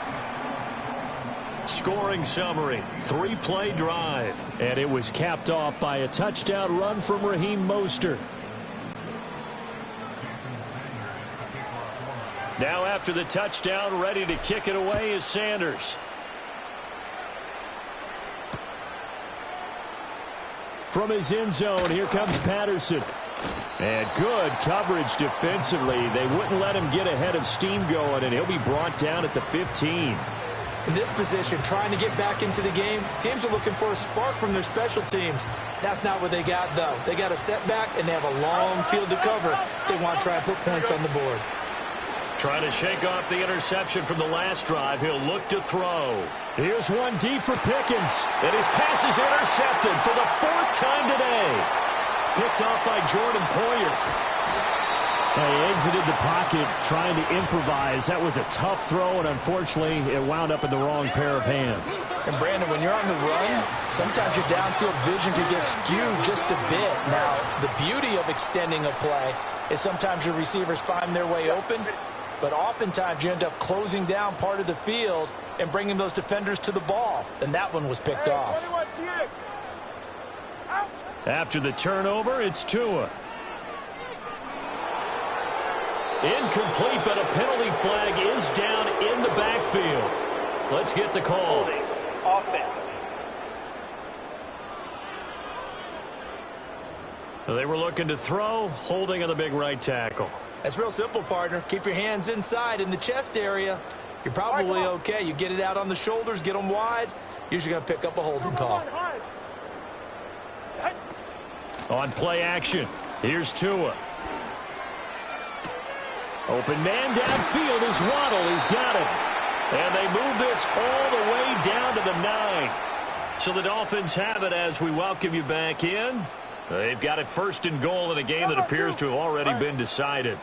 Scoring summary, 3-play drive. And it was capped off by a touchdown run from Raheem Mostert. Now after the touchdown, ready to kick it away is Sanders. From his end zone, here comes Patterson. And good coverage defensively. They wouldn't let him get ahead of steam going, and he'll be brought down at the 15. In this position, trying to get back into the game, teams are looking for a spark from their special teams. That's not what they got, though. They got a setback, and they have a long field to cover if they want to try and put points on the board. Trying to shake off the interception from the last drive. He'll look to throw. Here's one deep for Pickens. And his pass is intercepted for the 4th time today. Picked off by Jordan Poyer. He exited the pocket trying to improvise. That was a tough throw, and unfortunately, it wound up in the wrong pair of hands. And, Brandon, when you're on the run, sometimes your downfield vision can get skewed just a bit. Now, the beauty of extending a play is sometimes your receivers find their way open, but oftentimes you end up closing down part of the field and bringing those defenders to the ball. And that one was picked off. After the turnover, it's Tua. Incomplete, but a penalty flag is down in the backfield. Let's get the call. Holding. Offense. They were looking to throw, holding on the big right tackle. That's real simple, partner. Keep your hands inside in the chest area. You're probably okay. You get it out on the shoulders, get them wide. Usually going to pick up a holding call. On play action, here's Tua. Open man downfield is Waddle. He's got it. And they move this all the way down to the 9. So the Dolphins have it as we welcome you back in. They've got it 1st and goal in a game that appears to have already been decided.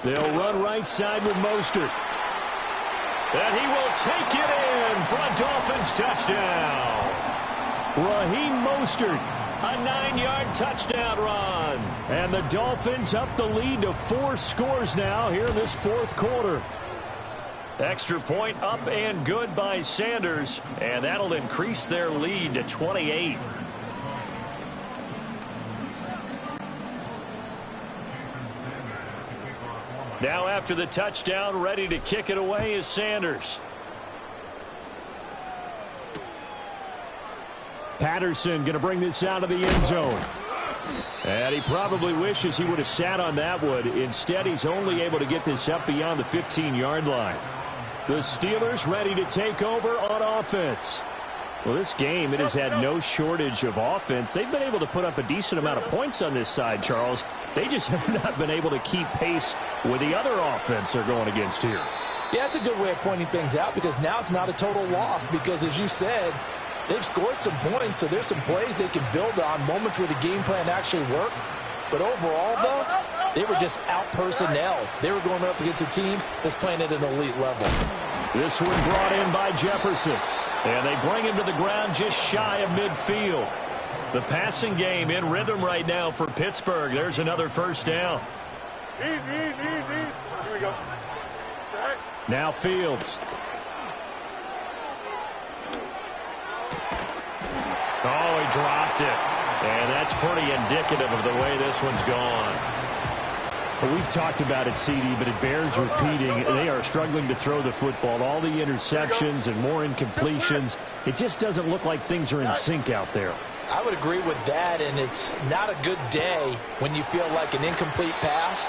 They'll run right side with Mostert. And he will take it in for a Dolphins touchdown. Raheem Mostert, a 9-yard touchdown run. And the Dolphins up the lead to 4 scores now here in this 4th quarter. Extra point up and good by Sanders, and that'll increase their lead to 28. Now after the touchdown, ready to kick it away is Sanders. Patterson going to bring this out of the end zone. And he probably wishes he would have sat on that one. Instead, he's only able to get this up beyond the 15-yard line. The Steelers ready to take over on offense. Well, this game, it has had no shortage of offense. They've been able to put up a decent amount of points on this side, Charles. They just have not been able to keep pace with the other offense they're going against here. Yeah, it's a good way of pointing things out because now it's not a total loss because, as you said, they've scored some points, so there's some plays they can build on, moments where the game plan actually worked. But overall, though, they were just out-personnel. They were going up against a team that's playing at an elite level. This one brought in by Jefferson. And they bring him to the ground just shy of midfield. The passing game in rhythm right now for Pittsburgh. There's another 1st down. Easy. Here we go. Now Fields. Oh, he dropped it. And that's pretty indicative of the way this one's gone. Well, we've talked about it, CD, but it bears repeating. They are struggling to throw the football. All the interceptions and more incompletions. It just doesn't look like things are in sync out there. I would agree with that, and it's not a good day when you feel like an incomplete pass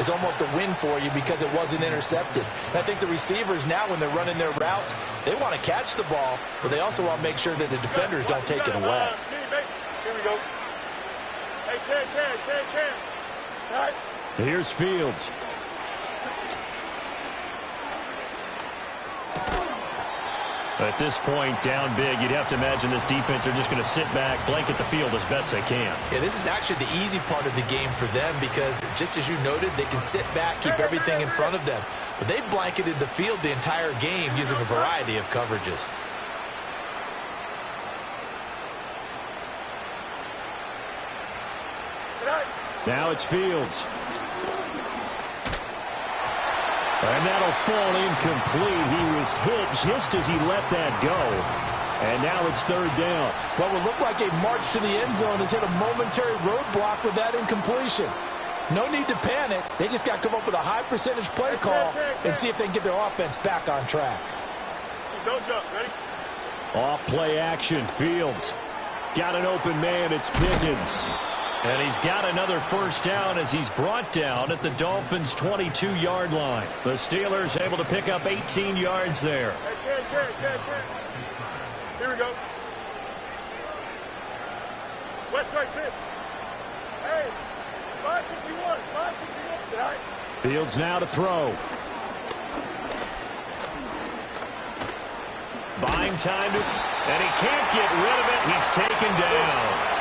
is almost a win for you because it wasn't intercepted. And I think the receivers now, when they're running their routes, they want to catch the ball, but they also want to make sure that the defenders don't take it away. Here we go. Hey, Ken. All right. Here's Fields. At this point, down big, you'd have to imagine this defense, they're just going to sit back, blanket the field as best they can. Yeah, this is actually the easy part of the game for them because, just as you noted, they can sit back, keep everything in front of them. But they've blanketed the field the entire game using a variety of coverages. Now it's Fields. And that'll fall incomplete. He was hit just as he let that go. And now it's 3rd down. What would look like a march to the end zone has hit a momentary roadblock with that incompletion. No need to panic. They just got to come up with a high percentage play call and see if they can get their offense back on track. Don't jump. Ready? Off play action. Fields. Got an open man. It's Pickens. And he's got another 1st down as he's brought down at the Dolphins' 22-yard line. The Steelers able to pick up 18 yards there. Hey, Ken. Here we go. West right fit. Hey, 551. All right. Fields now to throw. Buying time and he can't get rid of it. He's taken down.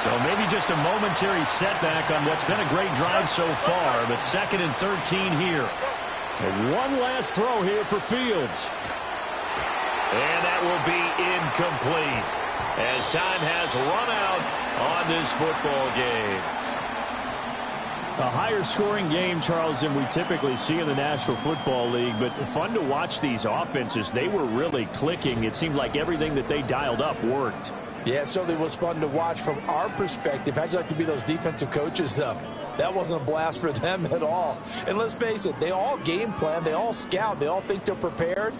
So maybe just a momentary setback on what's been a great drive so far, but 2nd and 13 here. And one last throw here for Fields. And that will be incomplete. as time has run out on this football game. A higher scoring game, Charles, than we typically see in the National Football League, but fun to watch these offenses. They were really clicking. It seemed like everything that they dialed up worked. Yeah, it certainly was fun to watch from our perspective. How'd you like to be those defensive coaches, though? That wasn't a blast for them at all. And let's face it, they all game plan, they all scout, they all think they're prepared.